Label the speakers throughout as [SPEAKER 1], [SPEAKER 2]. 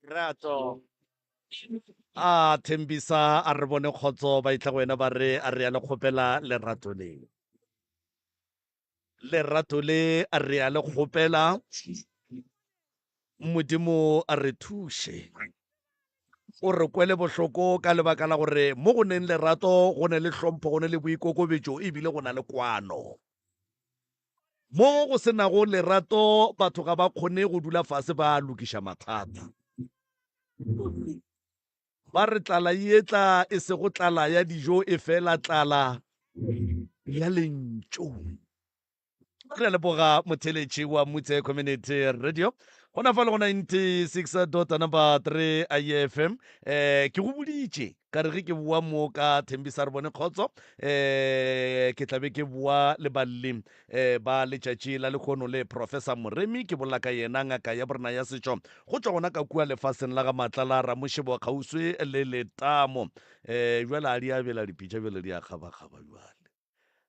[SPEAKER 1] Rato. A Thembisa a re bone kgotso ba itla go wena ba re a re ya le kgopela lerato le. Lerato le a re ya le kgopela Modimo a re thushe. O re kwele bohloko ka lebaka la gore mo go neng lerato go ne le hlompho go ne le boikokobetso ebile go na le kwano. Mo go senago lerato batho ga ba kgone go dula fase ba lokiša mathata. Ba re tlala etla e se go tlala ya dijo e fela tlala ya lentšu. Re leboga motheletši wa Mutse Community Radio gona fa le go 96.3 IFM. Ke go boditše ka re ge ke bua mo ka Thembisa re bone kgotso ke tlabe ke bua le balemi ba letšatši la lekgono le Professor Moremi ke bolla ka yena ngaka ya borena ya setšo go tšwa gona ka kua lefaseng la ga matla la Ramošebo kgauswi le letamo jwale a di abela dipitša bjale di a kgabakgaba jwale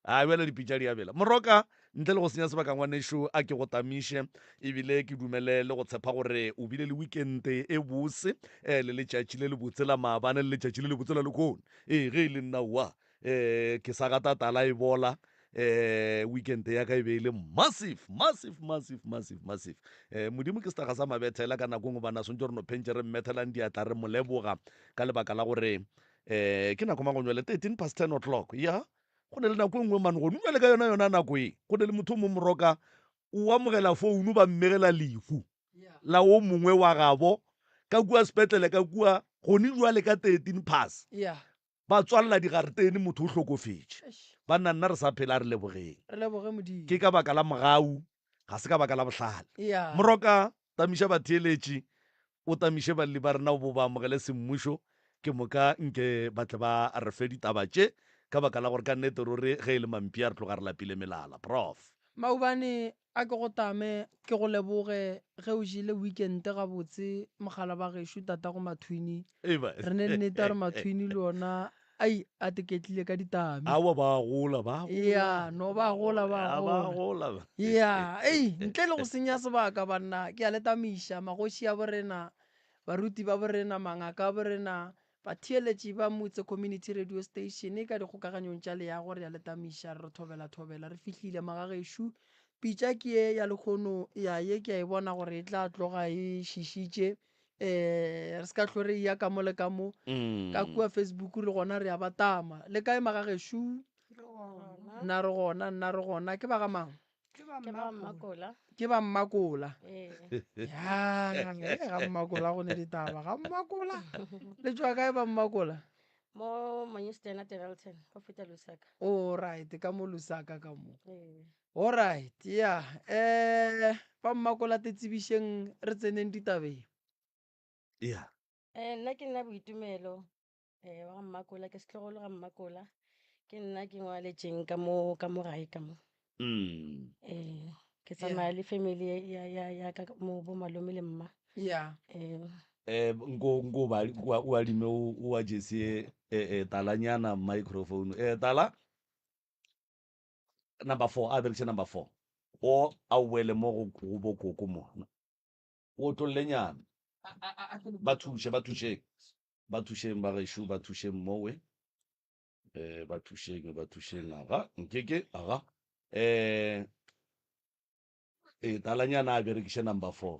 [SPEAKER 1] a bjale dipitša di abela moroka ntle le go senya sebaka ngwanešo a ke go tamiše ebile ke dumele le go tshepa gore o bile le weekende e bose le letšatši le le botse la maabane le letšatši le le botse la lekgone ge e le nna wa ke sa gata tala e bola weekend ya ka e be e le massive modimo ke setaga sa mabethela ka nako ngwe bana swantse re no phentse re mmethelang diatla re moleboga ka lebaka la gore ke nako magonyele 10:13 ya go ne le nako e nngwe mane go nngwe le ka yona nako e go ne le motho mo moroka o amogela founu ba mmegela lehu la o mongwe wa gabo ka kua sepetlele ka kua gone jwale ka 13 pass ba tswalela digaretene motho o hlokofetše ba nna re sa phela re lebogeng ke ka baka la mogau ga se ka baka la bohlale moroka tamiša batheeletši o tamiše balli ba rena bo ba amogele semmušo ke moka nke batle ba re fe ditaba tše ka baka la gore ka nnete rore ge e le mampi a re tloga re lapile melala prof
[SPEAKER 2] maubane a ke go tame ke go leboge ge o jile weekend gabotse mogala ba gešo tata go mathwini re ne nnete gore mathwini le ona ai a teketlile ka ditami
[SPEAKER 1] awa ba gola
[SPEAKER 2] ya no ba gola ya ei ntle le go senya sebaka banna ke a letamiša magoši a borena baruti ba borena mangaka a borena batheeletši ba Mutse Community Radio Station ka dikgokaganyong tša leago re ya letamiša re thobela re fihlile magagešo pitša ke ye ya lekgono ya ye ke a e bona gore e tla tloga e šišitše re se ka hlore ya ka mo le ka mo ka kua Facebook le gona re ya batama le kae magagešo nna re gona ke ba ga mang ke ba Mmakola ya ga Mmakola go ne ditaba ga Mmakola le tšwa kae ba Mmakola
[SPEAKER 3] mo Manchester Delton go feta Lusaka
[SPEAKER 2] all right ka mo Lusaka ka mo all right ya ba Mmakola te tsebišeng re tseneng ditabeng
[SPEAKER 1] ya
[SPEAKER 3] nna ke nna Boitumelo wa ga Mmakola ke setlogolo ga Mmakola ke nna ke ngwaletšeng ka mo gae ka mo ke tsamaya le family ya ka mo bo malome le mma
[SPEAKER 2] ya
[SPEAKER 1] o adime o a jese talanyana microphone tala number 4 a berekše number 4 o a wele mo go bokoko mo o tlolle nyana ba thušeng ba gešo ba thušeng mowe ba thušeng aga nkeke aga talanyana a berekiše number 4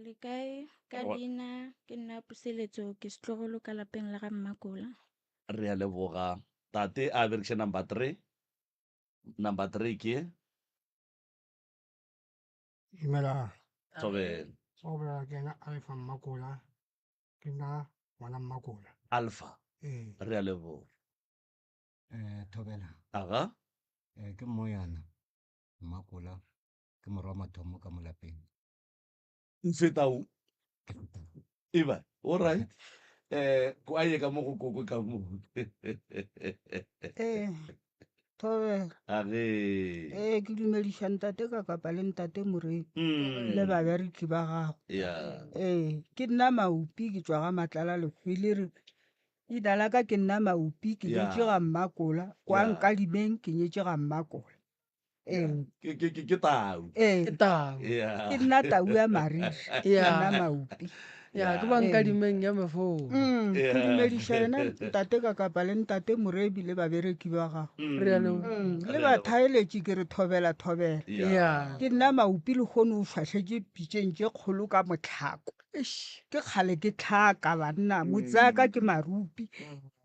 [SPEAKER 4] le kae ka leina ke nna Puseletso ke setlogolo ka lapeng la ga Mmakola
[SPEAKER 1] re a leboga tate a berekiše number 3 ke
[SPEAKER 5] Imela
[SPEAKER 1] Thobela
[SPEAKER 5] o bolela ke ena Alpha Mmakola ke nna ngwana Mmakola
[SPEAKER 1] Alpha re a leboga
[SPEAKER 6] Thobela
[SPEAKER 1] aga
[SPEAKER 6] ke Moyana Mmakola ke morwa mathomo ka mo lapeng
[SPEAKER 1] mfetao eba all right ko a ye ka mo go koko ka mo
[SPEAKER 7] Thobela
[SPEAKER 1] age
[SPEAKER 7] ke dumediša ntate ka kapa le ntate Moremi le babereki ba gago
[SPEAKER 1] ya
[SPEAKER 7] ke nna Maupi ke tšwa ga Matlala Lehwele re idala ka ke nna Maupi ke nyetše ga Mmakola kwa Nkadimeng ke nyetše ga Mmakola
[SPEAKER 1] ke tau
[SPEAKER 2] ke tau
[SPEAKER 1] Yeah.
[SPEAKER 7] ke nna tau ya mariri ke
[SPEAKER 2] Yeah.
[SPEAKER 7] nna maupi
[SPEAKER 2] ya ke
[SPEAKER 1] Yeah.
[SPEAKER 2] bankadimeng ya mefou
[SPEAKER 7] ke
[SPEAKER 1] Yeah.
[SPEAKER 7] dumediša yena ntate kakapa le ntate morebi le babereki ba gago
[SPEAKER 2] re a leboga.
[SPEAKER 7] le bathaeletši ke re thobela
[SPEAKER 2] ya
[SPEAKER 7] ke nna maupi le kgone o tlhwatlhetse pitšeng tše kgolo ka motlhako ke kgale ke tlhaka banna motsaka ke marupi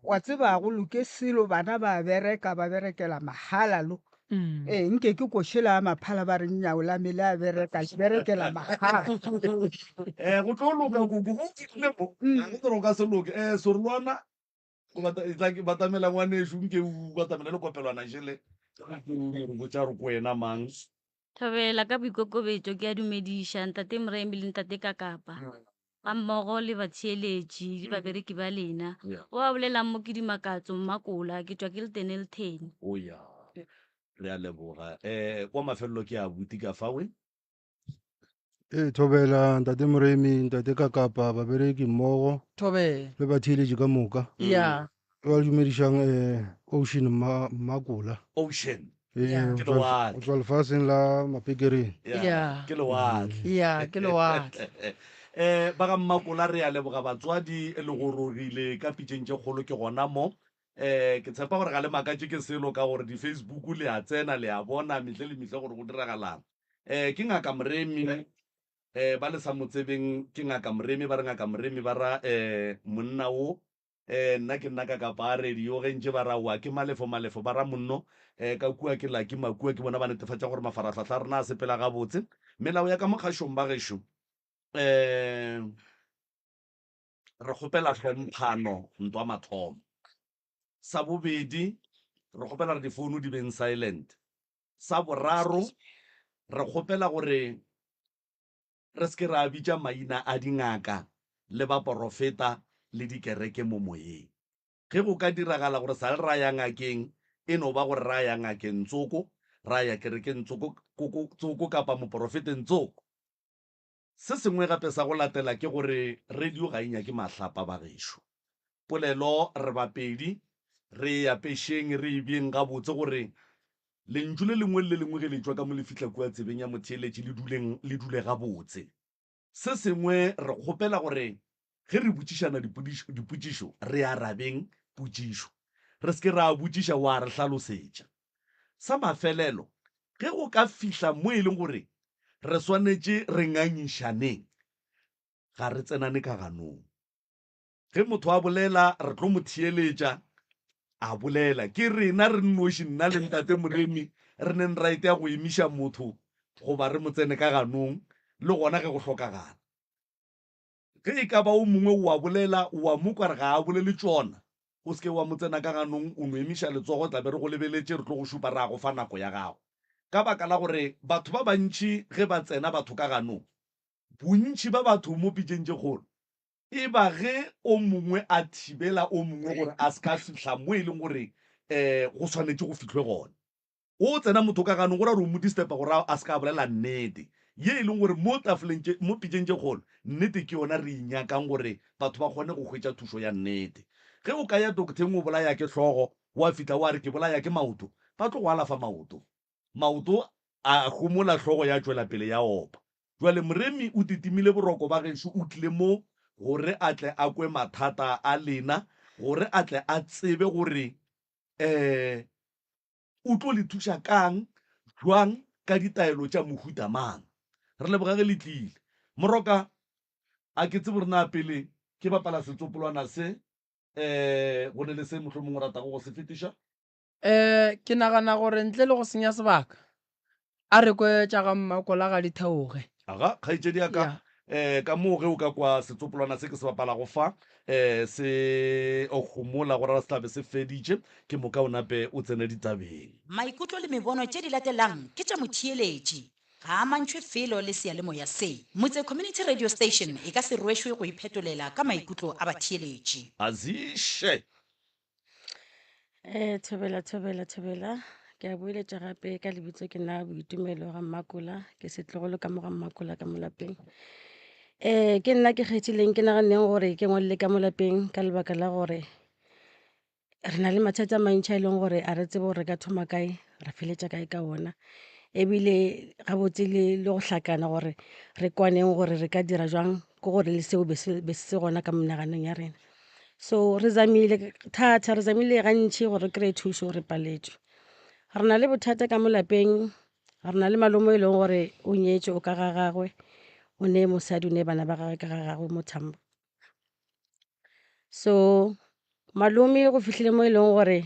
[SPEAKER 7] wa tsebagolo ke selo bana ba berekela mahala lo nke ke košela a maphala ba re nyao la mele a bereka ke berekela mahala
[SPEAKER 1] go tlo loka kuku go fitlhile mo go tlo ka se loke sorolwana ke batamela ngwaneso nke o batamela le kopelwana jele go tsa re ko wena mang
[SPEAKER 8] Thobela ka boikokobetso ke a dumediša ntate Moremi le ntate Kakapa ga mmogo le batsheeletši le babereki ba lena
[SPEAKER 1] Yeah.
[SPEAKER 8] o a bolelang mo ke dimakatso Mmakola ke tswa ke le Denelton.
[SPEAKER 1] o ya re a leboga kwa mafelelo ke a buti ka fawe
[SPEAKER 9] Thobela ntate Moremi ntate Kakapa babereki mmogo
[SPEAKER 2] thobela
[SPEAKER 9] le batheeletši ka moka
[SPEAKER 2] ya
[SPEAKER 9] ba dumedišang Ocean Mmakola
[SPEAKER 1] ocean
[SPEAKER 2] Yeah.
[SPEAKER 1] Ke
[SPEAKER 9] o
[SPEAKER 1] lewatle.
[SPEAKER 9] tswa lefaseng la mapekereng
[SPEAKER 2] Yeah.
[SPEAKER 1] ke lewatle
[SPEAKER 2] ya ke lewatle
[SPEAKER 1] ba ga Mmakola re a leboga batswadi e le go rogile ka pitšeng tše kgolo ke gona mo ke tshepa gore ga le makatše ke selo ka gore di-Facebook le a tsena le a bona metlhe le metlhe gore go diragalang ke ngaka Moremi ba le sa motsebeng ke ngaka Moremi ba re ngaka Moremi ba ra monna o nna ke nna Kakapa a radio ge ntse ba ra wa ke malefo ba ra monno ka kua ke la ke makua ke bona ba netefatša gore mafaratlhatlha a rena a sepela gabotse melao ya ka mokgašong ba gešo re kgopela hlomphano ntwa mathomo sa bobedi re kgopela re difounu di beng silent sa boraro re kgopela gore re seke ra bitša maina a dingaka le ba porofeta le dikereke mo moyeng ge go ka diragala gore sa le ra ya ngakeng e no ba gore ra ya ngakeng tsoko ra ya kerekeng tsoko kapa moporofeteng tsoko se sengwe gape sa go latela ke gore radio ga enya ke mahlapa ba gešo polelo re bapedi re apešeng re ebeng gabotse gore lentšu le lengwe le lengwe ge le tšwa ka mo le fitlha kua tsebeng ya motheeletši le dule gabotse se sengwe re kgopela gore ge re botšišana dipotšišo re arabeng potšišo re seke ra botšiša wa re hlalosetša sa mafelelo ge go ka fihla mo e leng gore re swanetše re ngangišaneng ga re tsenane ka ganong ge motho a bolela re tlo mo theeletša a bolela ke rena re nnoši nna le ntate Moremi re neng right ya go emiša motho goba re mo tsene ka ganong le gona ge go hlokagala ge e ka ba o mongwe wa bolela wa mo ka re ga a bolele tšona o seke wa mo tsena ka ganong o no emiša letsogo tlabe re go lebeletše re tlo go šupa re a go fa nako ya gago ka baka la gore batho ba bantši ge ba tsena batho ka ganong bontši ba batho mo pitšeng tše kgolo e ba ge o mongwe a thibela o mongwe gore a se ka fihla mo e leng gore go tshwanetse go fitlhwe gona o tsena motho ka ganong gore a re o mo distepa gore a se ka bolela nnete ye e leng gore mo pitšeng tše kgolo nnete ke yona re inyakang gore batho ba kgone go hwetša thušo ya nnete ge o ka ya dokteng o bolaya ke hlogo wa fihla wa re ke bolaya ke maoto ba tlo go alafa maoto a gomola hlogo ya tšwela pele ya opa jwale Moremi o titimile boroko ba gešo o tlile mo gore a tle a kwe mathata a lena gore a tle a tsebe gore o tlo le thuša kang jwang ka ditaelo tša mohuta mang re leboga ge le tlile moroka a ke tsebe rena pele ke bapala setsopolwana se go ne le se mohlho mongwe ratago go se fetiša
[SPEAKER 2] ke nagana gore ntle le go senya sebaka a re kwe tša ga Mmakola ga di theoge
[SPEAKER 1] aga kgaetšedi ya ka ka moo ge o ka kwa setsopolwana se ke se bapala go fa se o gomola gore se tlabe se feditše ke moka o nape o tsene ditabeng
[SPEAKER 10] maikutlo le mebono tše di latelang ke tša motheeletši ga a mantšhwe felo le seyalemoya se motse community radio station e ka se rwešwe go iphetolela ka maikutlo a batheeletši
[SPEAKER 1] aziše
[SPEAKER 3] thobela ke a boeletša gape ka lebitso ke nna Boitumelo ga Mmakola ke setlogolo ka mo ga Mmakola ka mo lapeng ke nna ke kgethileng ke naganeng gore ke ngwalele ka mo lapeng ka lebaka la gore re na le mathata a mantšha e leng gore a re tsebe gore re ka thoma kae ra feletša kae ka ona ebile gabotse le go hlakana gore re kwaneng gore re ka dira jwang ko gore le seo be se gona ka monaganong ya rena. So re zamile thata, re zamile gantšhi gore re kry-e thuso re paletswe. Re na le bothata ka mo lapeng, re na le malome e leng gore o nyetswe o ka ga gagwe, o ne mosadi o ne bana ba gagwe ka ga gagwe mo Tambo. So malome go fitlhile mo e leng gore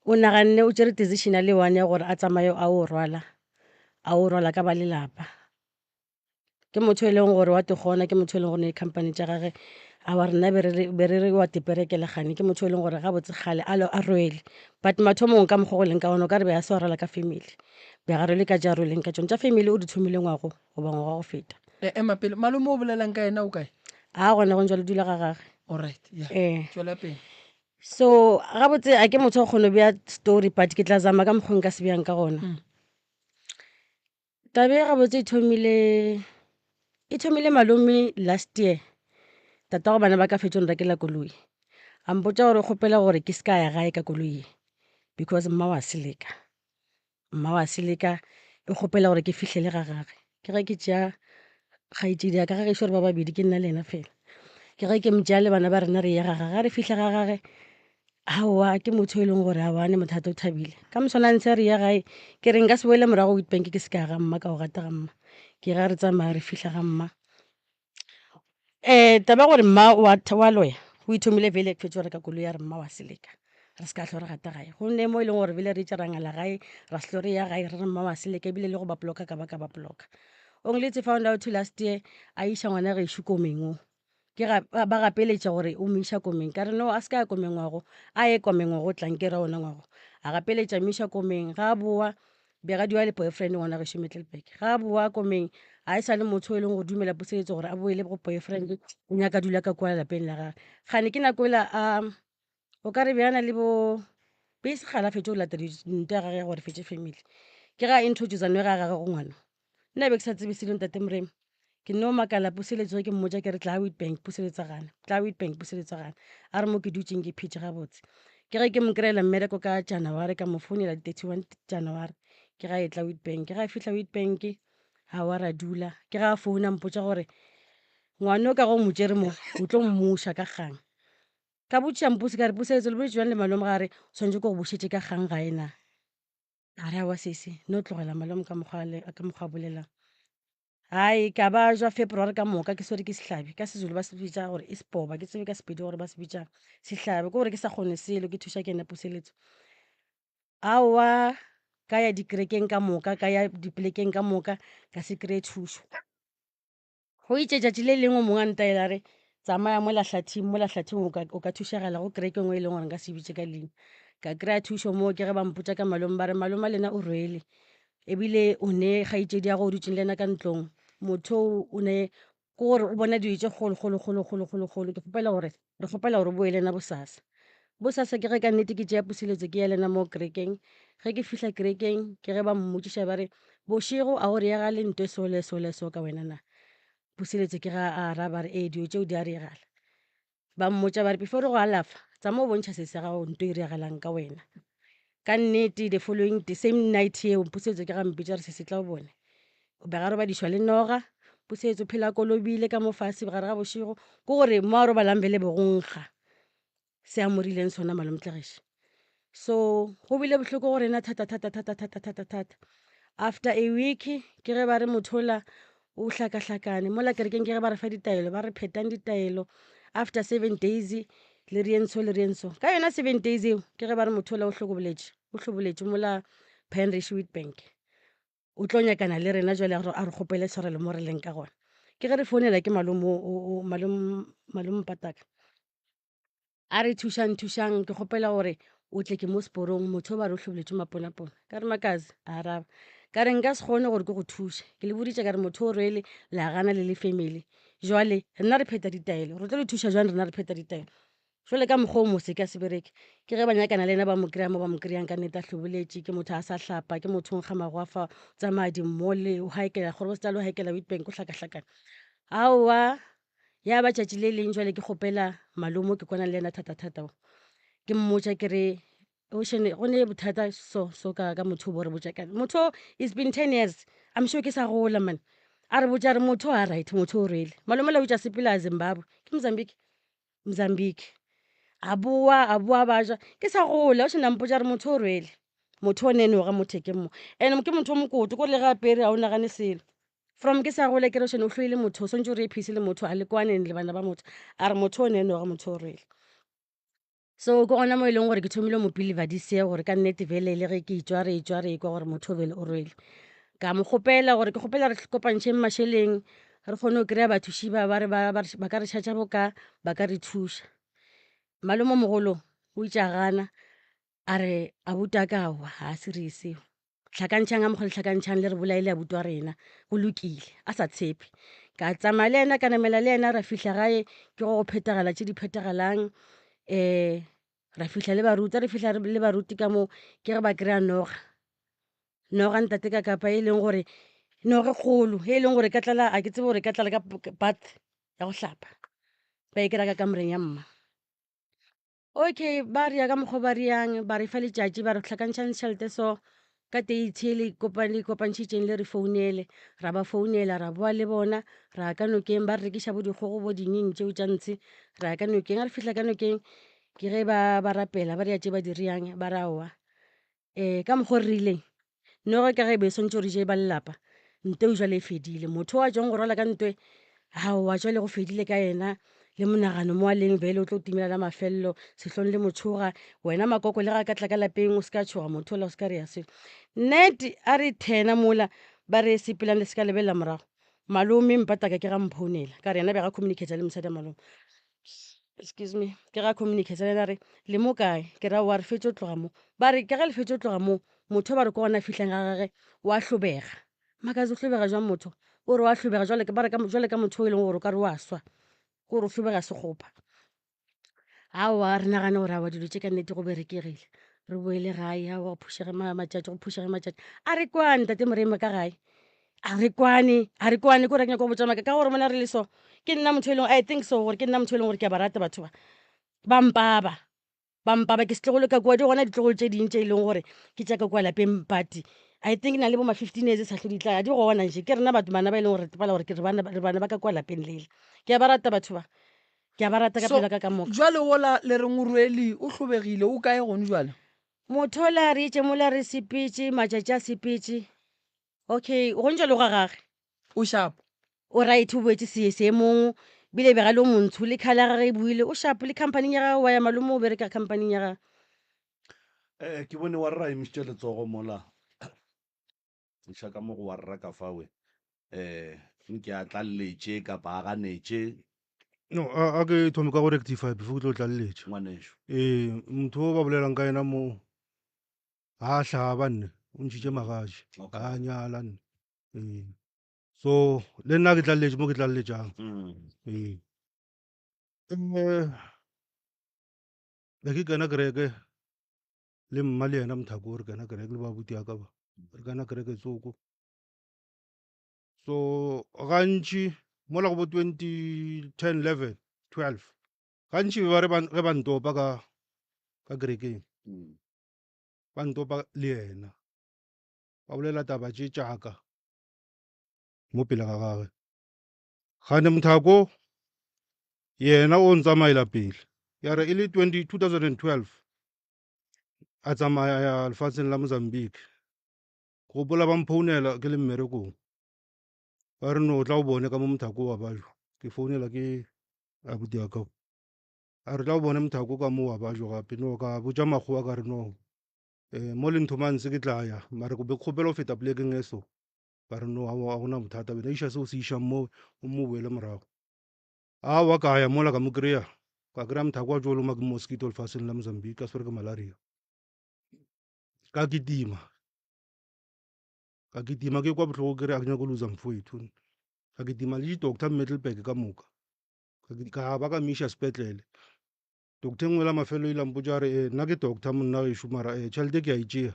[SPEAKER 3] o naganne o tsere decision le one ya gore a tsamaye a o rwala ka ba lelapa. Ke motho e leng gore wa tegona, ke motho e leng gore ne company tša gage a wa rena be re re wa teperekela gane, ke motho e leng gore ga botse kgale a rwele, but mathomong ka mokgwa go leng ka ona o ka re be a se wa rwala ka family, be ga rwele ka ja rweleng ka tšone tša family o di thomile ngwago goba ngwaga go feta.
[SPEAKER 2] ema pele malome o bolelang ka ena o kae?
[SPEAKER 3] A gona go ntse le dula ga gage.
[SPEAKER 2] Alright, yeah. Tswela pele.
[SPEAKER 3] So gabotse a ke motho wa kgono bea story, but ke tla zama ka mokgwa nka se bjang ka gona. Tabe gabotse e thomile malome last year. Tata go bana ba ka fetso nrekela koloi, a mpotša gore kgopela gore ke se ka ya gae ka koloi because mma wa seleka e kgopela gore ke fihlele ga gage. Ke ge ke tšea kgaetšedi ya ka ga gešo re ba babedi ke nna le ena fela, ke ge ke mtšea le bana ba rena re ya ga gage. Ga re fitlha ga gage, aowa ke motho e leng gore a bane mothata o thabile ka moswana ntse re ya gae, ke re nka se boele morago Witbank ke se ka ga mma ka go gata ga mma. Ke ga re tsamaya re fitlha ga mma, taba gore mma wa loya o ithomile vele ke fetše gore ka koloi ya re mma wa seleka, re se ka tlho re gata gae. Go nne mo e leng gore vele re itša ra ngala gae, ra selo re ya gae re re mma wa seleka, ebile le go ba bloka ka ba bloka. Only to found out last year a iša ngwana gešo komeng, ba gapeletša gore o mo iša komeng, ka re no a se ka ya komeng ngwago, a ye komeng ngwago tlang ke ra ona ngwago. A gapeletša mo iša komeng, ga a boa be ga diwa le boyfriend ngwana gešo Middelburg. Ga a boa komeng a e sa le motho e leng go dumela puseletso gore a boele go boyfriend, o nyaka dula ka kwa lapeng la gage. Gane ke nako ela o ka re bjana le bo bese gala fetše o lata dinto ya gage ya gore fetše family, ke ga introduce nwe ga gage go ngwana. Nna be ke sa tsebe selo ntate Moremi, ke no makala puseletso ke mmotša ke re tla Witbank puseletsa gana, tla Witbank puseletsa gana, a re mo ke dutšeng ke phitše gabotse. Ke ge ke mo kry-ela mmereko ka January, ka mo founela 31 January, ke ga e tla Witbank. Ke ga e fihla Witbank a wa ra dula, ke ga a founa mpotša gore ngwane o ka go mo tšere mo o tlo mmuša ka kgang. Ka botšiša mpuse ka re puseletso le boditše jwang le malome ga re tshwanetse ko go bušetše ka kgang ga ena. A re a wa sese no tlogela malome ka mokgwa bolelang. Hai ka ba jwa February ka moka ke swere ke sehlabi, ka Sezulu ba se bitša gore e spoba, ke tsebe ka Sepedi gore ba se bitša sehlabi, ke gore ke sa kgone selo ke thuša ke ena puseletso. Aowa ka ya dikerekeng ka moka, ka ya dipolekeng ka moka, ka se kry-e thušo. Go itše tšatši le lengwe mongwe a ntaela re tsamaya mo Lahlathing o ka thušagala go kereke ngwe e leng gore nka se bitše ka leina. Ka kry-a thušo moo ke ge ba mpotša ka malome, ba re malome lena o rwele, ebile o ne kgaetšedi ya go o dutšeng le ena ka ntlong. Motho o ne ke gore o bona dilo tše kgolo. Ke kgopela gore re kgopela gore o boe le ena bosasa ke ge ka nnete ke tšea puseletso ke ya lena mo kerekeng. Ge ke fihla kerekeng ke ge ba mmotšiša ba re bošego a o re egale nto so ka wena na. Puseletso ke ga a ra ba re dio tšeo di a re egala. Ba mmotša ba re before go alafa tsamaya o bontšha sese gago nto e re egalang ka wena. Ka nnete the following the same night eo puseletso ke ga mpitša re sese tla o bone, be ga robadišwa le noga, puseletso phela kolobile ka mo fase gare ga bošego, ke gore mo a robalang bele bogonkga se a morileng sona malome Tlegiši. So go bile bohloko gore ena thata. After a week ke ge ba re mothola o hlakahlakane mola kerekeng, ke ge ba re fa ditaelo, ba re phetang ditaelo. After 7 days le rientsho ka yona 7 days eo ke ge ba re mothola o hloboletše mola Pine Ridge Witbank, o tlo nyakana le rena jwale a re kgopele tshwarelo mo re leng ka gona. Ke ge re founela ke malome Pataka a re thušang, ke kgopela gore o tle ke mo seporong, motho o ba re o hloboletše maponapona. Ka re makazi a araba, ka re nka se kgone gore ke go thuše, ke le boditše ka re motho o rwele la gana le family, jwale rena re pheta ditaelo, re tlo le thuša jwang rena re pheta ditaelo. Jwale ka mokgwa o mose ka se bereke, ke ge ba nyakana le ena ba mo kry-a mo ba mo kry-ang ka nnete a hloboletše, ke motho a sa hlapa, ke motho o nkga magwafa, o tsamaya dimmole, o haekela Groblersdal, o haekela Witbank, o hlakahlakana. Aowa ya ba tšatši le leng jwale ke kgopela malome ke kwana le ena thata ke mmotša ke re ocean go ne bothata so ka motho bo re botsa kana motho it's been 10 years I'm sure ke sa gola man a re botsa re motho a right motho o rele malome la botsa sepela Zimbabwe ke Mozambique a boa ba ja ke sa gola o se nampotsa re motho o rele motho o nene o ga mothekeng mo ene ke motho o mokoto ko le gape re a o nagane selo from ke sa gola ke re o tlhoile motho o swantse o re ephise le motho a le kwaneng le bana ba motho a re motho o nene o ga motho o rele so ke gona mo e leng gore ke thomile mo believer this year gore ka nnete vele le ge ke itswa re kwa gore motho o bele o rwele ka mo gopela gore ke gopela re kopantšheng mašheleng re kgone go kry-a bathuši ba ka re tšhatša boka ba ka re thuša malome mogolo o itse a gana a re abuta ka wa ga serious tlhakantšhang a mogole tlhakantšhang le re bolaile abuti wa rena go lokile a sa tshepe ka tsamaya le ena ka namela le ena ra fitlha gae ke go phetagala tše di phethagalang ra fitlha le baruti re fitlha le baruti ka mo ke ge ba kry-a noga ntate ka kapa e leng gore noge kgolo e leng gore ka tlala a ke tsebe gore ka tlala ka bat ya go hlapa ba e kry-a ka kamoreng ya mma okay ba ria ka mokgwa ba riang ba re fa letšatši ba re tlhakantšhang tšhelete so ka teitšhe le kopantšhitšeng le re founele ra ba founela ra boa le bona ra ka nokeng ba re rekiša bo dikgogo bo dingeng tšeo tša ntshe ra ka nokeng a re fitlha ka nokeng ke ge ba rapela ba re ya tše ba di riang ba ra oa ka mokgwa re rileng noge ka ge be swantse gore je ba lelapa nteo jwale e fedile motho wa jang go rwala ka ntwe aowa jwale go fedile ka ena le monagano mo a leng vele o tlo timela la mafelelo sehlong le motshoga wena makoko le ga ka tla ka lapeng o se ka tshoga motho ola o se ka re ya selo nnete a re thena mola ba re sepelang le se ka lebelela morago malome mpataka ke ga mphounela ka re ena be ga communicata le mosadi a malome excuse me ke ga communicata le ena re le mo kae ke ra wa re fetse o tloga mo ba re ke ga le fetse o tloga mo motho ba re ko gona fitlhang ga gage wa hlobega makaze o hlobega jwang motho o re wa hlobega jwale ka motho o e leng gore o ka re wa swa ko re o hlobega sekgopa aowa re nagane gore awa dilo tše ka nnete go berekegile re boele gae awa phušege matšatši a re kwane tate morema ka gae a re kwane ko re nyako botsa maka ka gore mona re le so ke nna motho e leng I think so gore ke nna motho e leng gore ke a ba rata batho ba bampaba ke setlogolo ka kua di gona ditlogolo tše ding tše e leng gore ke tša ka kua lapeng but I think na le bo ma 15 years sa tlho ditlaya di gona nje ke rena batho bana ba e leng gore tepala gore ke re bana ba ka kua lapeng lele ke a ba rata batho ba ke a ba rata ka
[SPEAKER 2] So,
[SPEAKER 3] phela ka moka
[SPEAKER 2] jwale ola le reng o rwele o hlobegile o kae gone jwale
[SPEAKER 3] motho la re itše mola re sepetse matšatši a sepetse okay go ntse le go gage
[SPEAKER 2] o shapo
[SPEAKER 3] o right o boetse seemong bile be ga le o montsho le kgale ga gage e buile o shapo le companyng ya gage wa ya malome o bereka companyng ya gage
[SPEAKER 1] ke bone wa rra emisitše letsogo mola iša ka mo go wa rra ka fawe nke a tlalletše kapa a ganetše
[SPEAKER 9] no a ke thome ka go rectify before ke tlo tlalletše
[SPEAKER 1] ngwanešo
[SPEAKER 9] motho o ba bolelang ka ena mo ga a hlaba nne o ntšhitše magaši
[SPEAKER 1] Okay.
[SPEAKER 9] ga a nyala nne so le nna ke tlalletše mo ke tlalletšang be ke kena kereke le mma le yena mothako re kena kereke le babuti aka ba re kena kereke tsoko so gantši mola go bo 2010 11 12 gantši ba re ge ba ntopa ka kerekeng ba ntopa le yena ba bolela taba tše tšaka mo pele ga gage gane mothako yena o ntsamaela pele ya re e le 2012 a tsamaya ya lefatsheng la Mozambique go bola ba mphounela ke le mmerekong ba re no o tla o bone ka mo mothako wa bajo ke founela ke abuti ya ka a re tla o bone mothako ka mo wa bajo gape no ka botša makgowa ka re no mo le nthomanse ke tla ya mare be kgopela go feta plekeng e so ba re no ga gona bothata bena iša seo se išang mo o mo boele morago awa ka ya mola ka mo kry-a ka kry-a mothako wa joloma ke mosquito lefatsheng la Mozambique ka swere ke malaria ka kitima ke kwa botlhoko ke re a ke nyako losa mfowetho ka kitima le di-doctor Middelburg ka moka ka ba ka miša sepetlele doctor engwe la mafelo ile mpotša re nna ke doctor monna gešo mara tšhelete ke a itšea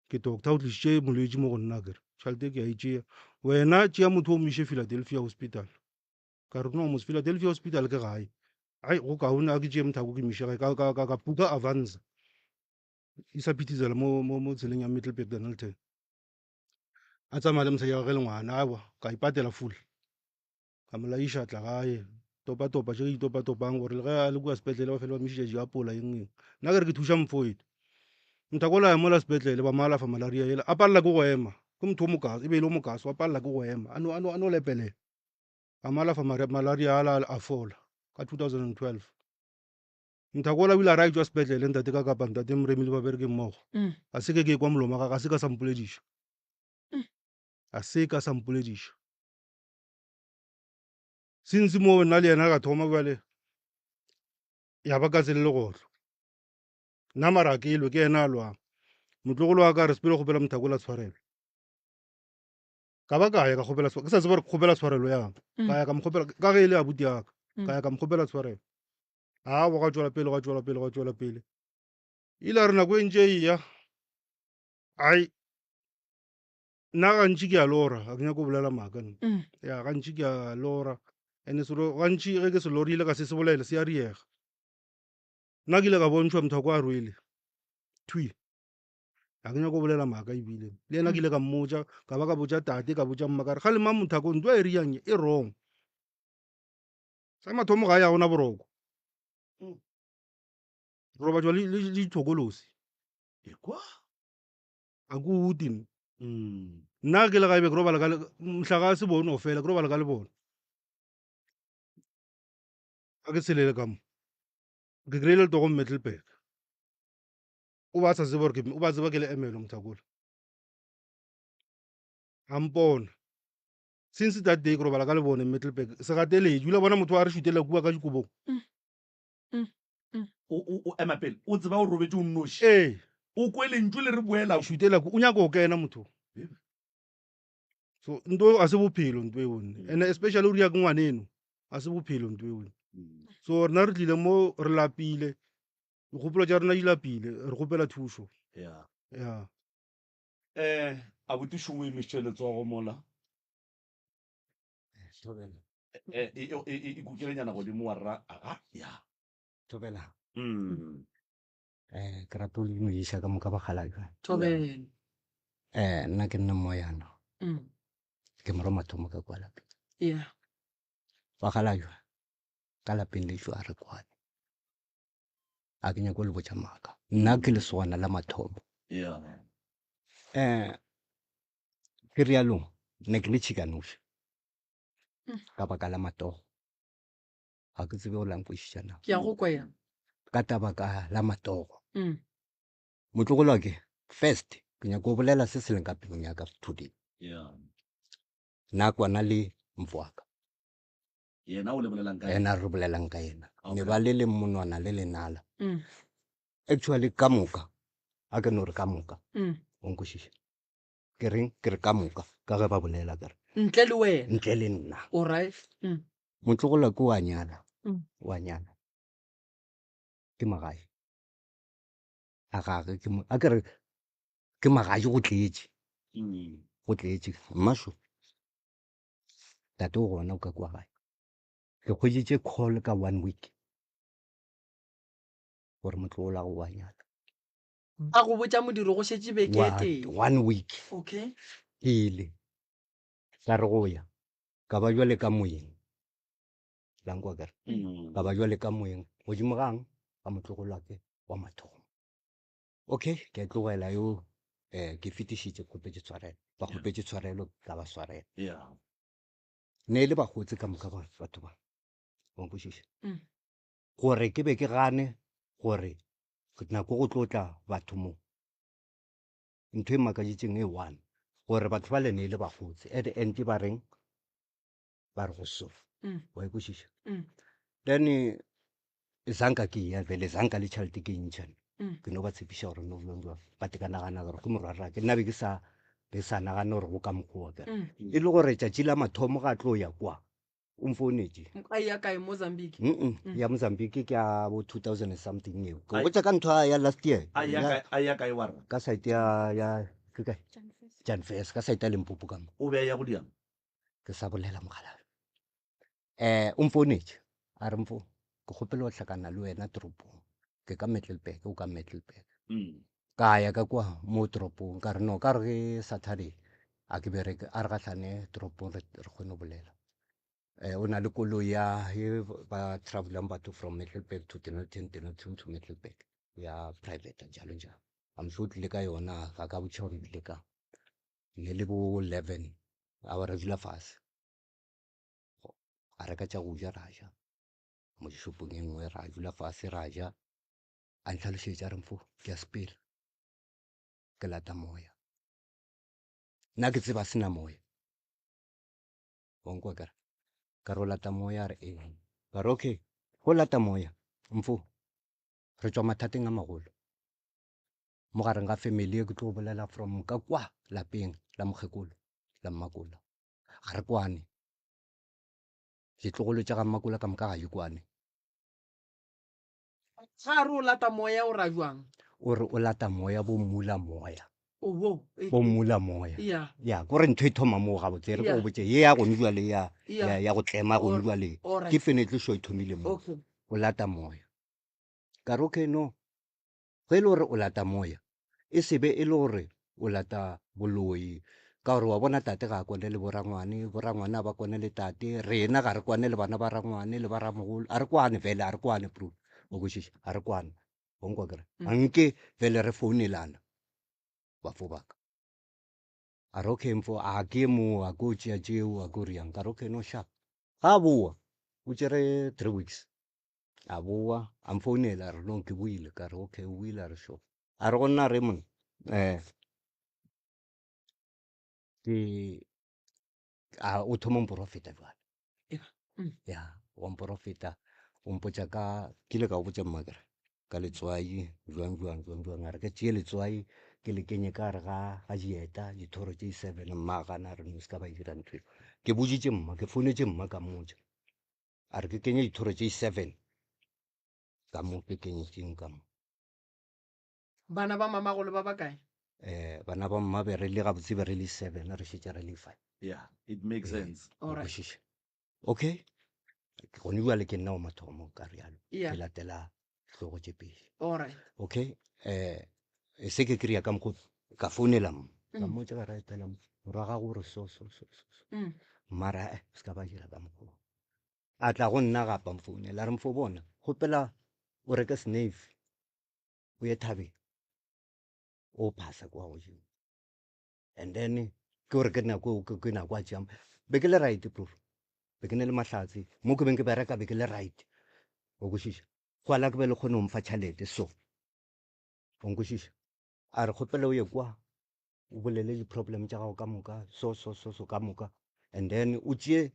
[SPEAKER 9] ke doctor o tlišitše molwetši mo go nna kere tšhelete ke a itšea wena tšea motho o moiše Philadelphia hospital ka re no mos Philadelphia hospital ke gae ai go kaone a ke tšee mothako ke mišega ka puka avanza isa phithizela mo tseleng ya Middelburg Dennilton a tsamaya le mosadi wa gagwe le ngwana aba ka ipatela full ka mo laisha tla gae topa je itopa-topang gore le ge a le kua sepetlele ba fele ba mešitša diapola eng nna ke re ke thuša mfoete mthako la mola sepetlele ba malafa malaria ele a palela ke go ema ke motho o mokaso e be e le o mokaso a palela ke go ema a no lepelela a malafa malaria ala a fola ka 2012 mthako la o ile a re a etswa sepetlele ntate ka kapa ntate Mremi le babereke mmogo a se ke kwa molomo ga se ka sampolediša a se ka sampolediša since mo nna le yena ka thoma bjale ya ba ka tse le legotlo nna mara ke elwe ke yena a lwang motlogolo wa ka re sepele kgopela mthako la tshwarelo ka ba ka ya ka kgopela ke sa tseba re kgopela tshwarelo yang ka ya ka mokgopela ka ge e le abuti yaka ka ya ka mokgopela tshwarelo a bo ga tswela pele ile a re nako e ntše eya ai nna gantši ke a lora ga ke nyako bolela maaka ya gantši ke a lora ene selo gantši ge ke se lorile ka se bolele se a riega nna ke ile ka bontšhwa mthako a rwele thui ga ke nyako bolela maaka ebile le ena ke ile ka mmotša ka ba ka botša tate ka botša mmakare ga le mang mothako ntho e riang e wrong sa mathomo ga ya gona boroko roba jwa le dithokolosi
[SPEAKER 1] ekwa
[SPEAKER 9] a ke uti nna ke le gaebe ke robala ka mohlaga se bone go fela ke robala ka le bone a ke selele ka mo ke kry-ile le togo Middelburg o ba sa tseba gore o ba tseba ke le emelo mothakola a mpona since that day ke robala ka le bone Middelburg se gateledi ule bona motho a re šutela kua ka dikobong
[SPEAKER 1] o ema pele o tseba o robetse o nnoši
[SPEAKER 9] ee
[SPEAKER 1] o kwelentšwe le re boela
[SPEAKER 9] šutela o nyaka go kena motho so nto a se bophelo nto e one and especially o ria ke ngwaneno a se bophelo nto e one so rena re tlile mo re lapile dikgopolo tša rena di lapile re kgopela thušo
[SPEAKER 1] ya
[SPEAKER 9] ya
[SPEAKER 1] a botišong o emeštše letsogo mola e kukelenyana godimo wa rra aga ya
[SPEAKER 6] Thobela ke rata o le moisa ka moka bagalaja
[SPEAKER 2] Thobela
[SPEAKER 6] nna ke nna moyana ke moro mathomo ka kwa lapeng
[SPEAKER 2] ya
[SPEAKER 6] bagalajwa ka lapeng le jwa re kwane a ke nyako le botša maaka nna ke lesogana la mathomo
[SPEAKER 1] ya
[SPEAKER 6] ke rialong ne ke le tšhikanoši ka baka la matogo ga ke tsebe o lankwešišana
[SPEAKER 2] ke ya go kwena
[SPEAKER 6] ka tabaka la matogo motlogolo ke first ke nyako bolela se se leng ka pelong ya ka today nna kwana le mfwaka
[SPEAKER 1] yena o le bolelang ka
[SPEAKER 6] ena re bolelang ka ena ne ba le leng monwana le lenala actually ka moka a ke no re ka moka o nkwešiša ke reng ke re ka moka ka ge ba bolela kere
[SPEAKER 2] ntle le wena
[SPEAKER 6] ntle le nna
[SPEAKER 2] alright
[SPEAKER 6] motlogola ke wa nyala ke magae a gage a kere ke magae go tletše mmašo tate o gona o ka kwa gae ke kgweditše call ka 1 week gore motlogola go wa nyala
[SPEAKER 2] a go botša modiro go šetše beke e teng
[SPEAKER 6] 1 week
[SPEAKER 2] okay
[SPEAKER 6] pele ka re go ya ka ba jwale ka moyeng lankwa kere ka ba jwale ka moyeng godimo gang ga motlogolo ke wa mathomo okay ke a tlogela yo ke fetišitše kgopetše tshwarelo ba kgopetše tshwarelo ka ba swarela ne le bagotse ka moka batho ba onkwešiša gore ke be ke gane gore nako go tlotla batho mo ntho e makaditšeng e one gore batho ba le ne le bagotse at the end ba reng ba re go so wa ekwešiša then zanka ke ya vele zanka le tšhalete ke ntšhane ke no ba tshepiša gore no ba tekanagana gore ke morara ke nna be ke sa nagane gore go ka mokgowa kere e le gore tšatši la mathomo ga tlo ya kwa o mfounetše
[SPEAKER 2] a ya kae Mozambique
[SPEAKER 6] ya Mozambique ke ya bo 2000 and something eo ke botša ka ntho ya last year
[SPEAKER 1] a ya kae wa rra
[SPEAKER 6] ka site ya ke kae Janfes ka site ya Limpopo ka mo
[SPEAKER 1] o be ya go diang
[SPEAKER 6] ke sa bolela mogala o mfounetše a re mfo ke kgopela go tlhakana le wena toropong ke ka Middelburg o ka Middelburg ka ya ka kwa mo toropong ka re no ka re ke Saturday a ke bereke a re gatlhane toropong re kgone go bolela o na le koloi ya he ba travelang batho from Middelburg to Dennilton to Middelburg ya private jalo jalo am sure tlile ka yona ga ka botšha gore tlile ka ne le bo 11 a re dula fase a reka tša go ja ra ja mo dishopong e nngwe ra dula fase ra ja a ntlhalošetša re mfo ke a sepela ke lata moya nna ke tseba sena moya onkwa ka re o lata moya a re ee ka re okay go lata moya mfo re tšwa mathateng a magolo mo gareng ga family e ke tlo go bolela from ka kwa lapeng la mokgekolo la Mmakola ga re kwane ditlogolo tša ga Mmakola ka moka ga di kwane
[SPEAKER 2] ga re o lata moya o ra jwang
[SPEAKER 6] o re o lata moya bo mmula moya
[SPEAKER 2] owo
[SPEAKER 6] bo mmula moya
[SPEAKER 2] ya
[SPEAKER 6] ya ko re ntho e thoma moo ga botse re ko botse ye ya gone jwale ya go tlema gone jwale ke fenetlo e thomile moo o lata moya ka re okay no ge e le gore o lata moya e sebe e le gore o lata boloi ka gore wa bona tate ga a kwane le borangwane a ba kwane le tate rena ga re kwane le bana ba rangwane le ba ramogolo a re kwane fele a re kwane bro o kwešiša a re kwane onkwa kere anke fele re founelana bafo baka a re okay mfo a ke mo a ko tšea tšeo a ko riang ka re okay no sharp ga a boa o tšere 3 weeks a boa a mfounela a re no ke boile ka re okay o boile a re sure a re go nna re mona o thoma mporofeta jwale ya wa mporofeta o mpotša ka ke ile ka go botša mmakere ka letswai jwang a re ke tšee letswai ke le kenye ka re ga dieta dithoro tše 7 mmagana a re no se ka ba dira ntho ke boditše mma ke founetše mma ka mmotša a re ke kenye dithoro tše 7 ka mo ke kenyetseng ka mo
[SPEAKER 2] bana ba mamagolo ba bakae
[SPEAKER 6] bana ba mma be re le gabotse be re le 7 re šetše re le 5
[SPEAKER 1] yeah it makes sense
[SPEAKER 2] alright
[SPEAKER 6] okay gone jwale ke nna o mathomo ka rialo ke latela tlogo tše pedi
[SPEAKER 2] alright
[SPEAKER 6] okay e se ke kry-a ka mokgo ka founela mma ka mmotse ka raetela moraga gore so mara se ka ba dira ka mokgo a tla go nna gapa mfounela a re mfo bona gopela o reke snafe o ye thabeng o phasa kwa godimo and then ke gore ke nako a tšeang be ke le right proof be ke ne le mahlatse mo ke beng ke bereka be ke le right o kwešiša go ala ke be le kgone o mfa tšhalete so o nkwešiša a re kgopele o ye kwa o bolele di-problem tša gago ka moka so ka moka and then o tšee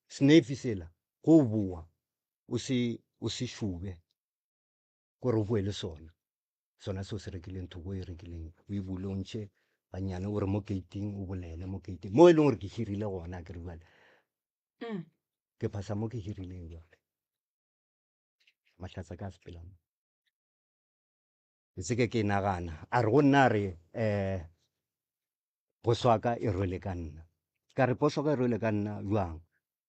[SPEAKER 6] snafe sela go o boa o se šube kore o boe le sona seo se rekileng thoko e rekileng o e bule o ntšhe ganyane ore mo gating o bolele mo gating mo e leng gore ke hirile gona ke re jale ke phasa mo ke hirileng jale mahlatsa ka sepelamo ke seke ke nagana a re go nna a re poswaka e rwele ka nna ka re poswaka e rwele ka nna jwang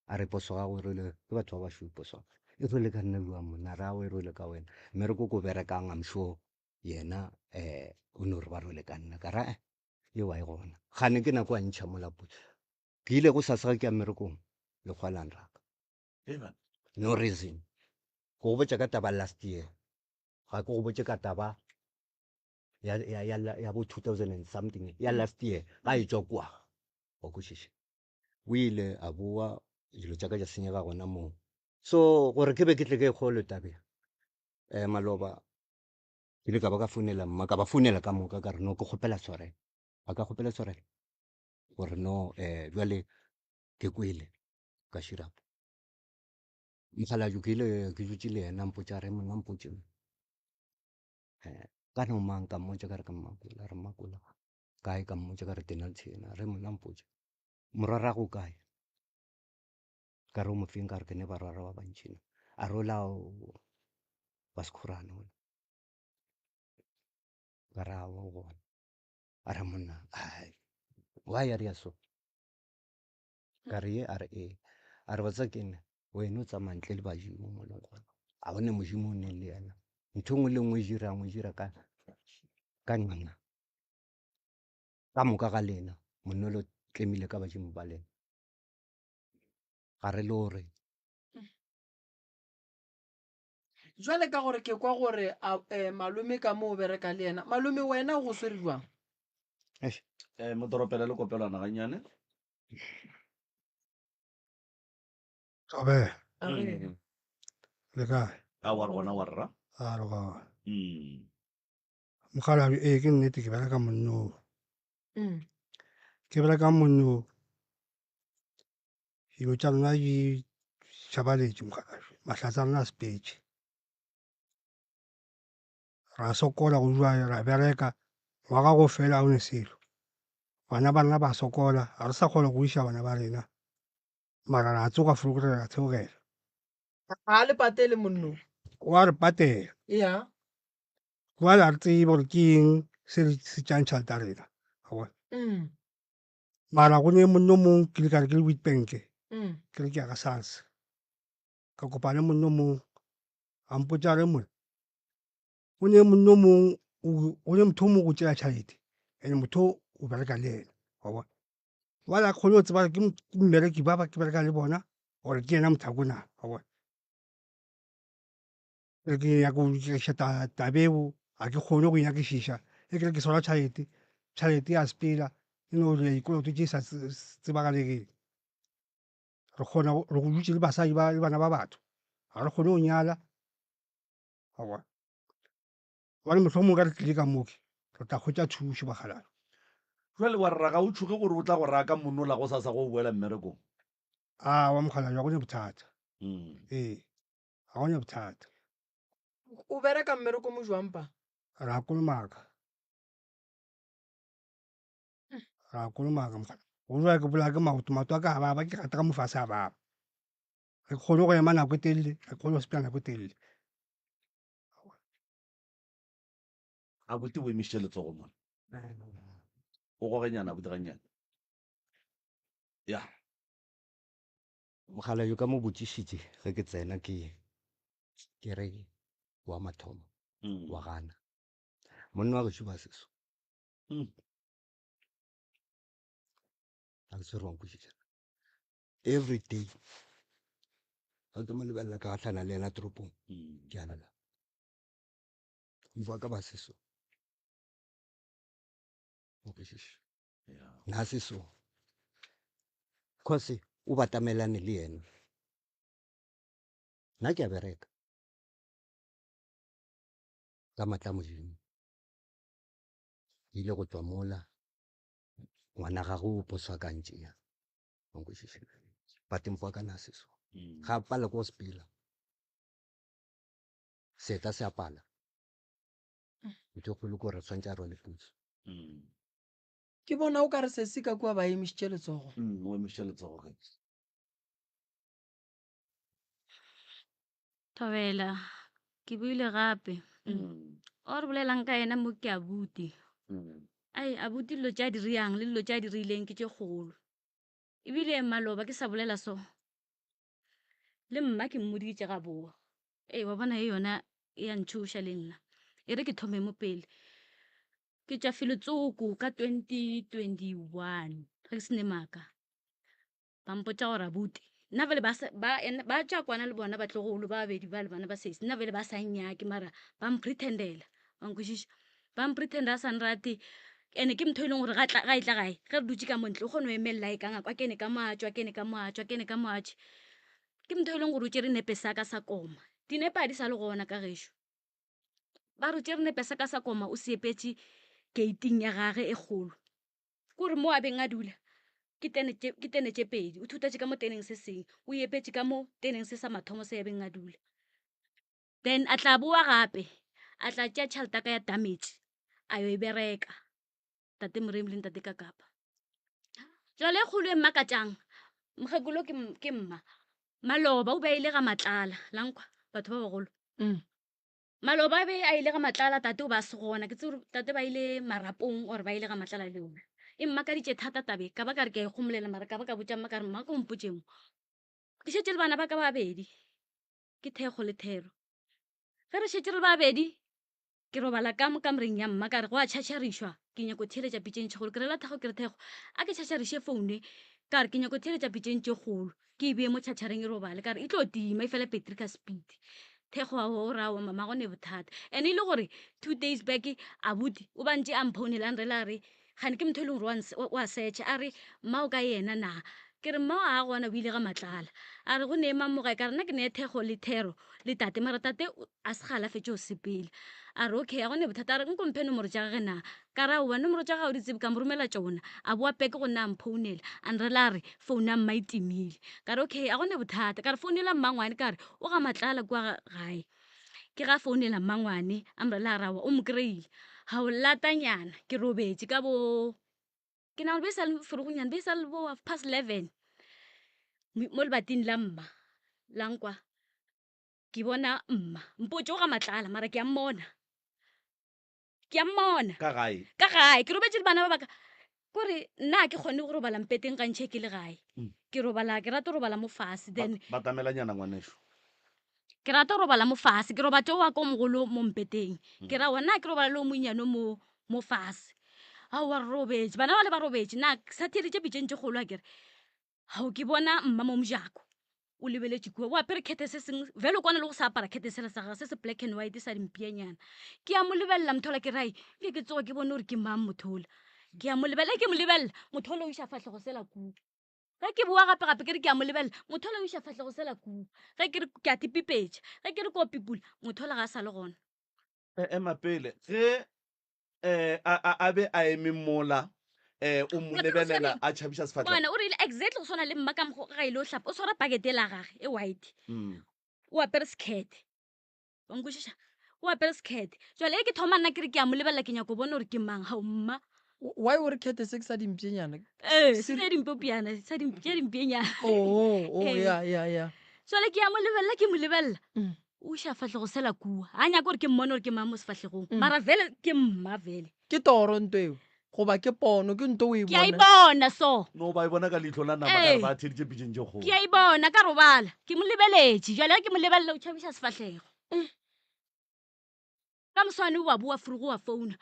[SPEAKER 6] a re poswaka go rwele ke batho ba bašweu poswaka e rwele ka nna jwang monna ra o e rwele ka wena mme re ko berekang am sure yena o ne re ba rwele ka nna ka ra ye wa e gona gane ke nako a ntšha molapo ke ile go sasega ke ya mmerekong lekgwalang raka no reason go botša ka taba last year ga ke go botše ka taba ya bo 2000 and something ya last year ga e tšwa kwa wa kwešiša o ile a boa dilo tša ka ja senyega gona moo so gore ke be ke tle ke kgolo tabeng maloba ke ile ka ba ka founela mma ka ba founela ka moka ka re no ke kgopela tshwarelo a ka kgopela tshwarelo gore no jwale ke kwele ka shirapo mokgalaju ke ile ke dutse le yena mpotša re monna mpotše ka no mang ka mmotša ka re ka Mmakola re Mmakola kae ka mmotša ka re Dennilton re monna mpotše morwarago kae ka re o mofeng ka re ke ne barwara ba bantšhina a re ola wa sekhurane ola ka re awa o gona a re monna wa ya re ya so ka re ye a re ee a re batsa ke nne wena o tsamaya ntle le badimo mo leng gona a bone modimo o nne le yena ntho ngwe le ngwe e dira ka ka nna ka moka ga lena monna lo tlemile ka badimo ba lena ga re le gore
[SPEAKER 2] jwale ka gore ke kwa gore malome ka mo o bereka le ena malome wena o go swere jwang
[SPEAKER 1] motoropele le kopelwana gannyane
[SPEAKER 5] Tobe, le kae?
[SPEAKER 1] a wa re gona wa rra
[SPEAKER 5] A re ga. Mokgalabi ke nnete ke bereka monno. Ke bereka monno. Dilo tša rona di šabaletše mokgalabi. Mahlatsa a rona a sepetše. Ra sokola go dula ra bereka ngwaga go fela a o ne selo. Bana ba rena ba sokola ga re sa kgona go iša bana ba rena. Mara ra tsoga folo gore ra theogela.
[SPEAKER 2] ga le patele monno
[SPEAKER 5] Wa re patela.
[SPEAKER 2] ya
[SPEAKER 5] Jwale a re tsebe gore ke eng se se tšang tšhelete ya rena. Ga bona. Mara go ne monno mong ke le ka re ke le Witbank ke re ke ya ka SARS. Ka kopa le monno mong a mpotša re mona. O ne monno mong o ne motho o mong go tšea tšhelete ene motho o bereka le ena. Wa bona. Jwale a kgone go tseba ke mmereki ba ke bereka le bona gore ke yena mothako na. Wa bona. Ke nyaka go nyakišiša tabeo ga ke kgone go nyakišiša e kere ke sola tšhelete ya sepela e no le dikoloto tše sa tsebagaleng re kgona re go dutse le basadi le bana ba batho ga re kgone go nyala ga bona jwale mohlomong ka re tlile ka moke re tla kgwetša thušo bakgalabi
[SPEAKER 1] jwale wa rra ga o tshoge gore o tla go raya ka monno la go sa go boela mmerekong
[SPEAKER 5] wa mokgalabi ga gone bothata ga gone bothata
[SPEAKER 2] o bereka mmereko mo jwampa
[SPEAKER 5] ra kolomaka mokgalabi go jwa ke bola ke maoto a ka a baba ke gata ka mofase a baba re kgone go ema nako e telele re kgone go sepela nako e telele
[SPEAKER 1] a boti o emišitše letsogo mona o gogenyana a boti gannyane ya
[SPEAKER 6] mogalabi ka mo botšišitše ge ke tsena ke re wa mathomo wa gana monna wa gešo ba seso a ke se re wankwešiša every day ga ke mo lebelela ka gahlana le ena toropong ke a lela mfa ka ba seso wankwešiša nna seso cause o batamelane le yena nna ke a bereka ka matla modimo ile go tswa mola ngwana gagwe o poswa ka ntšea wankwešiša but mfa ka na seso ga pala ko sepela seta se a pala ntho kgolo ko re tshwantse a rwale puso
[SPEAKER 2] ke bona o ka re se ka kua ba emišitše letsogo
[SPEAKER 1] o emišitše letsogo
[SPEAKER 8] Thobela ke buile gape o re bolelang ka ena mo ke abuti ai abuti dilo tša di riang le dilo tša di rileng ke tše kgolo ebile maloba ke sa bolela so le mma ke mmoditše ga boa wa bona e yona e ya ntšhoša le nna e re ke thome mo pele ke tša filetsoko ka 2021 ge ke sene maaka ba mpotša gore abuti nna vele ba tša kwana le bona batlogolo ba babedi ba le bana ba sesi nna vele ba sa nnyake mara ba mpretendela wankwešiša ba mpretenda a sa nrate ene ke motho e leng gore ga e tla gae ge re dutse ka montle o kgone go emelela e ka ngako a kene ka moatšo ke motho e leng gore o tšere nepe sa ka sa koma dinepe a di sa le gona ka gešo ba re o tšere nepe sa ka sa koma o se epetše gating ya gage e kgolo kore mo a beng a dula ke tene tše pedi o thutatše ka mo teneng se seng o epetše ka mo teneng se sa mathomo se ya beng a dula then a tla boa gape a tla tšea tšhalete ka ya damage a yo e bereka tate moremi le ntate ka kapa jale e kgolo e mmakatšang mokgekolo ke mma maloba o be a ile ga matlala lankwa batho ba bagolo maloba be a ile ga matlala tate o ba se gona ke tse tate ba ile marapong gore ba ile ga matlala le ona e mmakaditše thata tabe ka ba ka re ke a ikgomolela mara ka ba ka botša mma ka re mma ko mpotše mo ke šetše le bana ba ka babedi ke thekgo le thero ge re šetše re babedi ke robala ka mo kamoreng ya mma ka re go a tšhatšharišwa ke nyako theletša pitšeng tše golo ke rela thego ke re thego a ke tšhatšhariše foune ka re ke nyako theletša pitšeng tše golo ke e bee mo tšhatšhareng e robale ka re e tlo tima e fela battery ka speed thego o ra wa mama gone bothata and e le gore 2 days back abuti o bantse a mphounela a nrela a re gane ke motho e leng gore wa search a re mma o ka yena na ke re mma a gona o ile ga matlala a re go nee mamogae ka rena ke nee thego le thero le tate mara tate a se galafetse o sepele a re okay a gone bothata a re nkomphe nomoro tša gage na ka ra oa nomoro tša gage o di tsebe ka mo romela tšona a boa peke go nna a mphounela a nrela a re founu a mma e timile ka re okay a gone bothata ka re founela mmangwane ka re o ga matlala kua gae ke ga founela mmangwane a mrela a rawa o mo kry-ile ga o latanyana ke robetse ka bo ke na be sa le ferogonyana be sa le bo 11 mo lebating la mma lankwa ke bona mma mpotse o ga matlala mara ke a mmona
[SPEAKER 1] ka gae
[SPEAKER 8] ke robetse le bana ba baka kore nna ke kgone go robala mpeteng kantšhe ke le gae ke rata robala mo fase then
[SPEAKER 1] batamelanyana ngwaneso
[SPEAKER 8] ke rata go robala mo fase ke roba teo wa ko mogolo mo mpeteng ke ra wa nna ke robala le o monyano mo fase a wa robetse bana ba le ba robetse na sa theleditše pitšeng tše kgolo a kere gao ke bona mma mo mojako o lebeletse kua o apere kete se sengwe vele o kwana le go sa apara kete sela sa gage se se black and white sa dimpianyana ke a mo lebelela mothola ke rai le ke tsoga ke bone gore ke mang mothola ke a mo lebelela ke mo lebelela mothola o iša fatlhego sela kua ge ke boa gape-gape ke re ke a mo lebelela mothola o iša fatlhego sela kua ge ke re ke a tipipetša ge ke re ko pipula mothola ga a sa le gona
[SPEAKER 1] ema pele ge a be a eme mola o mo lebelela a tšhabiša sefatlhego
[SPEAKER 8] ngwana o rile exactly go tshwana le mma ka mogo ga ile o tlhapa o tshwara pakete la gage e white o apere skete onkwešiša o apere skete jale e ke thoma nna ke re ke a mo lebelela ke nyako bone gore ke mang gao mma
[SPEAKER 2] why o re kete se ke sa dimpienyana
[SPEAKER 8] se dimpopiana tše dimpienyana
[SPEAKER 2] ya
[SPEAKER 8] jale ke a mo lebelela ke mo lebelela o iša fatlhego sela kua a nyaka gore ke mmone gore ke mang mo sefatlhegong mara vele ke mma vele
[SPEAKER 2] ke toro nto eo goba ke pono ke nto o e
[SPEAKER 8] ke a ibona so
[SPEAKER 1] no ba e bona ka leitlho la nama ka re ba theditše pitšeng tše kgolo
[SPEAKER 8] ke a ibona ka robala ke mo lebeletše jale ge ke mo lebelela o tšhabiša sefatlhego ka moswane o wa boa furugo wa founa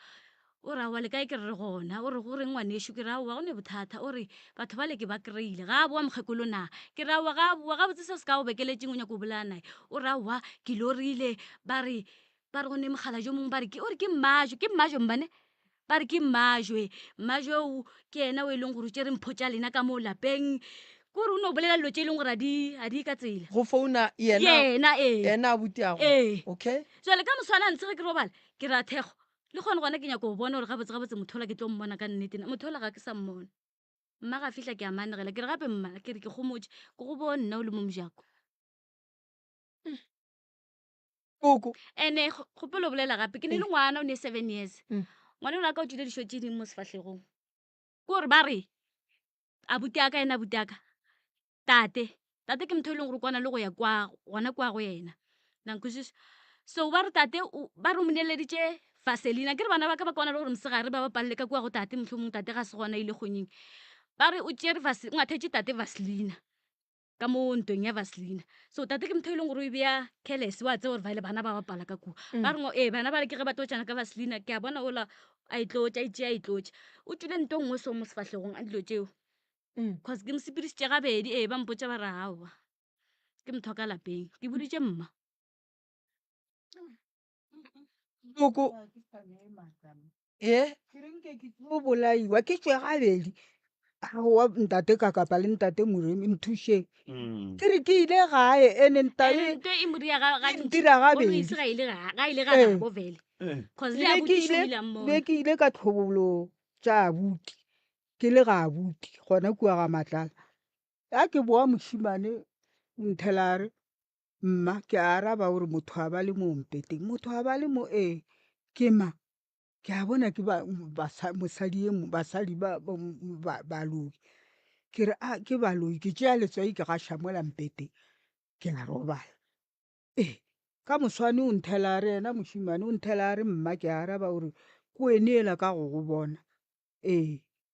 [SPEAKER 8] o ra wa le kae ke re gona o re gore ngwanešo ke ra wa gone bothata o re batho ba le ke ba kry-ile ga a boa mokgekolo na ke ra wa ga boa ga botse se se ka o bekeletseng o nyako o bolaya nae o ra wa ke lorile ba re gone mogala jo mongwe ba re ke mmajo mbane ba re ke mmajwe mmajwe ke ena o e leng gore o tšere mpho tša lena ka mo lapeng kore o ne o bolela dilo tše e leng gore a di ka tsela
[SPEAKER 2] go founa
[SPEAKER 8] yena
[SPEAKER 2] a butiago okay
[SPEAKER 8] jale ka moswana ntse ge ke robala ke ra thego le kgone gona ke nyako go bona gore gabotse mothola ke tlo mmona ka nnetena mothola ga ke sa mmona mma ga fihla ke a manegela ke re gape mma ke re ke gomotse ke go bo nna o le mo mojako ande gopele o bolela gape ke ne le ngwana o ne 7 years ngwana o la ka o tile dišo tše dingwe mo sefatlhegong ke gore ba re abuti aka ena abuti aka tate ke motho e leng gore kwana le go ya gona kwa go yena nankwešiša so ba re tate ba re o moneleditše vaselina ke re bana ba ka ba kwana le gore mosegare ba bapalele ka kua go tate motlho mongwe tate ga se gona ile kgonyeng ba re o tšere ngwathetše tate vaselina ka mo ntweng ya vaselina so tate ke motho e leng gore o beya careless wa tse gore ba ile bana ba bapala ka kua ba re bana ba re ke ge ba totšana ka vaselina ke a bona ola a itlotša itše a itlotša o tswile nto nngwe so mo sefatlhegong a dilo tšeo cause ke mosepedišitše gabedi ba mpotša ba re aowa ke motho ka lapeng ke boditše mma
[SPEAKER 7] o bolaiwa ke tšwe gabedi wa ntate ka kapa le ntate moremi nthušeng ke re ke ile gae ene ntira gabedi be ke ile ka tlhobolo tša abuti ke le ga abuti gona kua ga matlala ya ke boa mošimane nthelare mma ke araba gore motho a ba le mo mpeteng motho a ba le mo ke ma ke a bona ke basadi baloi ke re ke baloi ke tšea letswai ke gaša mola mpeteng ke la robala ka moswane o nthelare ena mošimane o nthelare mma ke araba gore ko eneela ka go go bona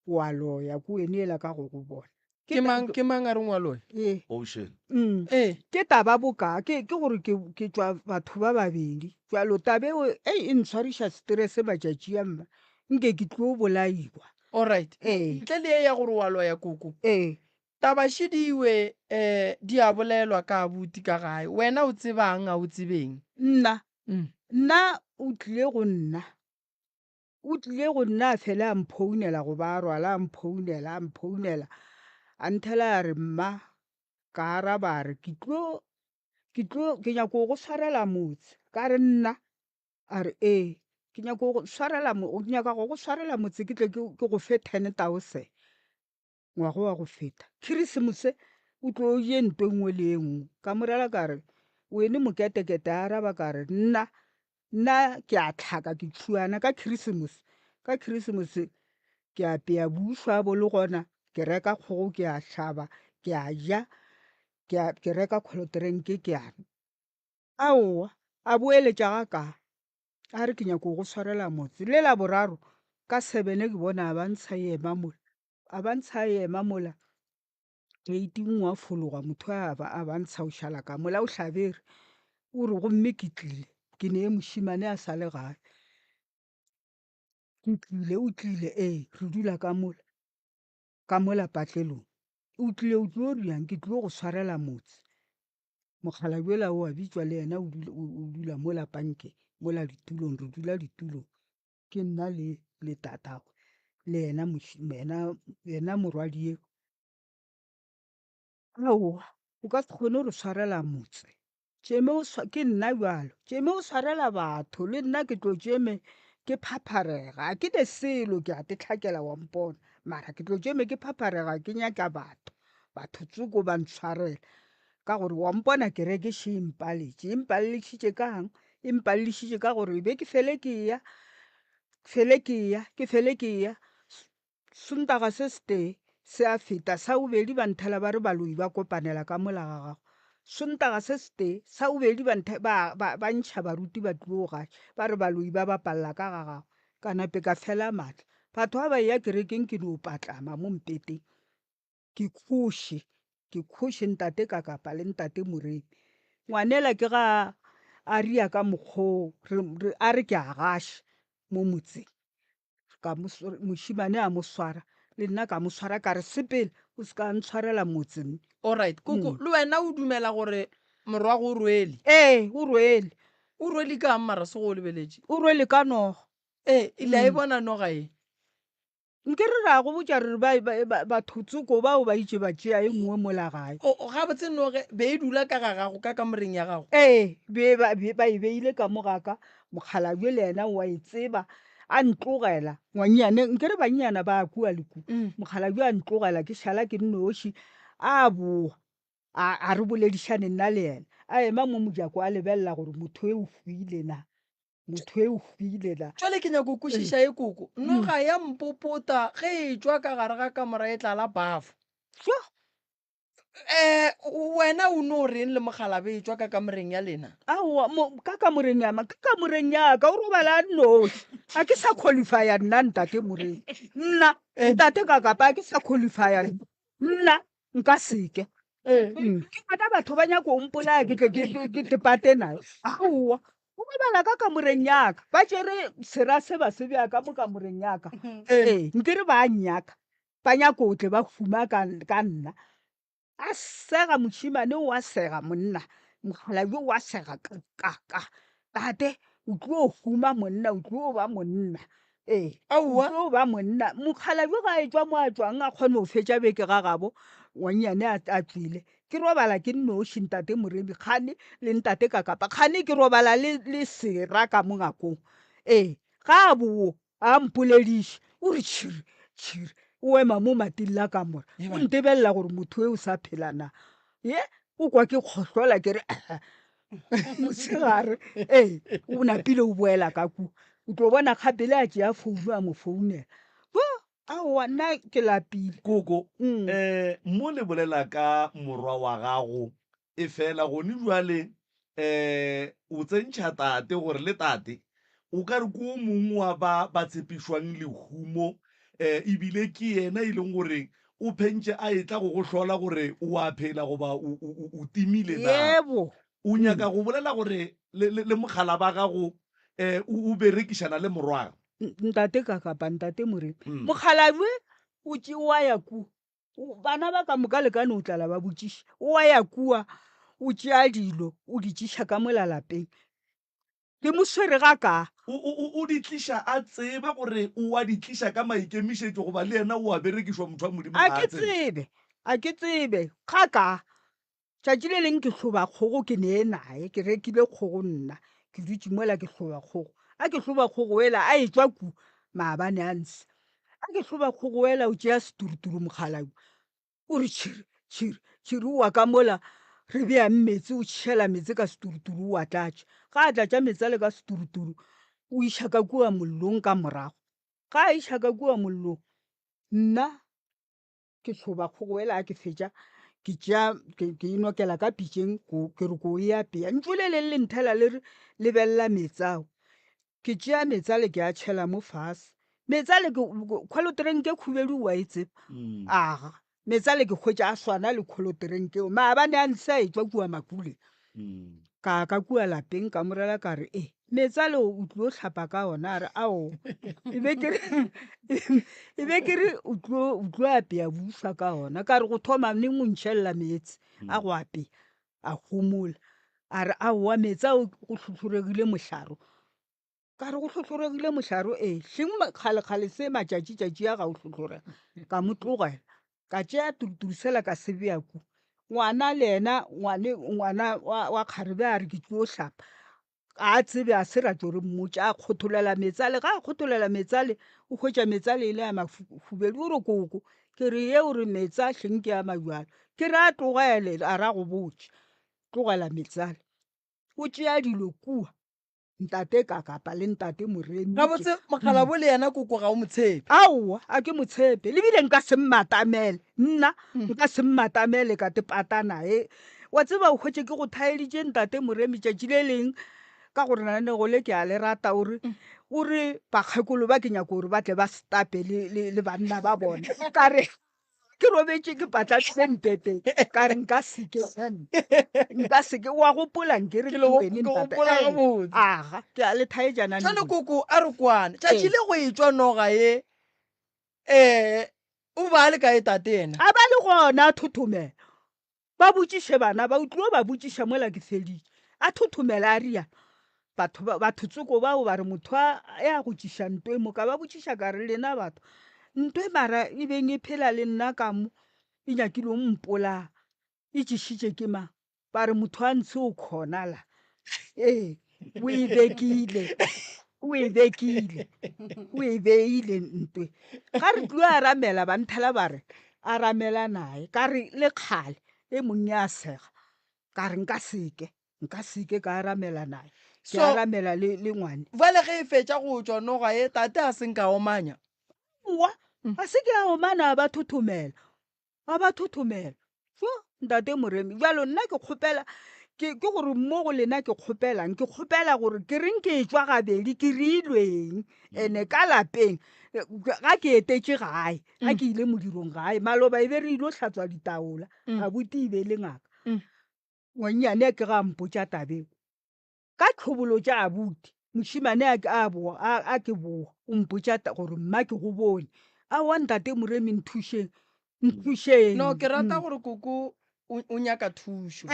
[SPEAKER 7] wa loya ko eneela ka go go bona
[SPEAKER 2] ke mang a re ngwaloe
[SPEAKER 1] Ocean.
[SPEAKER 7] ke taba boka ke gore ke tswa batho ba babedi jalo tabe e ntshwariša stress matšatši a mma nke ke tlo bolaiwa
[SPEAKER 2] alright ntle le e ya gore wa loya koko tabašhidiwe di a bolelwa ka abuti ka gae wena o tsebang a o tsebeng
[SPEAKER 7] nna o tlile go nna a fela a mphounela go ba rwala a mphounela a nthela a re mma ka araba re ke nyako go swarela motse ka re nna a re ke nyaka go go swarela motse ke tle ke go fe 10,000 ngwago wa go feta Christmas o tlo ye ntho nngwe le engwe ka morela ka re wene moketekete a araba ka re nna ke a tlhaka ke tšhuana ka Christmas ke apea bušwa bo le gona ke reka kgogo ke a hlaba ke a ja ke reka kholotrenke ke a aowa a boeletša ga ka a re ke nyako go swarela motse le la boraro ka 7 ke bona a ba ntsha ema mola 18 wa fologa motho a ba ntsha o šala ka mola o hlabere o re gomme ke tlile ke ne mošimane a sa le gae o tlile re dula ka mola patlelong o tlile o tlo riang ke tlo go swarela motse mogala jola o a bitswa le yena o dula mola panke mola ditulong re dula ditulong ke nna le tatago le yena morwadi eo aowa o ka se kgone go swarela motse ke nna jalo tšeme o swarela batho le nna ke tlo tšeme ke phapharega ke de selo ke a te tlhakela wa mpona mara ke tlo tšeme ke phapharega ke nyaka batho tsoko ba ntshwarela ka gore wa mpona ke rekiše impalešitše kang impalešitše ka gore be ke fele ke ya Sontaga se ste se a feta sa bobedi ba nthela ba re baloi ba kopanela ka mola ga gago Sontaga se ste sa bobedi ba ntšha baruti ba tlo gae ba re baloi ba bapalla ka ga gago ka nape ka fela maatla batho ba ba ya kerekeng ke no patlama mo mpeteng ke kgoše ntate kakapa le ntate moremi ngwanela ke ga a ria ka mokgoo a re ke a gaša mo motseng mošimane a mo swara le nna ka mo swara ka re sepele o se ka ntshwarela motseng
[SPEAKER 2] alright koko le wena o dumela gore morwago o rwele
[SPEAKER 7] o rwele
[SPEAKER 2] ka mmara se go lebeletše
[SPEAKER 7] o rwele ka nogo
[SPEAKER 2] ile a e bona noga e
[SPEAKER 7] nke re ra go botša re batho tsoko bao ba itše ba tšea e nngwe mola gae
[SPEAKER 2] ga botse noge be e dula ka ga gago ka kamoreng ya gago
[SPEAKER 7] ba e beile ka mogaka mokgalabjo le yena wa e tseba a ntlogela ngwanyane nke re bannyana ba kua le ku mokgalabjo a ntlogela ke šala ke nnoši a boa a re boledišane nna le yena a ema mo mojako a lebelela gore motho e o fuile na
[SPEAKER 2] jale ke nyako kwešiša e koko noga ya mpopota ge e tswa ka gare ga kamora e tlala bafo wena o no reng le mogalabe e tswa ka kamoreng ya lena
[SPEAKER 7] ka kamoreng yaka o robala noši a ke sa qualifya nna ntate moreng nna ntate kakapa a ke sa qualifya nna nka seke ke bona batho ba nyako ompolaya ke tle pate nayo aowa o babala ka kamoreng yaka ba tšere sera se ba se bjaka mo kamoreng yaka nke re ba nyaka ba nyako o tle ba fuma ka nna a sega mošimane wa sega monna mogalabi wa sega kaka tate o tlo fuma monna o tlo ba monna o tlo ba monna mogalabi ga e tswa mo a tswang a kgone go fetša beke ga gabo ngwannyane a tswile ke robala ke nnoši ntate moremi kgane le ntate kakapa kgane ke robala le sera ka mo ngakong ga boo a mpolediše o re tšhiri o ema mo mating la kamora o ntebelela gore motho e o sa phelana o kwa ke kgohlola ke re mosegare o napile o boela ka ku o tlo bona kgapele a tšea founu a mo founela aowa nna ke lapile
[SPEAKER 1] koko mo le bolela ka morwa wa gago e fela gone jwale o tsentšha tate gore le tate o ka re ko mongwe wa ba tshepišwang lehumo ebile ke yena e leng gore o phentše a etla go hlola gore o a phela goba o timile na
[SPEAKER 7] yebo
[SPEAKER 1] o nyaka go bolela gore le mogala ba gago o berekišana le morwaga
[SPEAKER 7] ntate kakapa ntate moremi mokgalawe o tse wa ya ku bana ba ka moka lekane o tlala ba botšiša wa ya kua o tšea dilo o di tšiša ka molalapeng ke moswere ga ka
[SPEAKER 1] o di tliša a tseba gore o a di tliša ka maikemišetšo goba le yena o a berekišwa motho wa modimo
[SPEAKER 7] a ke tsebe ga ka tšatši le leng ke hloba kgogo ke nee nae ke rekile kgogo nna ke dutse mola ke hloba kgogo a ke hloba kgogo ela a e tswa ku maabane a nse a ke hloba kgogo ela o tšea seturuturu mogalawe o re tšhiri wa ka mola re beang metsi o tšhela metsi ka seturuturu wa tlatša ga a tlatša metsi ale ka seturuturu o iša ka kua mollong ka morago ga a iša ka kua mollong nna ke hloba kgogo ela a ke fetša ke inokela ka pitšeng ke re ko e apea ntšole le le nthela le re lebelela metsi ao ke tšea metsi ale ke a tšhela mo fase metsi ale kgoloterenke khubedi wa e tseba aga metsi ale ke hwetša a swana le kgoloterenkeo maabane a nse a e tswa kua makule ka kua lapeng ka morela ka re metsi ale o tlo hlapa ka ona a re ao e be ke re o tlo apea bufa ka ona ka re go thoma neng o ntšhelela metsi a go apea a homola a re aowa metsi ao go tlhotlhoregile mohlaro ka re go tlhotlhoregile mohlaro hleng kgale se matšatši a ga o tlhotlhorega ka mo tlogela ka tšea turuturusela ka sebeaku ngwana le ena ngwana wa kgarebe a re ke tlo hlapa a tsebe a se rate gore mmotse a kgotholela metsi ale ga a kgotholela metsi ale o hwetša metsi ale e le a mafubedi o re koko ke re ye o re metsi a hleng ke a majwalo ke re a tlogele a ra go botse tlogela metsi ale o tšea dilo kua ntate kakapa le ntate moremi
[SPEAKER 2] gabotse mokgalabo le yena koko ga o motshepe
[SPEAKER 7] aowa a ke motshepe lebile nka se mmatamele nna nka se mmatamele ka tepatana wa tseba o hwetše ke go thaeditše ntate moremi tšatši le leng ka gore nanego le ke a le rata o re bakgekolo ba ke nyako gore ba tle ba stape le banna ba bona kare ke robetše ke patlatse mpepeng ka re nka seke wa gopola nke re aga ke a le thaetšana
[SPEAKER 2] tšane koko a re kwane tšatši le go e tswa noga ye o ba le kae tate ena
[SPEAKER 7] a ba le gona a thothomela ba botšiše bana ba utlwile ba botšiša mola ke feditše a thothomela a riana batho tsoko bao ba re motho ya go tšiša ntwe mo ka ba botšiša ka re lena batho ntwe mara e beng e phela le nna ka mo e nyakile o mpola e tšišitše ke mang ba re motho a ntshe o kgonala o e beile ntwe ga re tlo a ramela ba nthela ba re a ramela nae ka re le kgale e mong ya sega ka re nka seke ka ramela nae ke a ramela le ngwane
[SPEAKER 2] vale ge e fetša go tšwa noga ye tate a seng ka omanya
[SPEAKER 7] wa a se ke a omana a ba thothomela so ntate moremi jalo nna ke kgopela ke gore mo go lena ke kgopela gore ke reng ke tswa gabedi ke reilweng ene ka lapeng ga ke etetše gae ga ke ile modirong gae maloba e be re ile o hlatswa ditaola a buti e be le ngaka ngwannyane ke ga mpotša tabeng ka tlhobolo tša abuti mošimane a ke boa o mpotša gore mma ke go bone a wa ntate moremi nthušeng
[SPEAKER 2] no ke rata gore koko o nyaka thušo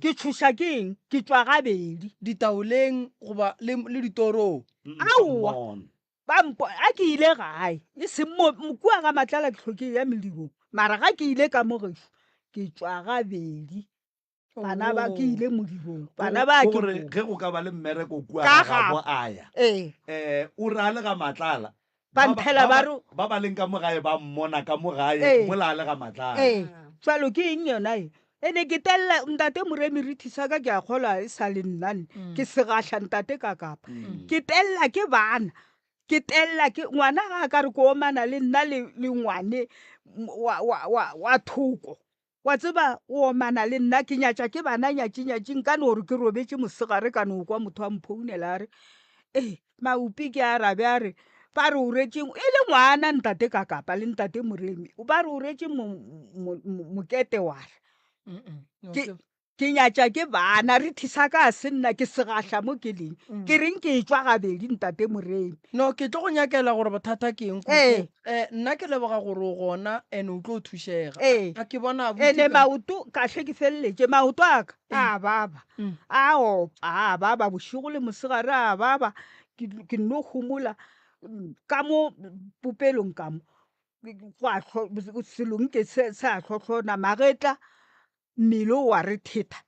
[SPEAKER 7] ke thuša ke eng ke tswa gabedi
[SPEAKER 2] ditaoleng goba le ditorong
[SPEAKER 7] aowa bampo a ke ile gae e seng mokua ga matlala ke tlhoke ya medirong mara ga ke ile ka mogešo ke tswa gabedi bana ba ke ile modirong bana ba ke
[SPEAKER 1] gore ge go ka ba le mmereko kua ga go aya o ra le ga matlala
[SPEAKER 7] ba nthela
[SPEAKER 1] ba ba leng ka mogae ba mmona ka mogae mola le ga matlala
[SPEAKER 7] jalo ke eng yona ene ke telela ntate moremi re thisa ka ke a kgolwa e sa le nnane ke segahla ntate kakapa ke telela ke bana ke telela ke ngwana ga ka re ko omana le nna le ngwane wa thoko wa tseba o omana le nna ke nyatša ke bana nyatšinyatšing ka ne gore ke robetše mosegare ka ne o kwa motho wa mphounela a re maupi ke arabe a re ba re o retseng e le ngwana ntate Kakapa le ntate Moremi ba re o retse mokete wa re ke nyatša ke bana re thisa ka se nna ke segahla mo ke leng ke reng ke tswa gabedi ntate Moremi.
[SPEAKER 2] No ke tlo go nyakela gore bothata ke eng
[SPEAKER 7] Ee.
[SPEAKER 2] nna ke leboga gore o gona and o tlo thušega a ke bona
[SPEAKER 7] ene maoto kahle ke feleletse maoto aka a baba a opa a baba bošego le mosegare a baba ke no humola ka mo popelong ka mo selong ke se a tlhotlhona magetla mmele o wa re theta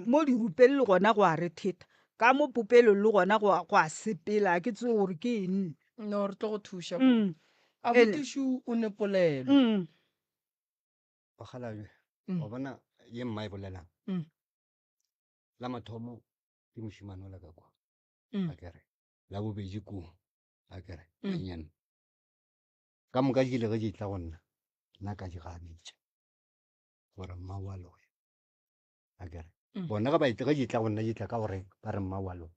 [SPEAKER 7] mo dirupeng le gona go a re theta ka mo popelong le gona go a sepela ke tse gore ke eng
[SPEAKER 2] no re tlo go thuša a botišu o nepolelo
[SPEAKER 6] bagalabe wa bona ye mma e bolelang la mathomo ke mošimane o la ka kwa a kere la bobedi kong a kere anyana ka moka ke ile ge ke tla go nna nna ka di gabetša gore mma wa loya a kere bona ga baetle ge ke tla go nna ke tla ka gore ba re mma wa loya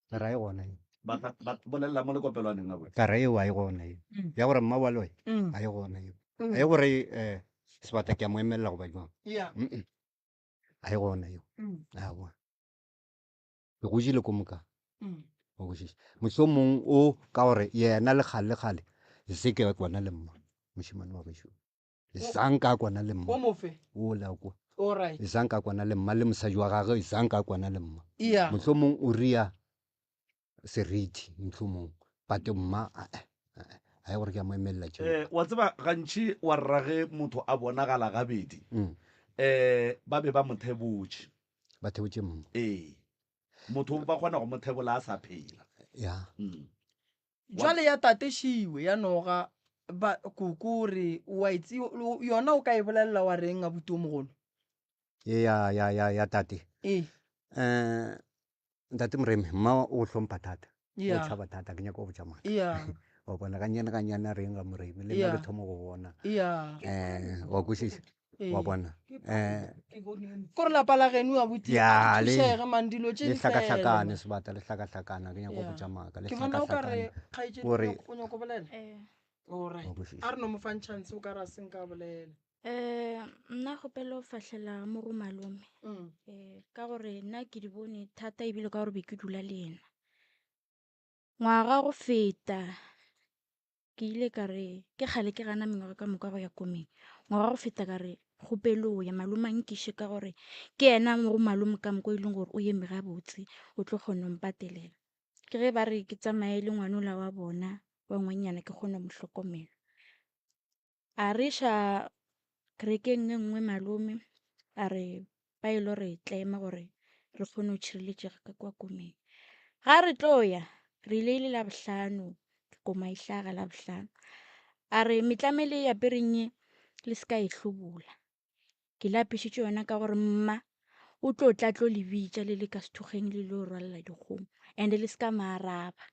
[SPEAKER 6] ke ra e gona e
[SPEAKER 1] bolelela mo lekopelwaneng a
[SPEAKER 6] ka ra eo a e gona eo ya gore mma wa loya a e gona eo a e gore sebata ke a mo emelela go ba jwang a e gona eo a bona ke go jile ko moka moso mong o ka gore yena le kgale e se ke kwana le mma mošimane wa gešo e sanka kwana le mma o la kwa e sanka kwana le mma le mosadi wa gagwe e sanka kwana le mma moso mong o ria seriti mohlomong but mma a e gore ke a mo emelela
[SPEAKER 1] wa tseba gantši wa rrage motho a bonagala gabedi ba be ba mothebotše
[SPEAKER 6] ba thebotše mma
[SPEAKER 1] motho ba kgona go mothebola a sa phela
[SPEAKER 6] ya
[SPEAKER 2] jwale ya tatešiwe ya noga kokore wa itse yona o ka e bolelela wa reng a buti o mogolo
[SPEAKER 6] ya tate ntate Moremi mma o hlompha thata o tšhaba thata ke nyaka go botša maka wa bona ka nyana reng ga Moremi le nna ke thomo go bona wa kwešiša wa bona
[SPEAKER 2] kore lapa la geno a buti thušege man dilo tše
[SPEAKER 6] le hlakahlakane sebata le hlakahlakana ke nyaka go botša maka le
[SPEAKER 2] hlakahlakane gore o nyako bolela a re no mo fang chance o ka re a seng ka bolela
[SPEAKER 4] nna gopele o fahlela mo go malome ka gore nna ke di bone thata ebile ka gore be ke dula le ena ngwaga go feta ke ile ka re ke kgale ke gana mengwaga ka moka go ya komeng ngwaga go feta ka re gopelo ya malome a nkiše ka gore ke ena mo go malome ka moka e leng gore o eme gabotse o tlo kgona go mpatelela ke ge ba re ke tsamaye le ngwanola wa bona wa ngwanyana ke kgone mo hlokomela a re ša kerekeng e nngwe malome a re ba e lo re tlema gore re kgone go tšhireletšega ka kwa komeng ga re tlo ya re ile ile Labohlano ke koma ihlaga Labohlano a re metlamele ya pereng le ska e hlobola ke lapišitše yona ka gore mma o tlo tla tlo le bitša le ka sethokgeng le lo rwalela dikgomo and le ska maaraba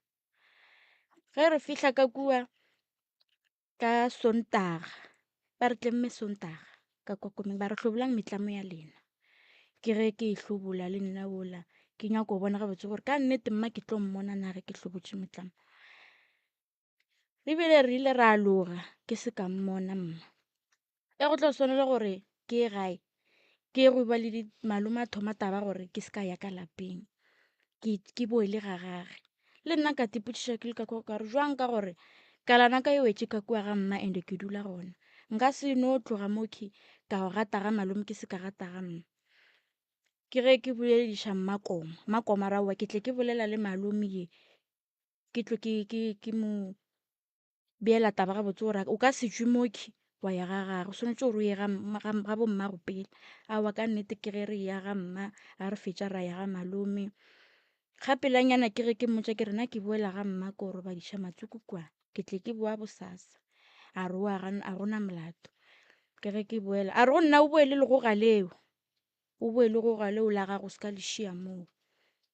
[SPEAKER 4] ge re fihla ka kua ka Sontaga ba re tlemme Sontaga ka kwa komeng ba re hlobolang metlamo ya lena ke ge ke e hlobola le nna ola ke nyako go bona gabotse gore ka nnete mma ke tlo mmona na ge ke hlobotše metlamo ebile re ile ra loga ke se ka mmona mma e go tla swanela gore ke e gae ke go ba le malome a thoma taba gore ke se ka ya ka lapeng ke boele ga gage le nna ka tipotšiša ke le ka kwa ka re jwang ka gore kalana ka e wetše ka kua ga mma ande ke dula gona nka se no tloga moke ka go gata ga malome ke se ka gata ga mma ke ge ke bolediša makoma raowa ke tle ke bolela le malome ye ke tlo ke mo beela taba gabotse gore o ka se tšwe moke wa ya ga gage o swanetše gore o ye ga bomma go pele awa ka nnete ke ge re ya ga mma a re fetša ra ya ga malome gapelanyana ke ge ke mmotša ke rena ke boela ga mma ko gore badiša matsuku kwa ke tle ke boa bosasa a re a gona molato ke ge ke boela a re go nna o boele le go galeo la gago se ka lešia moo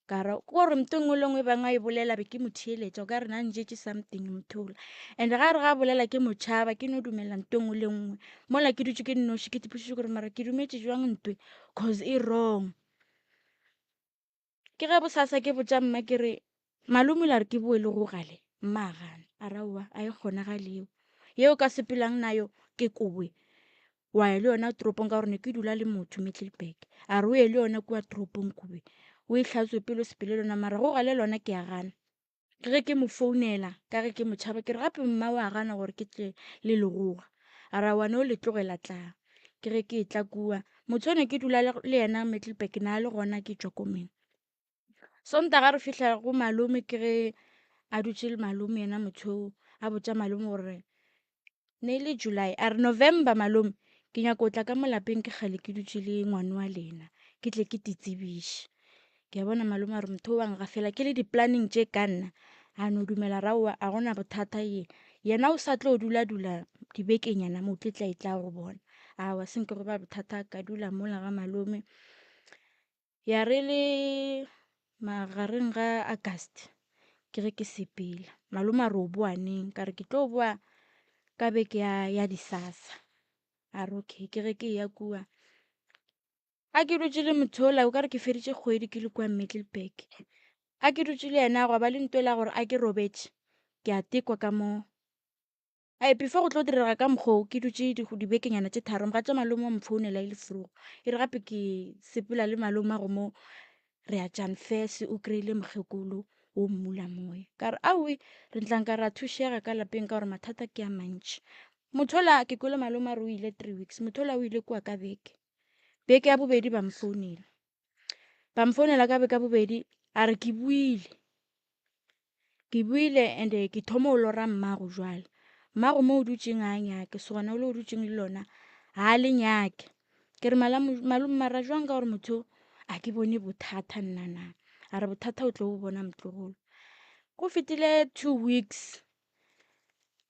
[SPEAKER 4] kara gore mto ngwe le ngwe bangwe e bolela be ke motheeletša o ka re na njetse something mothola and ga re ga bolela ke motšhaba ke no dumela nto ngwe le ngwe mola ke dutse ke nnoši ke tipošiše gore mara ke dumetše jwang ntwe cause e wrong ke ge bosasa ke botša mma ke re malome la re ke boele go gale mmagana a raowa a e kgonagaleo yeo ka sepelang nayo ke kowe wa ya le yona toropong ka gore ne ke dula le motho Middelburg a re o ye le yona kua toropong kowe o e tlhatswe pele o sepele lona mara go gale lona ke a gana ke ge ke mo founela ka ge ke motšhaba ke re gape mma wa gana gore ke tle le legoga a ra wane o le tlogela tlang ke ge ke e tla kua motho o ne ke dula le yena Middelburg na le gona ke Jokomeng Sontaga re fitlha go malome ke ge a dutse le malome yena motho a botsa malome gore ne le July a re November malome ke nyaka o tla ka mo lapeng ke gale ke dutse le ngwane wa lena ke tle ke titsebiše ke a bona malome a re motho o wa nga fela ke le di-planning tše ka nna a no dumela raowa a gona bothata ye yena o sa tlo dula dibekenyana mo tle tla e tla go bona a wa senke go ba bothata ka dula mola ga malome ya re le magareng ga August ke ge ke sepela malome a re o boaneng ka re ke tlo boa ka beke ya disasa a re okay ke ge ke ya kua a ke dutse le motho ola o ka re ke feditše kgwedi ke le kua Middelburg a ke dutse le yena go ba le ntwela gore a ke robetše ke a tekwa ka mo before go tlo direga ka mokgwa ke dutse dibekenyana tše tharo moga tša malome wa mfounela e le frugo e re gape ke sepela le malome go mo re a Jan Fes o kry-ile mokgekolo o mmula moya ka re aowe re ntlanka ra thušega ka lapeng ka gore mathata ke a mantši motho ola ke kwele malome a re o ile 3 weeks motho ola o ile kua ka beke ya bobedi ba mfounela ka beke ya bobedi a re ke buile and ke thoma o lora mmago jwale mmago mo o dutšeng a nyake se gona o le o dutšeng le lona ga le nyake ke re malome mara jwang ka gore motho a ke bone bothata nnana a re bothata o tlo bo bona motlogolo go fetile 2 weeks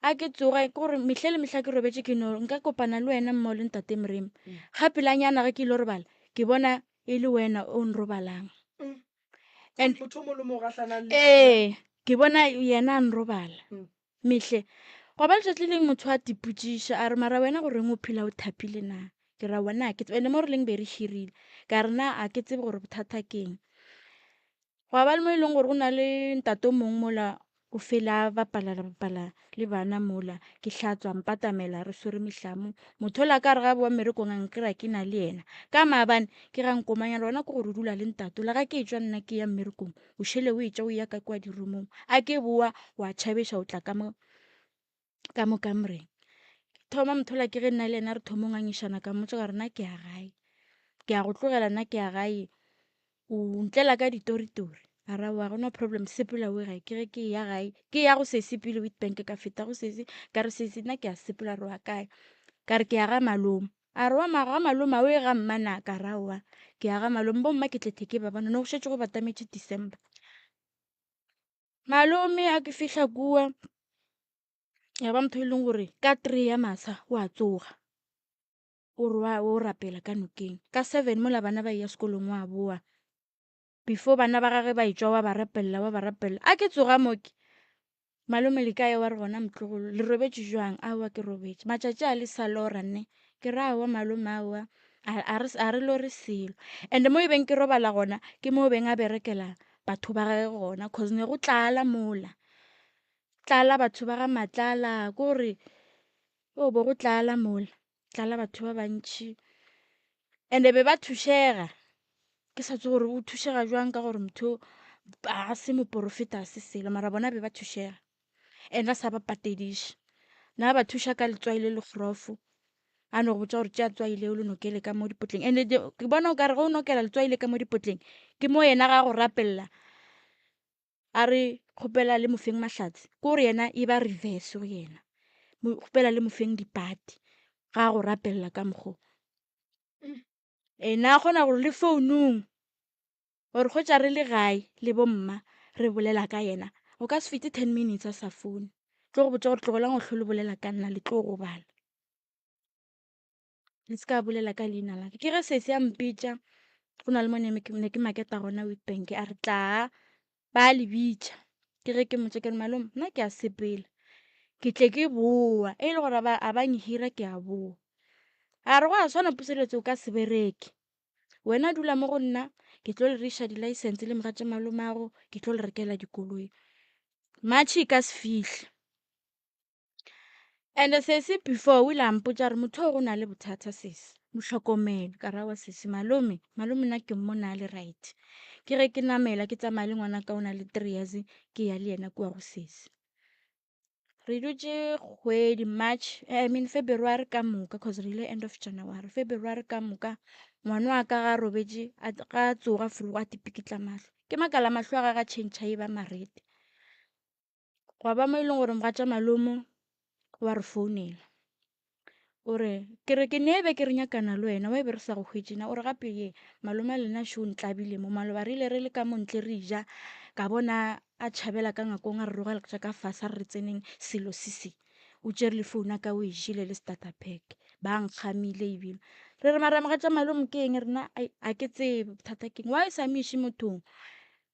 [SPEAKER 4] a ke tsoga gore mehla le mehla ke robetše ke no nka kopana le wena mma le ntate Moremi gape la nyana ge ke ile robala ke bona e le wena o nrobalang and ke bona yena a nrobala mehle go ba letšatši leng motho a tipotšiša a re mara wena goreng o phela o thapile na ke ra wena ke ene mo re leng be re širile ka re na a ke tsebe gore bothata keng go ba le mo e leng gore go na le ntate o mongwe mola o fela bapala le bana mola ke hlatswa mpatamela re swere mehlamo motho ola ka re ga boa mmerekong a nkry-a ke na le yena ka maabane ke ga nkomanya le wena ke gore o dula le ntate ola ga ke e tswa nna ke ya mmerekong o šele o e tša o ya ka kwa dirumong a ke boa wa tšhabeša o tla ka mo kamoreng thoma motho ola ke ge nna le yena re thoma o ngangišana ka motse ka rena ke ya gae ke ya go tlogela nna ke ya gae o ntlela ka ditoritori a ra wa no problem sepela we gae ke ge ke ya gae ke ya go sese pele Witbank ka feta go sese ka re sese nna ke a sepela re wa kae ka re ke ya ga malome a re wa maga malome a o e ga mmana ka ra wa ke ya ga malome bo mma ke tlete ke ba bana no go šetše go batametše December malome a ke fihla kua ya ba motho e leng gore ka 3 ya masa o a tsoga o re o rapela ka nokeng ka 7 mola bana ba ya sekolong wa boa before bana ba gage ba etswa wa ba rapelela a ke tsoga moke malome le kae wa re gona motlogolo le robetše jwang aowa ke robetše matšatši a le sa lora nne ke ra aowa malome aowa a re lo re selo and mo e beng ke robala gona ke mo beng a berekela batho ba gage gona cause ne go tlala mola tlala batho ba ga matlala kore o bo go tlala mola tlala batho ba bantšhi and be ba thušega ke sa tse gore o thušega jwang ka gore motho a se moporofeta a se selo mara bona be ba thušega and a sa ba patediše na ba thuša ka letswai le legorofo a no go botsa gore tšea tswai leo le nokele ka mo dipotleng and ke bona o kare ge o nokela letswai le ka mo dipotleng ke mo yena ga go rapelela a re kgopela le mofeng mahlatse ke gore yena e ba reverse go yena kgopela le mofeng dipati ga go rapelela ka mokgo na kgona gore le founung gore kgwetša re le gae le bomma re bolela ka yena o ka se fete 10 minutes a sa phone tlo go botsa gore tlogelang go tlho le bolela ka nna le tlo go bala le se ka bolela ka leina la ke ge sese a mpitša go na le mo ne ke maketa gona Witbank a re tla ba le bitša ke ge ke motse ke re malome nna ke a sepela ke tle ke boa e le gore a ba nhira ke a boa a re go a swana puseletso o ka se bereke wena dula mo go nna ke tlo le reša di-license le mogatša malome ago ke tlo le rekela dikoloi March e ka se fihle. And sesi before o ile a mpotsa re motho o na le bothata sesi. Motlhokomele ka ra wa sesi malome nna ke mmona a le right. Ke re ke namela ke tsamaya le ngwana ka o na le 3 years ke ya le yena kwa go sesi. Re dutse kgwedi March February ka moka cause re ile end of January. February ka moka ngwana wa ka ga robetse ga tsoga furu a tipikitla mahlo. Ke makala mahlo a ga change e ba marete. Gwa ba mo ileng gore mogatša malomo wa re founela. Ore ke re ke nebe ke re nyakana le wena wa be re sa go hwetše na ore gape ye malome lena sho ntlabile mo maloba rile re le ka montle re ja ka bona a tšhabela ka ngakong a re rogela ka fasa re tseneng selo se o tšere le founa ka o e jile le starter pack ba nkgamile ebile re re maramaga tša malome ke eng rena a ke tsebe bothata keng wa e sa miše mothong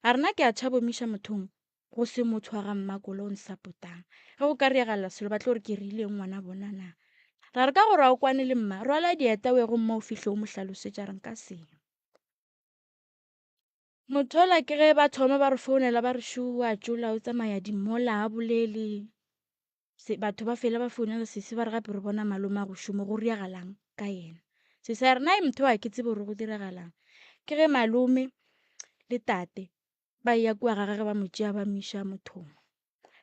[SPEAKER 4] a rena ke a tšhabo miša mothong go se motho wa ga mmakolo o nsapotang ge go ka reagala selo ba tlo gore ke rile ngwana bona na ra re ka gore a o kwane le mma rwala dieta o ye go mma o fihle o mo hlalosetša re nka seo mothola ke ge ba thoma ba re founela ba re shu a tšola o tsamaya dimola a bolele batho ba fela ba founela sese ba re gape re bona malome a go šomo go reagalang ka yena sese a rena e motho wa ke tsebe gore go diragalang ke ge malome le tate ba ya kua gagage ba mo tšea ba miša mothong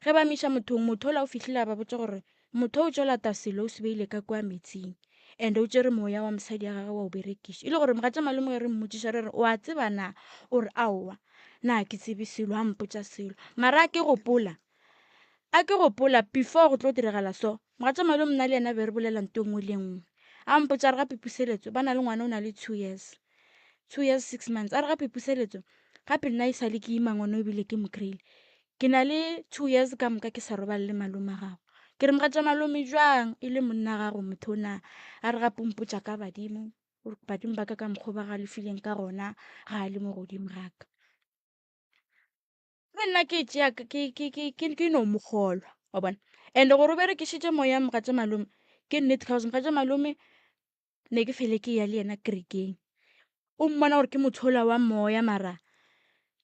[SPEAKER 4] ge ba miša mothong mothola o fihlile ba botsa gore motho o tšola taselo o se beile ka kwa metsing and o tšere moya wa mosadi ya gagwe wa o berekiša e le gore mogatša malome ge re mmotšiša re re o a tseba na o re aowa na ke tsebe selo a mpotša selo mara a ke gopola before go tlo diragala so mogatša malome nna le yena be re bolela nto ngwe le nngwe a mpotša re gape puseletso ba na le ngwana o na le 2 years 6 months a re gape puseletso gape nna e sale ke ima ngwana o ebile ke mo kry-ile ke na le 2 years ka moka ke sa roballe malome gago ke re mogatša malome jwang e le monna gago motho na a re gape mpotša ka badimo ba ka ka mokgwa ba galefileng ka gona ga a le mo godimo gaka le nna ke tšea ke no mogolwa wa bona and gore o berekišitše moya mogatša malome ke nnete cause mogatša malome ne ke fele ke ya le yena kerekeng o mmona gore ke motshola wa moya mara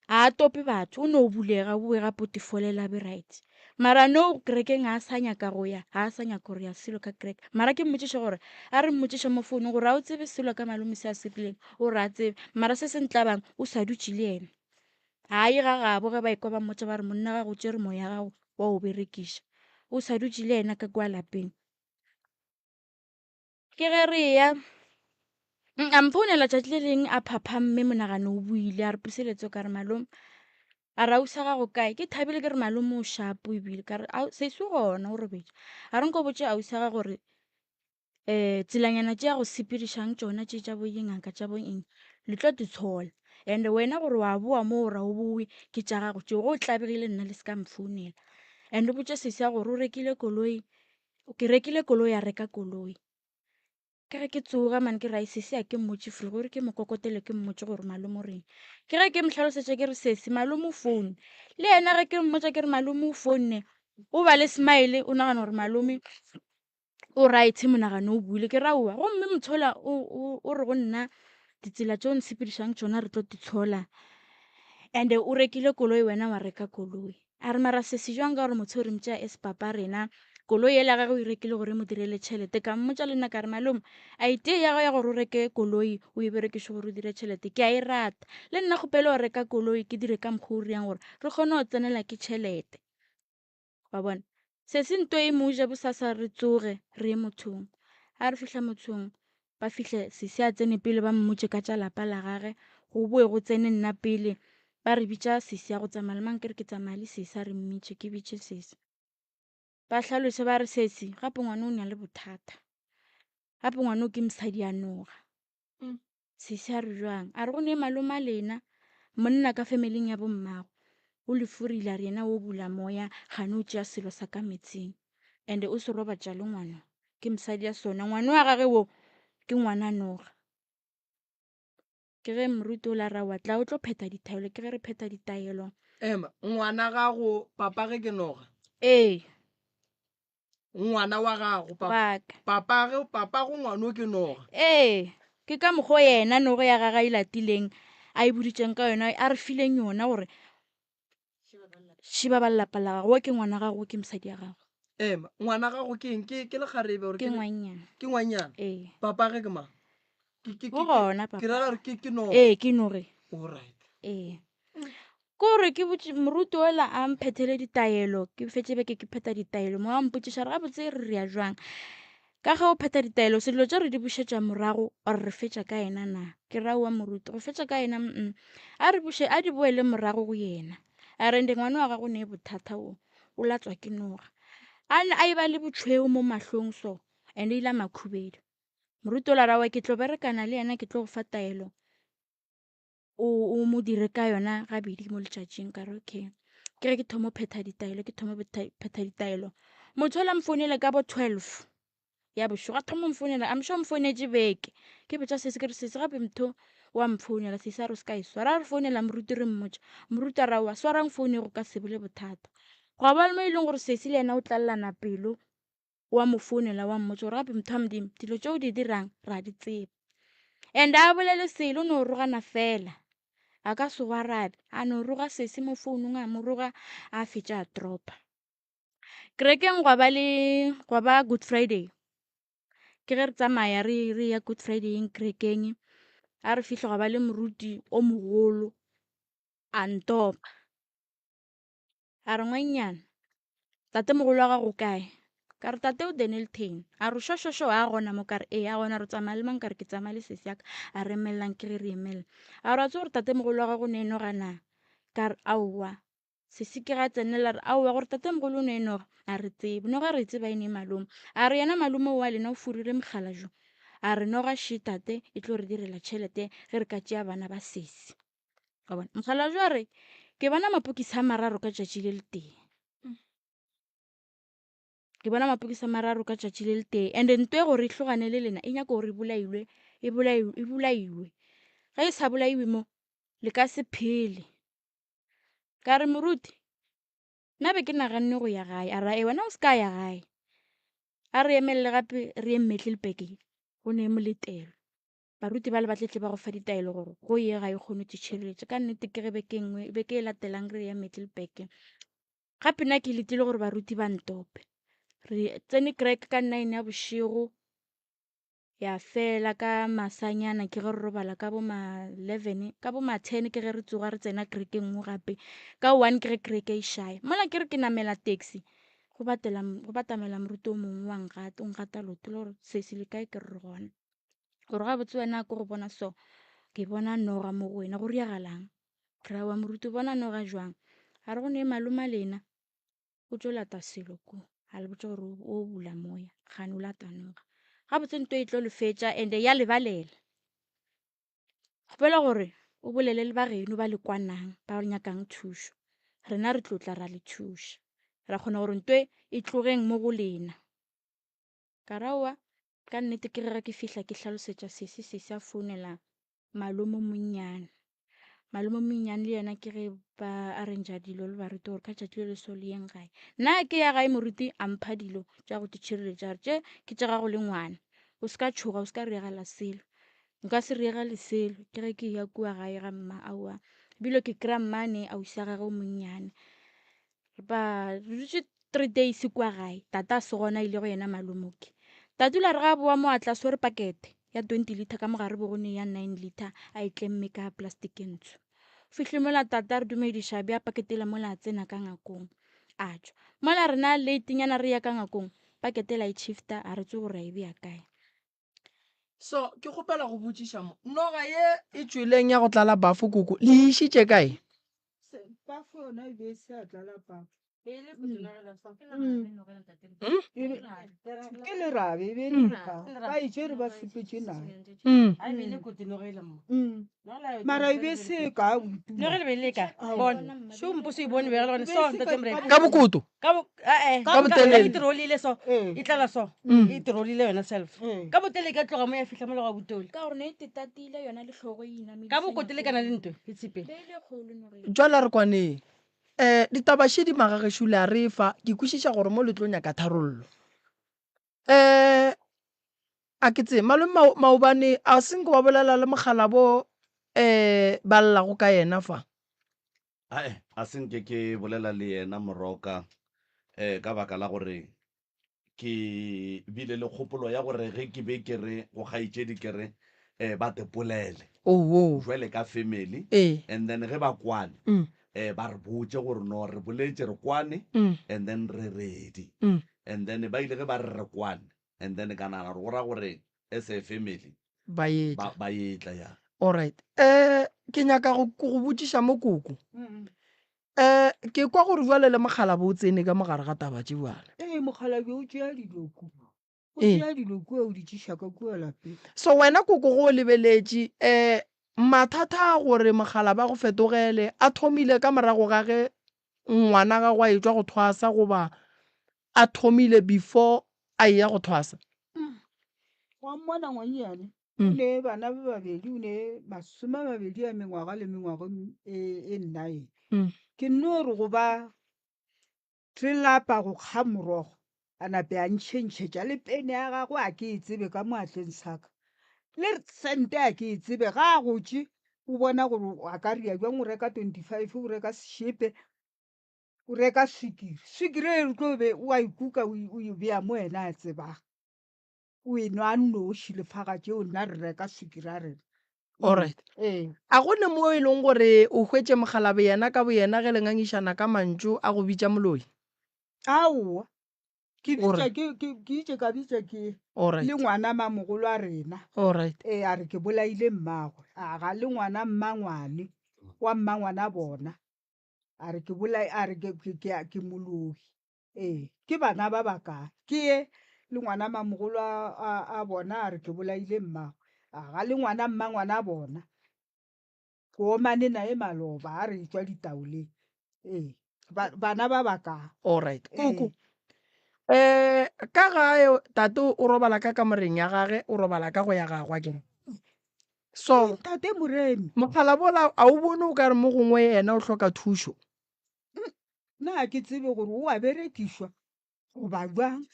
[SPEAKER 4] a tope batho o no bulega o ga potifolela be right mara no kerekeng a sa nyaka go ya a sa nyaka gore ya selo ka kereke mara ke mmotšiša gore a re mmotšiša mo founung gore a o tsebe selo ka malome se a serileng o re a tsebe mara se se ntlabang o sa dutše le ena hae ga gabo ge ba ekwa ba mmotša ba re monna ga go tšere moya gago wa o berekiša o sa dutše le ena ka kwa lapeng ke ge re ya a mpounela tšatši le leng a phaphamme monagano o buile a re puseletso ka re malome a re ausa gago kae ke thabile ke re malome o shapo ebile ka re sese gona o robetše a re nko botše ausa ga gore tselanyana tše ya go sepedišang tšona tše tša bo ngaka tša bo eng le tlo di tshola and wena gore wa boa mo ora o boe ke tša gago tšeo go tlabegile nna le se ka mfounela and o botše sese ya gore ke rekile koloi a reka koloi ke ge ke tsoga man ke rai sese a ke mmotše fule gore ke mokokotele ke mmotše gore malome o reng ke ge ke mohlalosetša ke re sese malome o foune le yena ge ke mmotša ke re malome o foune o ba le smile o nagana gore malome o right monagano o buile ke ra oa gomme motshola o re go nna ditsela tšeo nsepedišang tšona re tlo di tshola and o rekile koloi wena wa reka koloi a re mara sese jwang ka gore motho o re mtša espapa rena koloi ele gage o e rekile gore mo direle tšhelete ka mmotša le nna ka re malome a itee ya go ya gore o reke koloi o e berekiše gore o dire tšhelete ke a e rata le nna kgopele o reka koloi ke dire ka mokgwa o riang gore re kgone go tsenela ke tšhelete wa bona sese nto e moja bosasa re tsoge re ye mothong a re fihla mothong ba fihle sese a tsene pele ba mmotše ka tša lapa la gage go boe go tsene nna pele ba re bitša sese ya go tsamaya le mang ke re ke tsamaya le sese a re mmitše ke bitše sese ba hlaloše ba re sese gape ngwana o na le bothata gape ngwana o ke mosadi a noga sese a re jwang a re go ne malome a lena monna ka familing ya bommago o le furile a re yena o bula moya gane o tšea selo sa ka metsing and o se roba tša le ngwana ke mosadi ya sona ngwana wa gage wo ke ngwana noga ke ge moruti o la ra wa tla o tlo pheta ditaelo ke ge re pheta ditaelo
[SPEAKER 2] ema ngwana gago papa ge ke noga ngwana wa gago papa go ngwana o ke noga
[SPEAKER 4] ke ka mokgwa yena nogo ya gaga e latileng a e boditšeng ka yona a re fileng yona gore shiba ba lelapa la gago, ke ngwana gago, ke mosadi ya gago,
[SPEAKER 2] ema ngwana gago ke eng? Ke le kgarebe gore
[SPEAKER 4] ke ngwanyana.
[SPEAKER 2] ke ngwanyana
[SPEAKER 4] Ee,
[SPEAKER 2] papa ge ke mang
[SPEAKER 4] go gona
[SPEAKER 2] ke ra
[SPEAKER 4] papa.
[SPEAKER 2] gore ke no
[SPEAKER 4] Ee, ke nore.
[SPEAKER 2] alright
[SPEAKER 4] Ee, kore ke moruti ola a mphethele ditaelo, ke fetse beke ke pheta ditaelo, mo a mpotšiša re gabotse re rea jwang ka ge o pheta ditaelo sedilo tse re di bušetša morago or re fetša ka ena na. Ke ra wa moruti go fetša ka ena a di boele morago go yena, a rende ngwane wa gago ne bothata o latswa ke noga, a e ba le botšhweu mo mahlong so and e ile makhubedu. Moruti ola rawa ke tlo berekana le yena, ke tlo go fa taelo o mo dire ka yona gabedi mo letšatšing. Ka re okay, ke re ke thomo pheta ditaelo, motho ola mfounele ka bo 12 ya bošego, a thomo mfounela, I'm sure mfounetše beke, ke betša sese ke re sese gape mtho wa mfounela, sese a re o ska e swara, a re founela moruti re mmotša, moruti a rawa swarang foune go ka se bole bothata. Go ba le mo e leng gore sese le yena o tlalelana pelo wa mo founela wa mmotša gore gape mtho a modimo dilo tše o di dirang ra di tseba, and a bolele sele o ne o rogana fela, a ka se go arabe, a no roga sese mo founung, a mo roga a fetša a dropa. Kerekeng gwa ba Good Friday, ke ge re tsamaya re ya Good Friday eng kerekeng, a re fitlha gwa ba le moruti o mogolo a ntopa, a re ngwanyana tate mogolo wa gago kae? Ka re tate o Dennilton. A re šošošo a gona mo, ka re ee a gona, re tsamaya le mang? Ka re ke tsamaya le sese yaka, a re emellang ke ge re emelela. A re a tse gore tate mogolo wa gago ne enoga na? Ka re aowa, sese ke ga tsenela re aowa gore tate mogolo o ne enoga, a re tsebe noga re tseba ene malome. A re yena malome wa lena o furile mogala jo, a re noga she tate e tlo re direla tšhelete ge re ka tšea bana ba sese. Wa bona mogala jo a re ke bona mapokisi a mararo ka tšatši le le tee, ke bona mapokisi a mararo ka tšatši le le tee, and ntwe gore e tlhogane le lena e nyaka gore e bolaiwe ge e sa bolaiwe mo le ka se phele. Ka re moruti nna be ke naganne go ya gae, a ra e wena o se ka ya gae, a re emelele gape re ye Middelburg go ne moletelo, baruti ba le batletle ba go fa ditaelo gore go ye ga e kgone tšhireletša. Ka nnete ke ge beke e latelang re ya Middelburg, gape nna ke letile gore baruti ba ntope, re tsene kereke ka 9 ya bošego ya fela ka masanyana, ke ge re robala ka bo ma 11, ka bo ma 10 ke ge re tsoga re tsena kerekeng mo gape ka 1 ke ge kereke e šaya. Mola ke re ke namela taxi go batamela moruti o mongwe wa o ngata loto le gore sese le kae, ke re gona, gore ga botse wena ko go bona so ke bona noga mo go wena, go riagalang? Re wa moruti bona noga jwang? A re go ne maloma lena o tlo lata selo ko, a le botse gore o bula moya gane o lata noga, ga botse nto e tlo le fetša and ya lebalela, gopela gore o bolele le bageno ba le kwanang ba nyakang thušo, rena re tlotla ra le thuša, ra kgona gore ntwe e tlogeng mo go lena. Ka raowa ka nnete ke ge ke fihla ke hlalosetša sese a founela malome monnyane, malome monnyane le yena ke ge ba arrangea dilo le baruti gore ka tšatši le leso le yeng gae. Nna ke ya gae moruti a mpha dilo tša go tšhireletša, tše ke tša gago le ngwana, o se ka tšhoga, o se ka reagala selo, nka se reagale selo. Ke ge ke ya kua gae ga mma aowa, ebile ke kry-a mmane ausi ya gage o monnyane, ba dutše 3 days kua gae, tata a se gona ile go yena malomoke. Tatula re ga boa mo a tla swere pakete ya 20 liter ka mogare bogone ya 9 liter a e tlemme ka plastic e ntsho. Fihle mola tata re dumediša bja paketela mola a tsena ka ngakong a tšwa, mola rena latenyana re ya ka ngakong paketela e shifta a re tse gore a e bea kae.
[SPEAKER 2] So ke kgopela go botšiša mo noga ye e tsweleng ya go tlala bafo koko le išitše kae?
[SPEAKER 7] Bafo yona e be e se a tlala bafo ke lerabe e be le ka ba itšere ba sepetše nae mara e be se ka
[SPEAKER 2] ka bokoto ka botelele
[SPEAKER 3] ka botele ka tloga mo ya fitlha mo le ga botole
[SPEAKER 4] ka gore ne e tetatile yona le tlhogo e inamedisa
[SPEAKER 3] ka bokotele kana le ntwe e tshepe
[SPEAKER 2] jwala re kwaneng ditabaše di magagešo le a re fa ke kwešiša gore mo le tlo nyaka tharollo. A ke tse malome maobane a senke wa bolela le mogala bo ba llago ka yena fa
[SPEAKER 1] a senke ke bolela le yena Moroka ka baka la gore ke bile le kgopolo ya gore ge ke be ke re go kgaitšedi ke re ba tepolele jwale ka family and then ge ba kwane ba re botse gore no re boletse re kwane and then re ready and then ba ile ge ba re kwane and then ka nagana gore go ra gore as a family
[SPEAKER 2] ba
[SPEAKER 1] etla ya
[SPEAKER 2] alright ke nyaka go botšiša mo koko ke kwa gore jwale le mogala bo o tsene ka mogare ga taba tše bjale
[SPEAKER 7] mogala be o tšea diloko o tšea diloko o di tšiša ka kua lapeng.
[SPEAKER 2] So wena koko go o lebeletše mathata a gore mogala ba go fetogele a thomile ka morago ga ge ngwana ga go a etswa go thwasa goba a thomile before a ya go thwasa?
[SPEAKER 7] Wa mmona ngwanyane o ne bana ba babedi o ne 20 ya mengwaga le mengwaga e 9 ke nno re go ba trilapa go kga morogo a nape a ntšhentšhetša le pene ya gagwe a ke e tsebe ka moatleng saka le sente a ke e tsebe ga a gotše o bona gore a ka ria jwang o reka 25 o reka sešepe o reka swikiri e re tlo be o a ikuka o e bea mo wena a tsebaga o e nwa noši lefaga tšeo nna re reka swikiri a rena.
[SPEAKER 2] Alright. A gone mo e leng gore o hwetše mogala bo yena ka bo yena ge le ngangišana ka mantšu a go bitša moloi?
[SPEAKER 7] Aowa ke itše ka bitša ke le ngwana mamogolo a rena a re ke bolaile mmagwe a ga le ngwana mmangwane wa mmangwana bona a re ke moloi ke bana ba bakae ke ye le ngwana mamogolo a bona a re ke bolaile mmagwe a ga le ngwana mmangwana bona go omane nae maloba a re tswa ditaoleng bana ba bakae.
[SPEAKER 2] Alright. Koko ka gae tate o robala ka kamoreng ya gage o robala ka go ya gagwa ke so
[SPEAKER 7] tate moremi
[SPEAKER 2] mogala bola a o bone o ka re mo gongwe yena o hloka thušo?
[SPEAKER 7] nna ke tsebe gore o a berekišwa goba jwang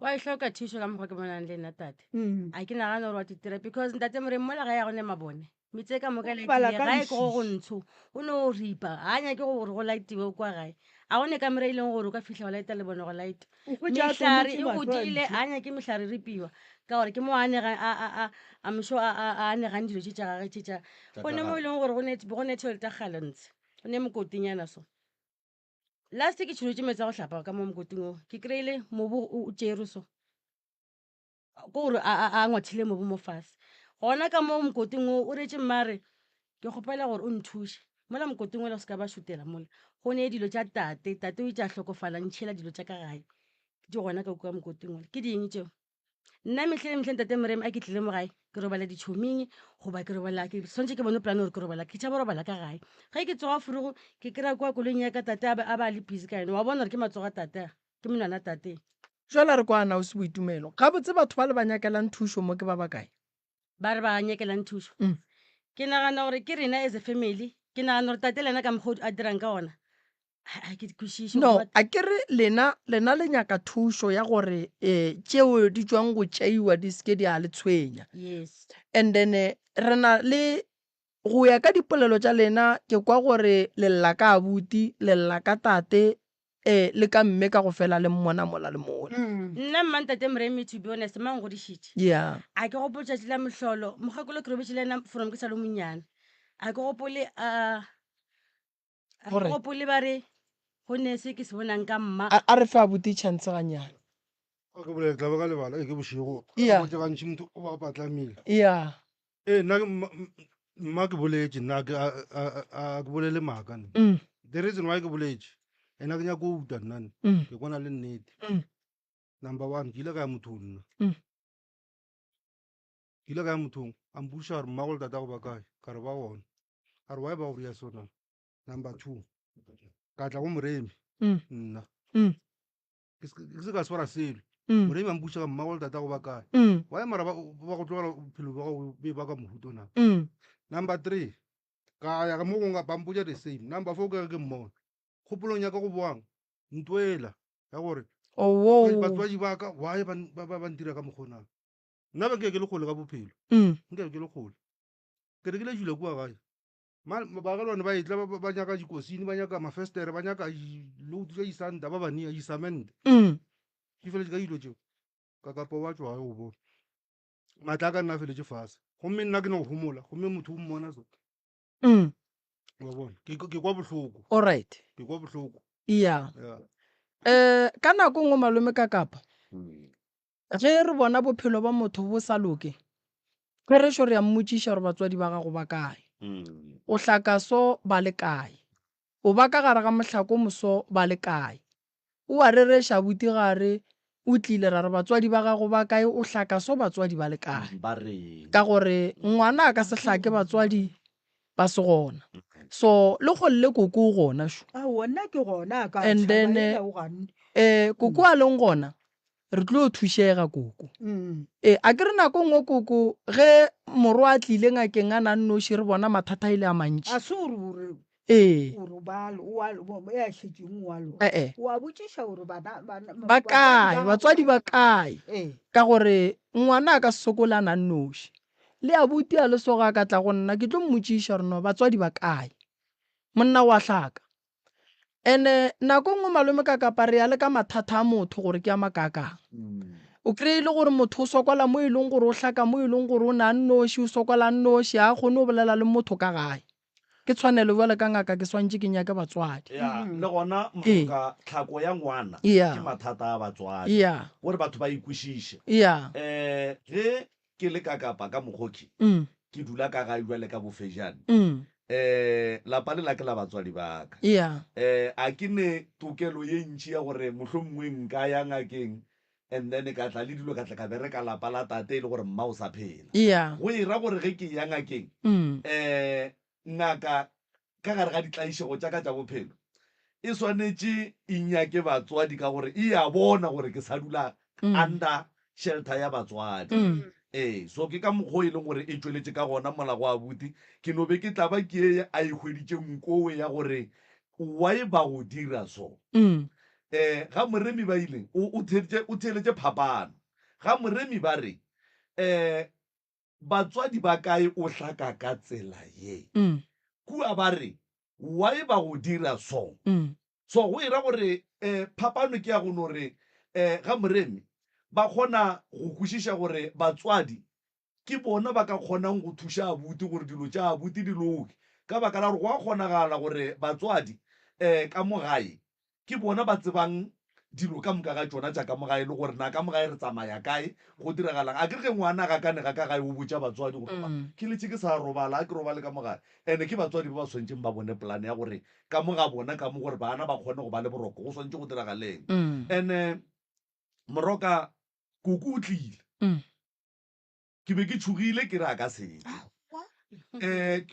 [SPEAKER 3] wa e hloka thušo ka mokgwa ke bonang le nna tate a ke nagana gore wa titira because ntate moremi mola ga ya gone mabone metse ka moka laetile gae ke go go ntsho o ne o ripa ga nyake gore go laetiwe kwa gae a gone kamera e leng gore o ka fitlha go laeta le bone go laeta metlhare e godile a nyake metlhare ripiwa ka gore ke mo a mošo a negang dilo tše tša gage tše tša gone mo e leng gore go ne tšhelete galantse o ne mokotinyana so last ke tšholotše metsi a go tlhapa ka mo mokoting o ke kry-ile mobo o tšere so ko gore a ngwathile mobo mo fase gona ka mo mokoting o retse mmare ke kgopela gore o nthuše mola mokoting ola se ka ba šutela mola go ne dilo tša tate o itša hlokofala ntšhela dilo tša ka gae di gona ka kua mokoting ola ke ding tšeo nna metlheng tate moremi a ke tlile mo gae ke robala ditšhoming goba ke robala ke swantse ke bone polane gore ke robala ke tšhaba robala ka gae ge ke tsoga furugo ke kry-a kua koloing ya ka tate a ba le busy ka ene wa bona gore ke matsoga tate ke monwana tate
[SPEAKER 2] jwale re kwana o se boitumelo ga botse batho ba le ba nyakelang thušo mo ke ba bakae
[SPEAKER 3] ba re ba nyakelang thušo ke nagana gore ke rena as a family ke nagana gore tate le ena ka mokgwa a dirang ka ona
[SPEAKER 2] no a kere lena le nyaka thušo ya gore tšeo di tswang go tšeiwa di seke di a le tshwenya and then re na le go ya ka dipolelo tša lena ke kwa gore le lla ka abuti le lla ka tate le ka mme ka go fela le mmona mola le mola
[SPEAKER 3] nna mmang tate moremi to be honest mang godišitše a ke gopo tšatši la mohlolo mogakolo ke robetše le ena from ke sa le monyane a ke gopole ba re go ne se ke se bonang ka mma
[SPEAKER 2] a re fe abuti chance ganyane
[SPEAKER 9] ke bolela tla ba ka lebala ke bošego go gantši motho o ba patlamile nna mma ke boletše nna a ke bolele maaka nna the reason why ke boletše ena ke nyako uta nnane ke kwana le nnete number 1 ke ile ka ya mothong nna ke ile ka ya mothong a mpuša gore mma go le tata go ba kae ka re ba gona a re why ba go ria sona number 2 ka tla go moremi nna ke se ka swara selo moremi a mpuša ka mma go le tata go ba kae why mara ba go tlogela bophelo ba go be ba ka mohuto na number 3 ka ya ka mo gongwe ba mpotša the same number 4 ke mmona kgopolong ya ka go boang ntwela ya gore batswadi ba ka why ba ntira ka mokgonang nna ba nke ke le kgole ka bophelo nke ke le kgole ke re ke le jula kua gae ba ga lone ba itla ba nyaka dikosini ba nyaka mafestere ba nyaka load tse isanta ba bania isamente ke fele ka dilo tseo ka kapo wa tswa go bona matla ka nna fele tse fase gomme nna ke no go humola gomme motho o mmona so wa bona ke kwa bohloko
[SPEAKER 2] all right
[SPEAKER 9] ke kwa bohloko
[SPEAKER 2] yeah
[SPEAKER 9] yeah
[SPEAKER 2] ka nako ngwe malome ka kapa ge re bona bophelo ba motho bo sa loke ge re šo re ya mmotšiša gore batswadi ba gago ba kae o hlaka so ba le kae o ba ka gare ga mohlako moso ba le kae o a rereša buti gare o tlile ra re batswadi ba gago ba kae o hlaka so batswadi ba le kae ka gore ngwana a ka se hlake batswadi ba se gona so le golle koko o gona šo
[SPEAKER 7] wona ke gona ka
[SPEAKER 2] and then koko a leng gona re tlo thušega koko a ke re nako ngwe koko ge moro a tlile ngakeng a na nnoši re bona mathata ile a mantši
[SPEAKER 7] a se gore wa botšiša gore
[SPEAKER 2] ba kae batswadi ba kae ka gore ngwana a ka sesokola a na nnoši le abuti a le soga a ka tla go nna ke tlo mmotšiša gore no batswadi ba kae monna wa hlaka ene nako ngwe malome ka kapa re ya le ka mathata a motho gore ke a makakang o kry-ile gore motho o sokola mo e leng gore o hlaka mo e leng gore o ne a nnoši o sokola nnoši a kgone o bolela le motho ka gae ke tshwanelo jale ka ngaka ke swantše ke nyake batswadi
[SPEAKER 1] le gona mmoka tlhako ya ngwana ke mathata a batswadi gore batho ba ikwešiše ge ke le ka kapa ka mokgoki ke dula ka gae jale ka bofejane lapa le la ke la batswadi baka a ke ne tokelo ye ntši ya gore mohlomongwe nka ya ngakeng and then ka tla le dilo ka tla ka bereka lapa la tate le gore mma o sa phela go ira gore ge ke ya ngakeng ngaka ka gare ga ditlaišego tša ka tša bophelo e swanetše e nyake batswadi ka gore e a bona gore ke sa dula under shelter ya batswadi so ke ka mokgwa e leng gore e tšweletše ka gona molago a buti ke no be ke tla ba ke a ikgweditše nkowe ya gore why ba go dira so ga moremi ba ileng o theletše phapano ga moremi ba re batswadi ba kae o hlaka ka tsela ye kua ba re why ba go dira so so go ira gore phapano ke ya go no re ga moremi ba kgona go kwešiša gore batswadi ke bona ba ka kgonang go thuša abuti gore dilo tša abuti di loke ka baka la gore go a kgonagala gore batswadi ka mogae ke bona ba tsebang dilo ka moka ga tšona tša ka mogae le gore na ka mogae re tsamaya kae go diragalang a ke re ge ngwana ga kane ga ka gae o botša batswadi gore ke letše ke sa robala a ke robale ka mogae and-e ke batswadi ba ba swantšeng ba bone polane ya gore ka moga bona ka mo gore bana ba kgone go ba le boroko go swantše go diragaleng and moroka koko o tlile ke be ke tshogile ke re a ka sele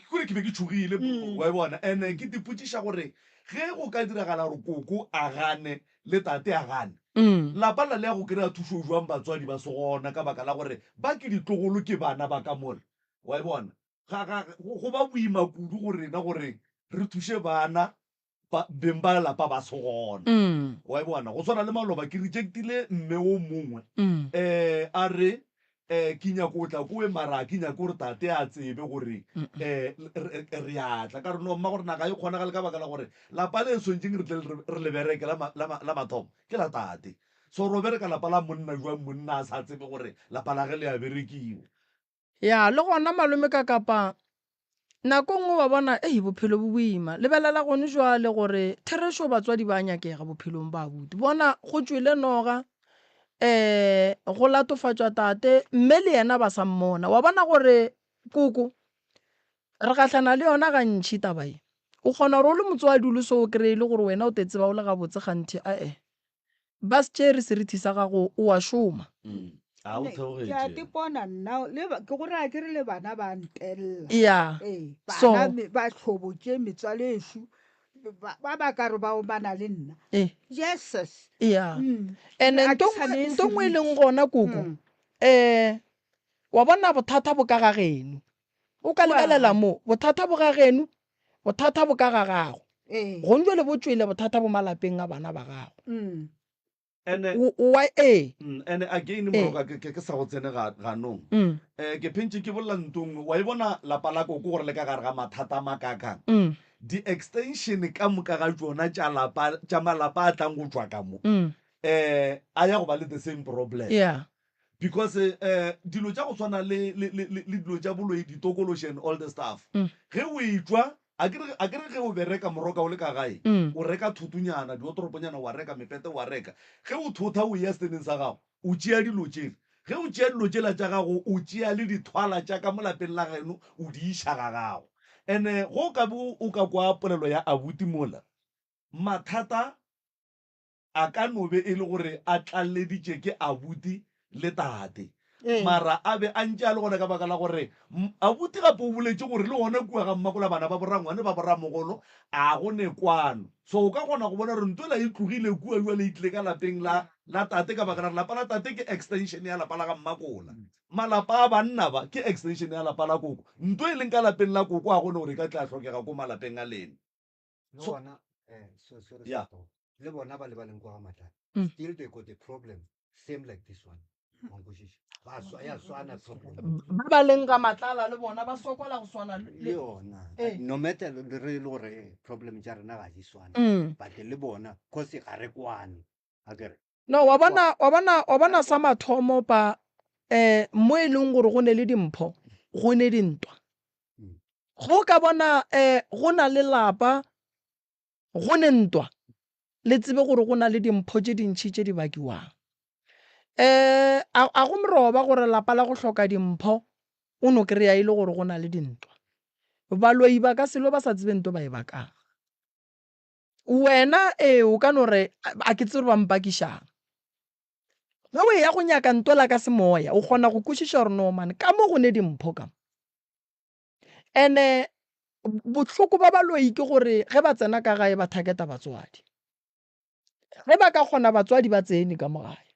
[SPEAKER 1] kore ke be ke tshogile wa bona and ke dipotšiša gore ge go ka diragala gore koko a gane le tate a gane lapa la le ya go kry-a thušo jwang batswadi ba se gona ka baka la gore ba ke ditlogolo ke bana ba ka more wa bona go ba boima kudu gore rena gore re thuše bana beng ba lapa ba se gona wa bona go tshwana le maloba ke rejectile mme o mongwe a re ke nyako o tla kowe mara ke nyako gore tate a tsebe gore re atla ka reno mma gore naka e kgonagale ka baka la gore lapa le e swantšeng re le bereke la mathomo ke la tate so ro bereka lapa la monna jwang monna a sa tsebe gore lapa la ge le a berekiwa
[SPEAKER 2] ya le gona malome ka kapa nako ngwe wa bona bophelo bo boima lebelela gone jwale gore therešo batswadi ba nyakega bophelong ba abuti bona go tšwele noga go latofatšwa tate mme le yena ba sa mmona wa bona gore koko re gahlana le yona gantšhi taba e o kgona gore o le motswadi o le so o kry-ile gore wena o tetseba o le gabotse kganthe ba se tšere serithi sa gago o a šoma
[SPEAKER 7] ke a tepona nna ke gore a ke re le bana ba ntelela
[SPEAKER 2] so
[SPEAKER 7] ba tlhobotše metswale ešo ba ba ka re ba omana le nna jesus
[SPEAKER 2] and-e nto ngwe e leng gona koko wa bona bothata bo ka ga geno o ka lebelela mo bothata bo ga geno bothata bo ka ga gago gonjwe le bo tšwele bothata bo malapeng a bana ba gago
[SPEAKER 1] and again moroka ke sa go tsene ganong ke phentse ke bolla ntong wa e bona lapa la koko gore le ka gare ga mathata a makakang di-extension ka moka ga tsona tša malapa a tlang go tswa ka mo a ya go ba le the same problem because dilo tša go tshwana le dilo tša boloi ditokološi and all the stuff ge o etswa a kere ge o bereka moroka o le ka gae o reka thutunyana diotoroponyana wa reka mepete wa reka ge o thotha o ya steneng sa gago o tšea dilo tsele ge o tšea dilo tsela tša gago o tšea le dithwala tša ka mo lapeng la geno o di iša ga gago and-e go ka bo o ka kwa polelo ya abuti mola mathata a ka no be e le gore a tlaleditše ke abuti le tate mara a be a ntše a le gona ka baka la gore abuti gape o boletse gore le gona kua ga mmakola bana ba borangwane ba boramogolo a go nekwano so o ka kgona go bona gore ntola e tlogile kua jwa le itlile ka lapeng la tate ka baka la lapa la tate ke extension ya lapa la ga mmakola malapa a banna ba ke extension ya lapa la koko nto e leng ka lapeng la koko a gone gore ka tla tlhokega ko malapeng a lene
[SPEAKER 6] le bona ba le ba leng kwa ga matlala still they got a problem same like this one ba
[SPEAKER 2] ba leng ka matlala le bona ba sokola go swana
[SPEAKER 6] le yona no matter le re le gore problem tša rena ga di swane but le bona cause ga re kwane akere
[SPEAKER 2] no wa bona sa mathomo pa mo e leng gore go ne le dimpho go ne dintwa go ka bona go na le lapa go ne ntwa le tsebe gore go na le dimpho tše dintšhi tše di bakiwang a go mroba gore lapa la go hloka dimpho o no kry-a e le gore go na le dintwa baloi ba ka selo ba sa tsebe nto ba e bakang wena o ka no re a ke tsere ba mpakišang ge o ya go nyaka ntwela ka semoya o kgona go kwešiša gore no mane ka mo go ne dimpho ka and-e bohloko ba baloi ke gore ge ba tsena ka gae ba thaketa batswadi ge ba ka kgona batswadi ba tsene ka mogae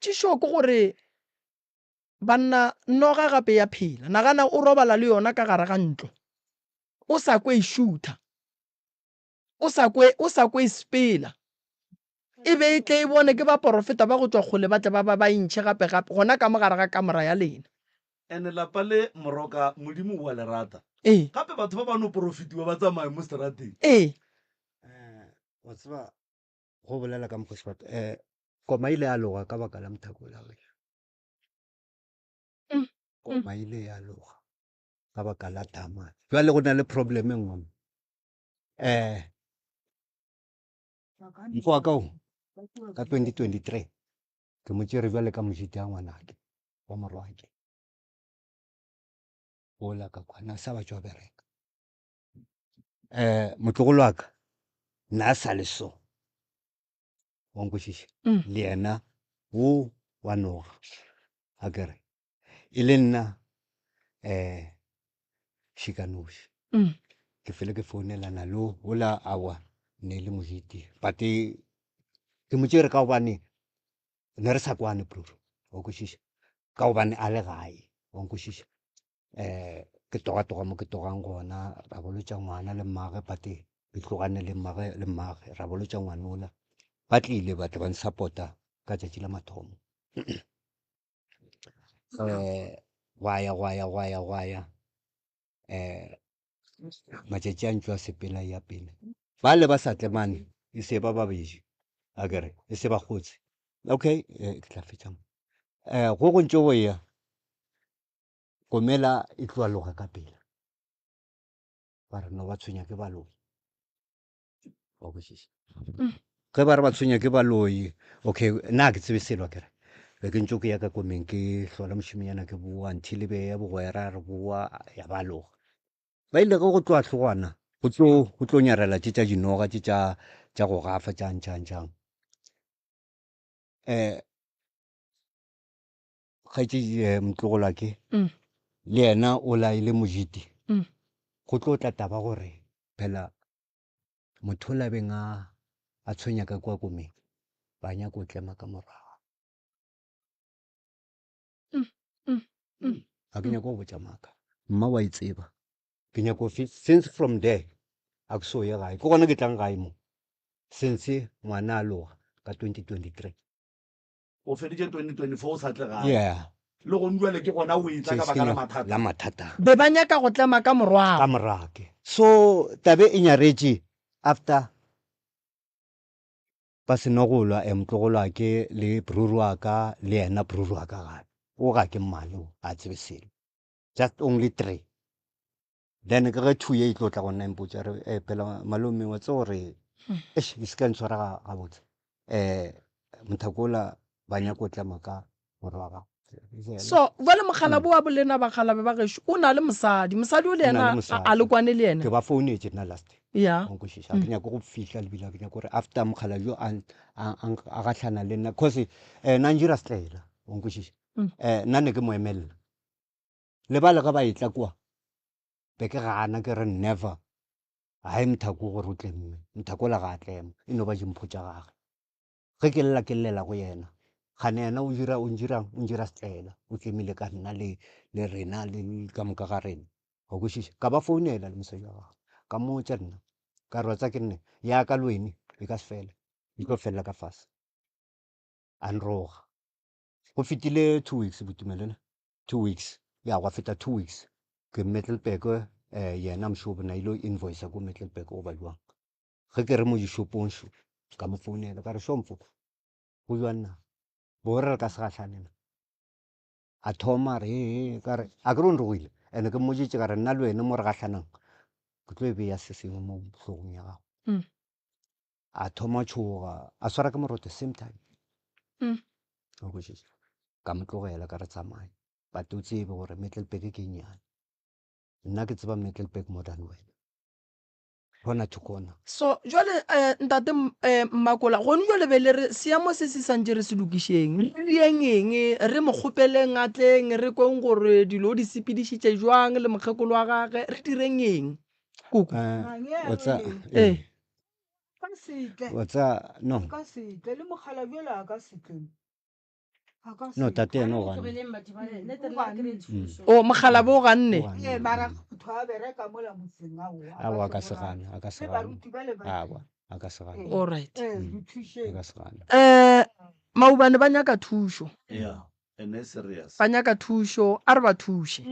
[SPEAKER 2] tšišo ke gore banna noga gape ya phela nagana o robala le yona ka gare ga ntlo o sa kwe shooter o sa kwe spela e be e tle e bone ke ba porofeta ba go tswa kgole ba tle ba intšhe gape gona ka mogare ga kamera ya lena
[SPEAKER 1] and lapa le moroka modimo wa lerata gape batho ba ba no profitiwa ba tsamaye mo serateng
[SPEAKER 6] wa tseba go bolela ka mokgosi batho koma ile ya loga ka baka la mthakola koma ile ya loga ka baka la tama jwale go na le problem e nngwe mfo wa kao ka 2023 ke mo tšere jwale ka mojiti ya ngwanake wa morwake ola ka kwana sa ba tšwa bereka motlogolo wa ka nna a sa le so wa nkwešiša le yena wo wa noga a kere e le nna shikanoši ke fele ke founelana le ola awa ne le mojiti but ke mo tšere ka gobane ne re sa kwane pluru wa nkwešiša ka gobane a le gae wa nkwešiša ke toga mo ke togang gona ra bolotša ngwana le mmage pate ke tlogane le mmage ra bolotša ngwana ola ba tlile batho ba nsupporta ka tšatši la mathomo gwaya matšatši a ntšwa sepela ya pele ba le ba sa tlemane e se ba babedi a kere e se ba kgotse okay ke tla fetša go go ntše go ya komela e tloa loga ka pela ba re no ba tshwenya ke baloi wa kwešiša ge ba re ba tshwenya ke baloi okay nna ke tsebe selo kere be ke ntse ke ya ka komeng ke hlola mošomenyana ke boa until be ya bogwera re boa ya ba loga ba ile go tloa tlhogwana go tlo nyarela tše tša dinoga tše tša go gafa tšang kgaetše motlogolo ke le yena o la ile mojiti go tlo tla taba gore phela motho o labeng a tshwenya ka kwa komeng ba nyaka o tlema ka morago ga ke nyaka go botša maaka mma wa e tseba ke nyaka since from there a ke so ye gae ke gona ke tlang gae mo since ngwana a loga ka 2023.
[SPEAKER 1] o feditse 2024 o sa tlega
[SPEAKER 6] Yeah.
[SPEAKER 1] le go ndwele ke gona o itla ka baka la mathata
[SPEAKER 6] la mathata
[SPEAKER 2] be ba nyaka go tlema ka
[SPEAKER 6] ka
[SPEAKER 2] morwago
[SPEAKER 6] morake. So tabe e nyaretše after ba seno go lwa motlogolo wa ke le bruru wa ka le yena bruru wa ka gape o ga ke mmale a tsebe selo just only 3. Then ke ge 2 ye e tlo tla go nna impotsa re phela malome wa tse gore e se ka ntshwara ga botse Mthakola ba nyaka go tlema ka morwaga.
[SPEAKER 2] so jale mogalabe wa bolena bagalabe ba gešo o na le mosadi o le ena a le kwane le
[SPEAKER 6] ke
[SPEAKER 2] ena
[SPEAKER 6] ba founetse nna last
[SPEAKER 2] ya
[SPEAKER 6] onkošiša ke nyaka go fihla lebila ke nyaka gore after mogala jo a gatlhana le nna cause nanjira stela onkošiša nna ne ke mo emelela lebale ga ba etla kwa be ke gana ke re never hae Mthako gore o tlemme Mthakola ga a tlema e no ba dimpho tša gage ge ke lela ke llela go yena gane yena o njira stela o tlemile ka nna le rena le ka moka ga rena go kwešiša ka ba founela le mosadi wa gagwe ka mmotša nna ka rwatsa ke nne ya ka lwene e ka se fele e tlo felela ka fase a nroga go fetile 2 weeks botumelele 2 weeks ya go feta 2 weeks ke Middelburg yena mshopo na ilo invoice ko Middelburg o ba jwang ge ke re mo dishopong sho ka mo founela ka re shomfo go jwa nna bo re ka se gatlhanela a thoma re ka re a ke re o ile ene ke mmoditše ka re nna le wena mo re gatlhanang ke tlo e beya se sengwe mo hlogong ya gago a thoma tshoga a swara ke moroto same time o kwešiša ka mo tlogela ka re tsamaye but o tsebe gore Middelburg ke nyane nna ke tseba Middelburg more than wena bona to corner.
[SPEAKER 2] so jale ntate Mmakola gone jale be le re seamo se se santse re se lokišeng re dieng eng re mo kgopeleng a tleng re kweng gore dilo o di sepedišitše jwang le mokgekolo wa gage re direng eng koko
[SPEAKER 6] What's no
[SPEAKER 7] ka setle le mogala bjale a ka setleng
[SPEAKER 6] no tate eno ga
[SPEAKER 2] o mogala bo ga nne
[SPEAKER 7] mara motho a bereka mola motseng
[SPEAKER 6] a ka se gane a ka se gane a ka se gane
[SPEAKER 2] all right
[SPEAKER 6] a ka se gane
[SPEAKER 2] maubane ba nyaka thušo
[SPEAKER 1] yeah and it's serious
[SPEAKER 2] ba nyaka thušo a re ba thuše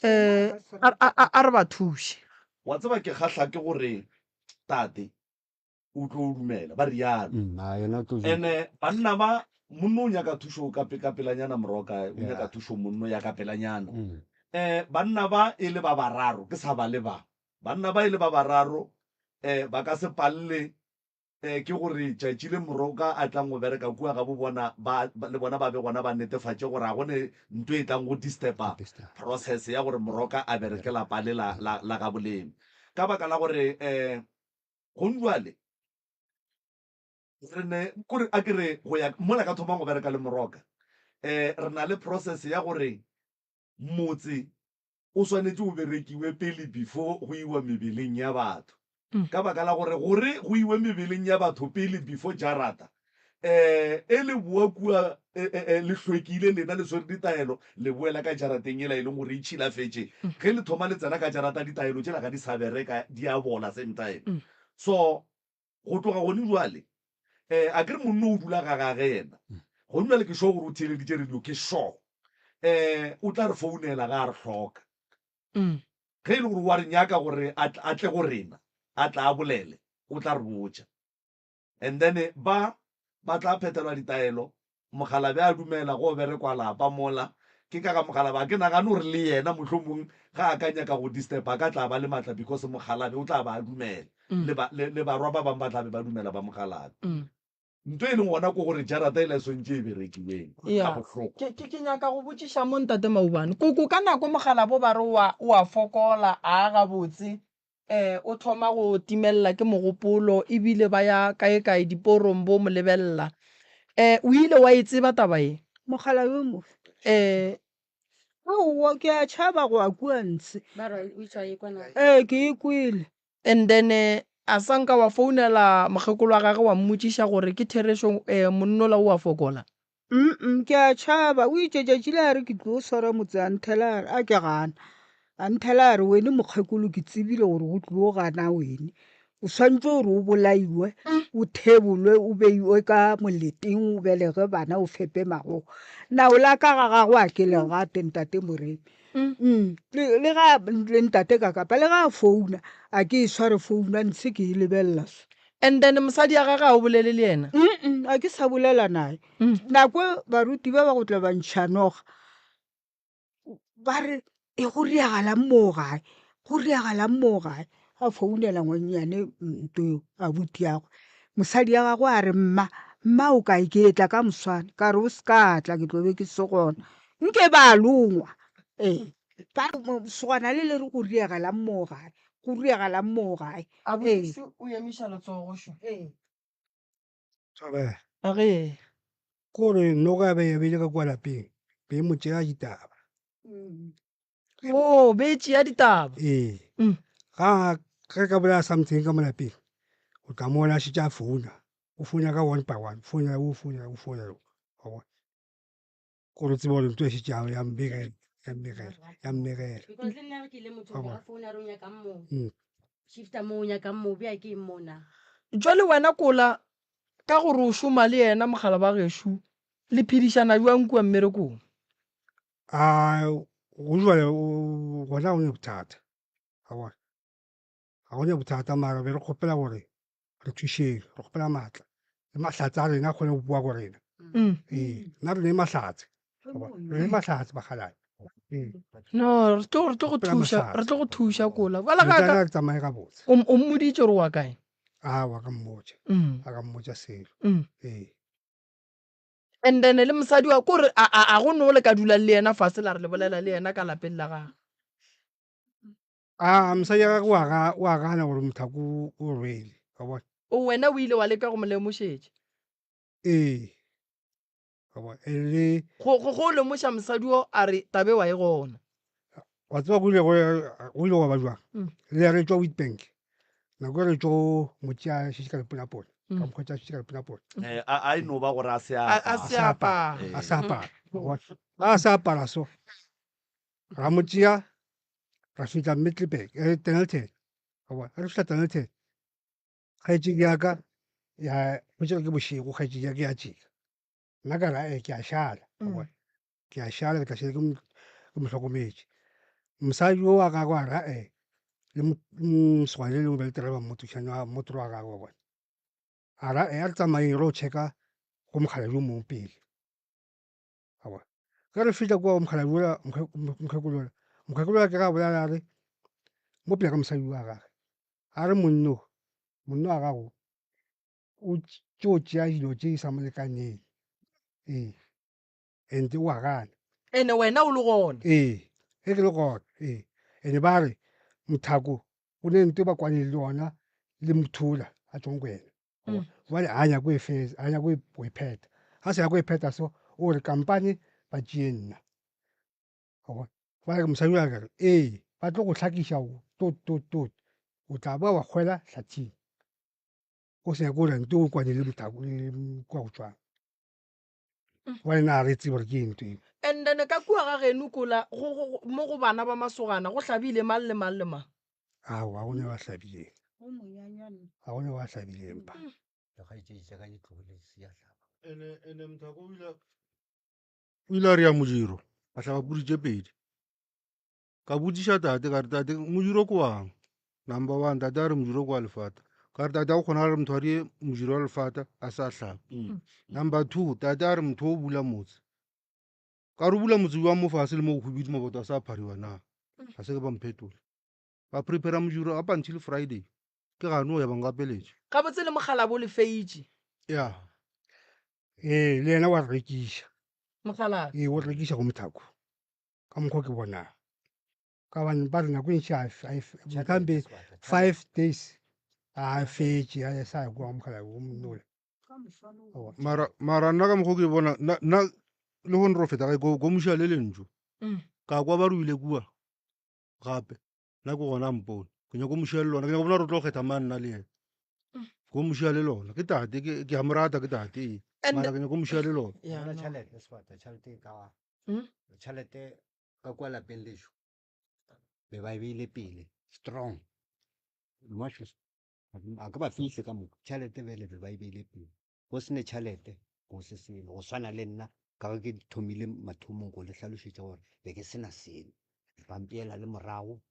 [SPEAKER 2] a re ba thuše
[SPEAKER 1] wa tseba ke kgahla ke gore tate o tlo dumela ba rialo ene banna ba monno o nyaka thušo ka pelanyana moroka o nyaka thušo monno ya ka pelanyana banna ba e le ba bararo ke sa ba le ba banna ba e le ba bararo ba ka se palle ke gore tšatši le moroka a tlang go bereka kua ga bo bona le bona ba be gona ba netefatše gore a gone nto e tlang go disturba process ya gore moroka a bereke lapa le la ga bolemi ka baka la gore gonduale kore a kere go ya mola ka thomang go bereka le moroka re na le process ya gore motse o swanetse o berekiwe pele before go iwa mebeleng ya batho ka baka la gore go iwe mebeleng ya batho pele before jarata e le bua kua le hlwekile lena le swere ditaelo le boela ka jarateng e la e leng gore e tšhilafetše ge le thoma le tsena ka jarata ditaelo tšela ga di sa bereka di a bola same time so go tloga gone jwale a ke re monno o dula ga gage yena go nna le ke sho gore o theeleditše radio ke sho o tla re founela ga a re hloka ge e le gore wa re nyaka gore a tle go rena a tla a bolele o tla re botša and then ba tla phethelwa ditaelo mogalabe a dumela go berekwa lapa mola ke ka mogalabe a ke nagane gore le yena mohlomong ga a ka nyaka go disturb a ka tla ba le matla because mogalabe o tla ba a dumela le barwa ba bangwe ba tlabe ba dumela ba mogalabe nto e leng gona ko gore jarata e lasontše e berekiweng ka bohloko
[SPEAKER 2] ke nyaka go botšiša mo ntate Maubane koko ka nako mogala bo ba re o a fokola a gabotse o thoma go timelela ke mogopolo ebile ba ya kae diporong bo mo lebelela o ile wa e tseba taba e
[SPEAKER 7] mogala yo mo ke a tšhaba go a kua ntshe ke e kwele
[SPEAKER 2] and then a sanka wa founela mokgekolo wa gage wa mmotšiša gore ke thereso monnola o a fokola
[SPEAKER 7] ke a tšhaba o itšetšatši le a re ke tlo o swara motse a nthela a ke gana a nthela a re wene mokgekolo ke tsebile gore go tlo gana wene o swantse gore o bolaiwe o thebolwe o beiwe ka moleteng o belege bana o fepe magogo nao la ka ga gago a ke le gate ntate Moremi le ga le ntate Kakapa le ga a founa a ke e sware founa ntse ke e lebelela
[SPEAKER 2] and then mosadi ya gage a o bolele le ena
[SPEAKER 7] a ke sa bolela nae nako baruti ba ba go tla bantšhanoga ba re e go riagalang moo gae go riagalang moo gae a founela ngwannyane nto a buti yago mosadi ya gago a re mma o kae ke tla ka moswane ka re o se ka tla ke tlobe ke se gona nke ba longwa sogana le re go riagalang moo gae go riagalang moo gae
[SPEAKER 2] abuti o emiša letsogo sho
[SPEAKER 5] Sabe,
[SPEAKER 2] a ge
[SPEAKER 5] kore noga be ya bile ka kwa lapeng be mo tšea ditaba
[SPEAKER 2] o betše ya ditaba
[SPEAKER 5] ga ka bolela something ka mo lapeng o tla mola a šetša a founa o founa ka one by one founa kore o tsebe gore ntho e šetšago ya mmegela
[SPEAKER 3] because le nna re ke ile motho ga founa re o nyakang moo shifta moo o nyakang moo bja ke mmona
[SPEAKER 2] jwale wena kola ka gore o šoma le yena mogala ba gešo le phedišana jwang kua mmerekong
[SPEAKER 5] go jale gona go ne bothata ga gone bothata mara be re kgopela gore re thušeng re kgopela maatla le mahlatse a rena a kgone go bua go rena nna re ne mahlatse bagalane
[SPEAKER 2] no re tlo go thuša kola
[SPEAKER 5] tsamaye ga botse
[SPEAKER 2] o mmoditše gore wa kae
[SPEAKER 5] awa ka mmotša selo
[SPEAKER 2] and then le mosadi wa kore a go no le ka dulang le yena fase la re le bolela le yena ka lapeng la gage
[SPEAKER 5] mosadi ya gage wa gana gore mothako o rwele ka bona
[SPEAKER 2] wena o ile wa leka go mo lemošetše go lemoša mosadi o a re tabe wa e gona
[SPEAKER 5] wa tseba go ile go ba jwang le re tšwa Witbank nako re tšo motšea šešo ka leponapone ka mokgwetša šešo ka leponapone
[SPEAKER 1] a e no ba gore a se
[SPEAKER 2] apara
[SPEAKER 5] a se apara so ra motšea ra fitlha Middelburg Dennilton re fitlha Dennilton kgaetšedi yaka ya motšela ke bošego kgaetšedi yake ya tšeka nna ka ra ke a šala ke tla šele ke motlhokometše mosadi o wa gagwe a ra le mosegwane le lengwe be le tereba mmotošane wa motoro wa gagwe bona a ra a re tsamayeng re o check-a go mogala jo mongwe pele ge re fitlha kua mogala jola mokgekolola ke ga bolela a re mo pele ka mosadi wa gage a re monno wa gago o tšeo tšea dilo tše di sa mo lekaneng and o a gana
[SPEAKER 2] ene wena o le gona
[SPEAKER 5] ge ke le gona ene ba re mothako o ne nto ba kwane le yona le mothola a tswang kwena jale a nyako e pheta ga se yako e pheta so o re kampane ba tšee nna jale mosadi a kere ba tlo go hlakiša tot o tla ba wa kgwela hlathing o se nyako gore nto o kwane le mothako le kwa go tswang jale na re tsebe gore ke eng to eo
[SPEAKER 2] and then ka kua ga geno kola mo go bana ba masogana go tlhabile mang le mang le mang
[SPEAKER 5] ga gone ba hlabileng ga gone ba hlabileng pa
[SPEAKER 9] ene mothako o ile a re ya modiro a tlhaba puditše pedi ka bodiša tate ka re tate modiro ko wang number one tate a re modiro ko wa lefata ka re tate a go kgona re motho a re modiro wa lefata a sa tlhaba number two tate a re motho o bula motse ka re bula motse wa mo fase le mo gobidi maboto a sa phariwa na ga se ke ba mphetola ba prepare modiro up until Friday ke gane o ya bang gapeletše
[SPEAKER 2] ga botse le mogala bo le feitše
[SPEAKER 9] ya
[SPEAKER 5] le yena wa rekiša
[SPEAKER 2] mogala
[SPEAKER 5] o rekiša go mothako ka mokgwa ke bonang ka bane ba re nako e ntšha 5 days a fetše a sa ya kua mogala o monnola
[SPEAKER 9] mara nna ka mokgwa ke bona nna le go nro feta go moša le lentso ka kwa ba re ile kua gape nna ke gona mpone ke nyako moša le lona ke nyako bona re tlo kgetha manna le ena go moša le lona ke tate ke a morata ke tate mara ke nyako moša le lona
[SPEAKER 6] tšhelete ka kwa lapeng lešo be ba beile pele strong a ka ba fihle ka moka tšhelete bele be ba e beile pele go sene tšhelete go se selo go swana le nna ka ge ke thomile mathomong go le tlhalošetša gore be ke sena selo bampeela le morago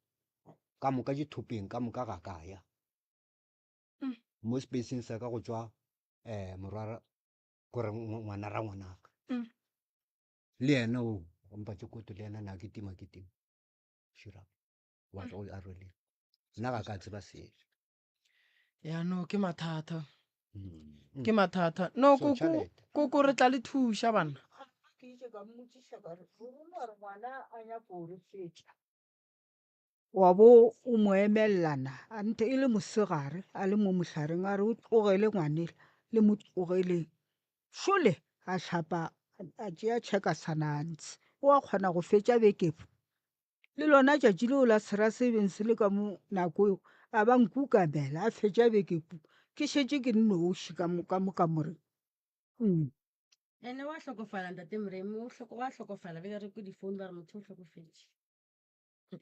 [SPEAKER 6] ka moka dithopeng ka moka ga kaya mo spacing sa ka go tswa morwara gore ngwana ra ngwanaka le yena o mpa tse koto le yena na ke tima shira wa tlo a rwele nna ga ka tseba selo
[SPEAKER 2] ya no ke mathata ke mathata no koko re tla le thuša bana
[SPEAKER 7] ke itse ka mmotsiša ka re gore ngwana a nyako o re fetša wa bo o mo emelelana ante e le mosegare a le mo mošareng a re o tlogele ngwanela le mo tlogeleng šole a tlhapa a tšea tšhekasana o a kgona go fetša bekepo le lona tšatši leo la sera se beng se le ka mo nako eo a ba nkukamela a fetša bekepo ke šetše ke nnoši ka mo kamoreng
[SPEAKER 3] ene wa tlhokofala ntate Moremi wa tlhokofala be re ko difounu ba re motho o tlhokofetše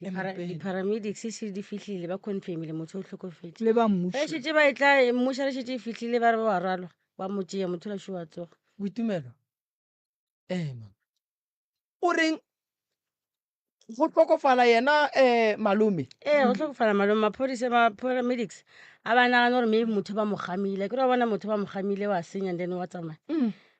[SPEAKER 3] di-paramedics se di fihlile ba confirmile motho o tlhokofetše
[SPEAKER 7] le ba
[SPEAKER 3] ge
[SPEAKER 7] mmušo
[SPEAKER 3] šetse ba etla mmuša re šetse e fihlile ba re ba wa ralwa ba motšea motho la šo wa tsoga
[SPEAKER 2] boitumelo ma o reng go tlhokofala yena malome
[SPEAKER 3] go tlhokofala malome maphodisa ma-paramedics a ba nagana gore maybe motho ba mo gamile ke re wa bona motho ba mo gamile wa senya then wa tsamaya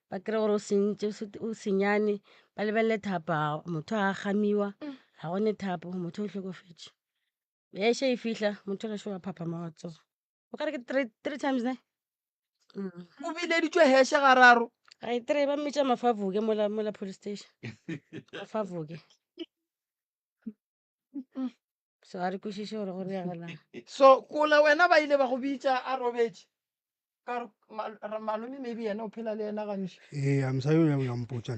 [SPEAKER 3] ba kry gore o senyane ba lebelele thapa motho a gamiwa ga gone thapo motho o tlhokofetše ya še e fihla motho la šo wa phaphama wa tsoga o kare ke three times ne
[SPEAKER 2] o bileditšwe heshe gararo
[SPEAKER 3] ga e three ba mmetša mafavuke mola police station mafavuke so a re kwešiše gore go reagalang
[SPEAKER 2] so kola wena ba ile ba go bitša a robetše ka malome maybe yena o phela le yena gantši
[SPEAKER 5] a mosadi o ya mpotsa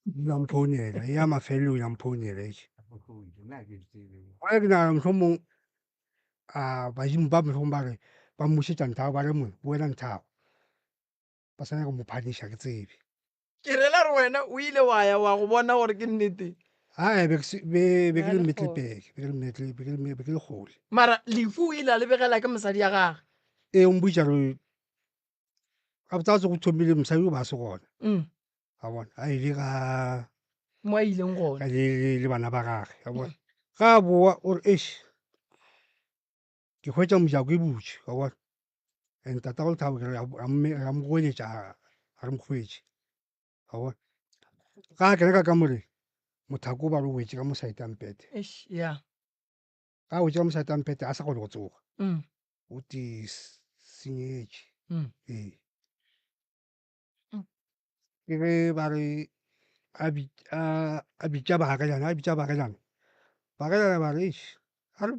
[SPEAKER 5] nna ya mphounela ya mafelelo ya mphounela eke oe ke nagana mohlomong a badimo ba mohlomong ba re ba mmušetša nthago ba re moe boela nthago ba sa nyaka go mo phaniša ke tsebe
[SPEAKER 2] ke rela re wena o ile wa ya wa go bona gore ke nnete
[SPEAKER 5] ae be ke le Middelburg be ke le kgole
[SPEAKER 2] mara lefu o ile a lebegela ke mosadi ya gage
[SPEAKER 5] ee o mbuša re ga botsatse go thomile mosadi o ba se gona ga bona a ile ka
[SPEAKER 2] mo a ileng gona
[SPEAKER 5] le bana ba gage ga bona ga boa ore eš ke hwetša mojako e butše ga bona and tata go lethabo ke ra mo goeletša ga re mokgwetše ga bona ga a kena ka kamore mothako o ba re o wetse ka mo saetampete
[SPEAKER 2] ya
[SPEAKER 5] ga a wetse ka mo saetampete a sa kgone go tsoga o te senyetše ee ke ge ba re a bitša baakanyana ba re a re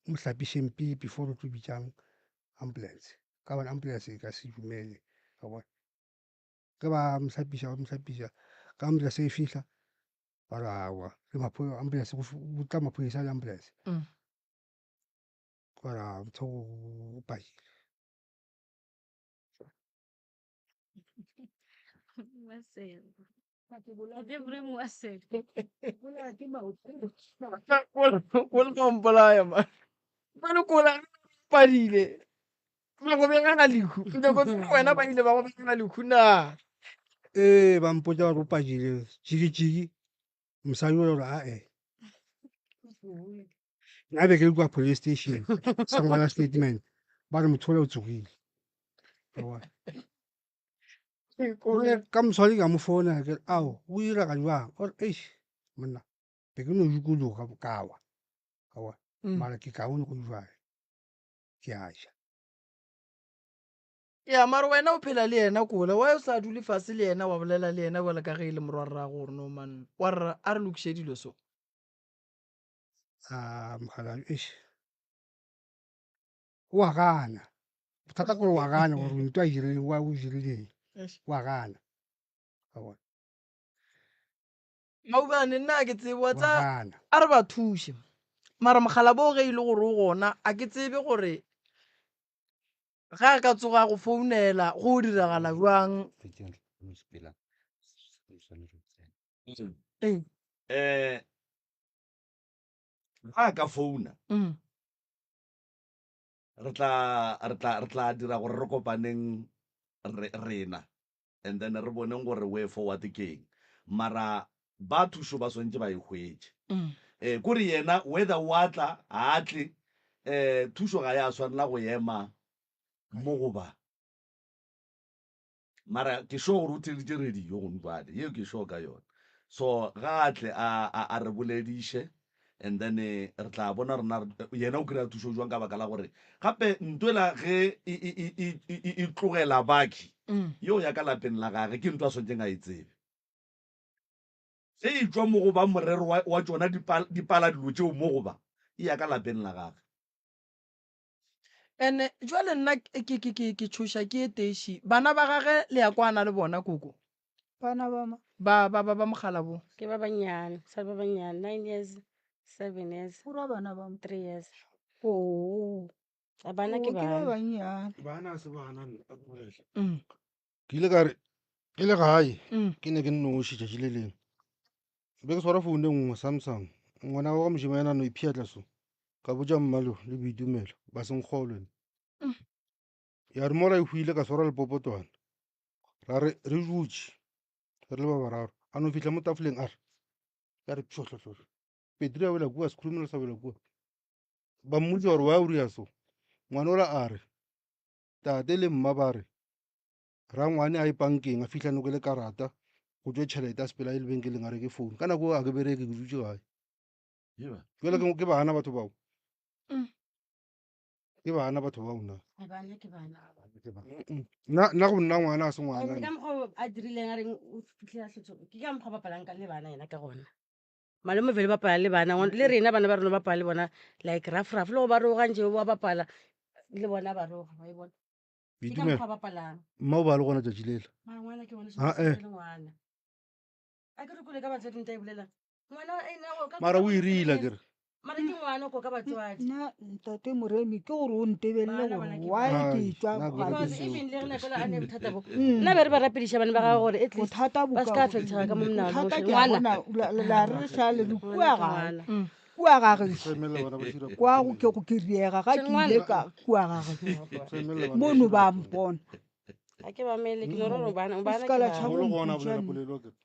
[SPEAKER 5] mo hlapišeng pele before re tlo bitšang ambulance ka bona ambulance e ka se dumele ga bona ge ba mo hlapiša ka ambulance e fihla ba re aowa ambulance go tla maphodisa le ambulance bara motho o padile
[SPEAKER 2] kolmampolaya ma bane kola padile ba go begana lehu wena ba ile ba go begana lehu na
[SPEAKER 5] ee ba mpotsa gore o padile jiki mosadi o gore ae nna be ke le kwa police station sa ngwala statement ba re motho ole o tsogile ka mosadi ka mo founa ke ao o ira ka jwang ore eish monna be ke no dikologa kawa ga mara ke kaone go jwale ke a ja
[SPEAKER 2] ya mara wena o phela le yena kola wa o sa dule fase le yena wa bolela le yena wala ka ge e le morwarra gore no man wa rra a re lokiše dilo so
[SPEAKER 5] mogala eish wa gana bothata gore wa gana gore ntho a dirileng wa o dirileng wa gana ga bona
[SPEAKER 2] maubane nna a ke tsebe wa tsa
[SPEAKER 5] gana
[SPEAKER 2] a re ba thuše mara mogala bo ge e le gore o gona a ke tsebe gore ga a ka tsoga go founela go diragala jwang
[SPEAKER 1] ga a ka founa re tla dira gore re kopaneng rena and then re boneng gore way forward keng mara ba thuso ba swantse ba e hwetse kore yena whether wa tla a tle thuso ga ya tshwanela go ema mo goba mara ke sure gore o theleditse radio go ntlwane yeo ke sure ka yona so ga a tle a re bolediše and then re tla bona rena yena o kry-a thuso jwang ka baka la gore gape ntwela ge e tlogela baki yeo ya ka lapeng la gage ke ntho a swantšeng a e tsebe ge e tswa mo goba morero wa tsona dipala dilo tšeo mo goba e ya ka lapeng la gage
[SPEAKER 2] ene jwale nna ke tshoša ke eteiši bana ba gage le ya kwana le bona koko
[SPEAKER 7] bana bama
[SPEAKER 2] ba mogala bo
[SPEAKER 3] ke ba banyane sa ba banyane 9 years 7 years
[SPEAKER 7] ura bana bama
[SPEAKER 3] 3 years
[SPEAKER 7] oo
[SPEAKER 3] a bana ke
[SPEAKER 7] ke ba
[SPEAKER 3] bana
[SPEAKER 7] banyane
[SPEAKER 9] bana se bana ke ile ka re ke le gae ke ne ke nnoši tšatši le leng be ke swara foune nngwe samsung ngwana wa mošimanyana no iphiatla so ka botša mmalo le boitumelo ba senkgolwe ya re mo ra e hwile ka swara lepopotwana ra re dutše re le ba bararo a no fitlha mo tafoleng a re ya re pšhotlhotlho petri a wela kua sekhurumelo sa wela kua ba mmotsa gore wa o ria so ngwana ola a re tate le mma ba re ra ngwane a e pankeng a fitlha noko le karata go tšwe tšhelete a sepela e lebenkeleng a re ke phone ka nako a ke bereke ke dutse gae jale ke bana batho bao ke bana batho bao nna
[SPEAKER 3] bana ke bana
[SPEAKER 9] nna go nna ngwana a se ngwana
[SPEAKER 3] ka mokgwa a dirileng a reng o fitlhela tlhotso ke ka mokgwa bapalang ka le bana yena ka gona malome vele bapala le bana le rena bana ba rona bapala le bona like rafraf le go ba rogantse ba bapala le bona ba roga ba e bona ke ka mokgwa bapalang
[SPEAKER 9] mma o ba le gona tšatši lela
[SPEAKER 3] ngwana ke ngwana ngwana a ke re kole ka batswadi nta e bolelang ngwana
[SPEAKER 9] mara o irile kere
[SPEAKER 3] mara ke ngwana ko ka batswadi
[SPEAKER 7] nna ntate moremi ke gore o ntebelele gore why ke tswa
[SPEAKER 3] even le rena fela a ne bothata bo nna be re ba rapediša bane ba gago gore at least ba se ka affectega ka mo mnangwana
[SPEAKER 7] la re sale le kua gagešo kwa go ke go ke riega ga ke ile ka kua gagešo mono ba mpona
[SPEAKER 3] a ke ba mele ke no re bana
[SPEAKER 7] sekala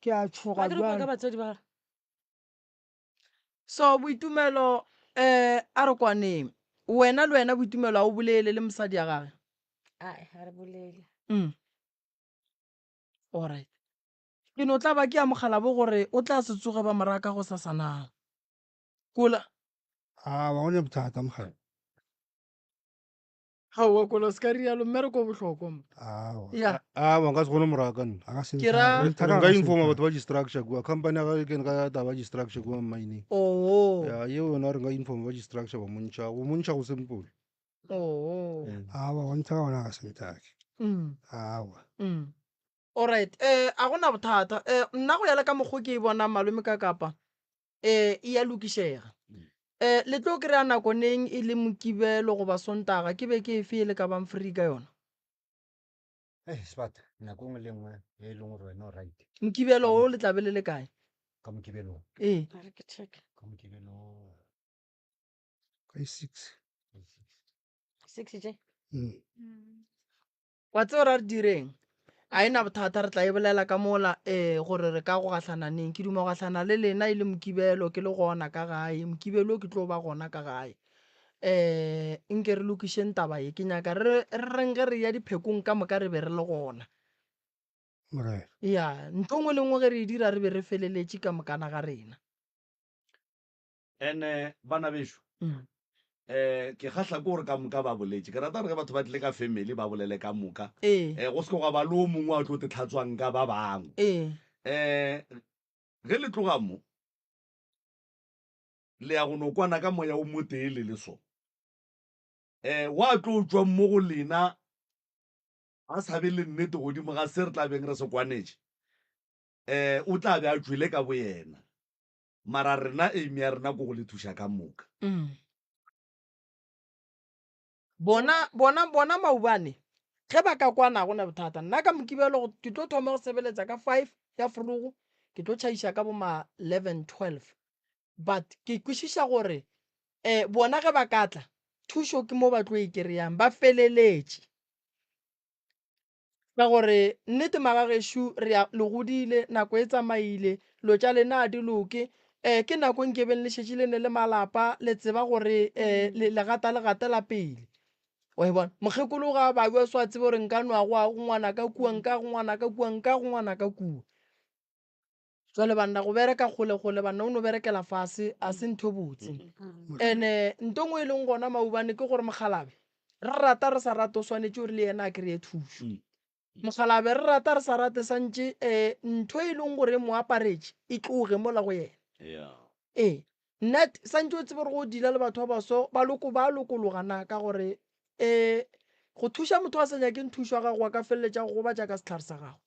[SPEAKER 7] ke a tshoga
[SPEAKER 3] ka batswadi ba
[SPEAKER 2] so Boitumelo a re kwaneng wena le wena Boitumelo a o bolele le mosadi ya gage
[SPEAKER 3] a re bolele
[SPEAKER 2] alright ke no tla ba ke amogela bo gore o tla se tsoge ba moraka go sasanang kola
[SPEAKER 5] ba gone bothata mogala
[SPEAKER 2] gaowa kola se ka rialo mme re ko botlhoko ya
[SPEAKER 9] wa ka se gone moraka nna
[SPEAKER 2] ke ra
[SPEAKER 9] nka informa batho ba di-structure kua company ya gage ke nka ta ba di-structure kua mmineng ya ye yona re nka informa ba di-structure ba montšha go simple
[SPEAKER 5] ba bontsha ka gona ga sentake awa
[SPEAKER 2] alright a gona bothata nna go ya le ka mokgwa ke e bona malome ka kapa e ya lokišega le tlo kry-a nako neng e le Mokibelo goba Sontaga ke be ke efe e le ka bang free ka yona
[SPEAKER 6] sebata nako ngwe le nngwe e leng gore wena o right
[SPEAKER 2] Mokibelo o le tlabe le le kae
[SPEAKER 6] ka Mokibelong ka Mokibelo
[SPEAKER 5] ka 6
[SPEAKER 3] je
[SPEAKER 2] wa tseo ra re direng a ena bothata re tla e bolela ka mola gore re ka go gatlhana neng ke duma go gatlhana le lena e le Mokibelo ke le gona ka gae Mokibelo ke tlo ba gona ka gae nke re lokišeng taba e ke nyaka re reng ge re ya diphekong ka moka re be re le gona ya ntho ngwe le ngwe ge re e dira re be re feleletše ka mokana ga rena
[SPEAKER 1] ene bana bešo ke kgatlha ke gore ka moka ba boletse ke rata re ge batho ba tlile ka family ba bolele ka moka go seke ga ba le o mongwe a tlo te tlhatswang ka ba bangwe ge le tloga mo le ya go no kwana ka moya o moteele le so wa tlo tswang mo go lena a sabe le nnete godimo ga se re tla beng re se kwanetše o tla be a tswile ka bo yena mara rena aim ya rena ko go le thuša ka moka
[SPEAKER 2] bona maubane ge ba ka kwana gona bothata nna ka Mokibelo ke tlo thoma go sebeletsa ka 5 ya forogo ke tlo tšhaiša ka bo ma 11-12 but ke kwešiša gore bona ge ba katla thušo ke mo ba tlo e kry-ang ba feleletše ka gore nnete magagešo le godile nako e tsamaile lo tša lena a di loke ke nako nke beng le šetše le ne le malapa le tseba gore le gatela pele wa bona mokgekolo ga ba bua swa tsebe gore nka nwago a go ngwana ka kua nka go ngwana ka kua nka go ngwana ka kua jwale banna go bereka kgole banna o no berekela fase a se ntho botse ene ntongo e leng gona maubane ke gore Mokgalabe re rata re sa rate o swanetse gore le yena a kry-e thušo Mokgalabe re rata re sa rate santše ntho e leng gore mo aparetše e tloge mola go yena nna santše o tsebe gore go dila le batho ba baso ba lokologana ka gore go thuša motho a sa nyakeng thušo ya gago a ka feleletša go batša ka setlhare sa gago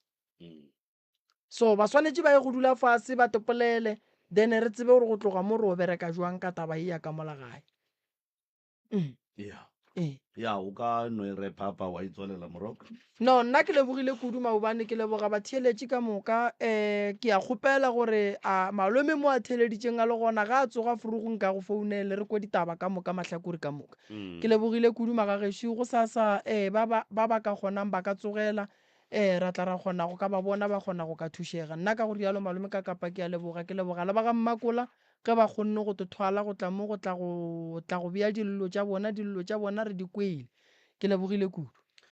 [SPEAKER 2] so ba swanetse ba ye go dula fase ba topolele then re tsebe gore go tloga mo re o bereka jwang ka taba e ya ka mola gae
[SPEAKER 1] ya o ka no e repapa wa itswalela moroko
[SPEAKER 2] no nna ke lebogile kudu maobane ke leboga batheeletše ka moka ke a kgopela gore a malome mo a theeleditšeng a le gona ga a tsoga forogong ka go founele re ko ditaba ka moka mahlakore ka moka ke lebogile kudu magagešo go sasa ba ba ka kgonang ba ka tsogela ra tla ra kgona go ka ba bona ba kgona go ka thušega nna ka go rialo malome ka kapa ke a leboga ke leboga le ba ga Mmakola ge ba kgonne go tothwala go tla mo go tla go bea dillo tša bona re di kwele ke lebogile kudu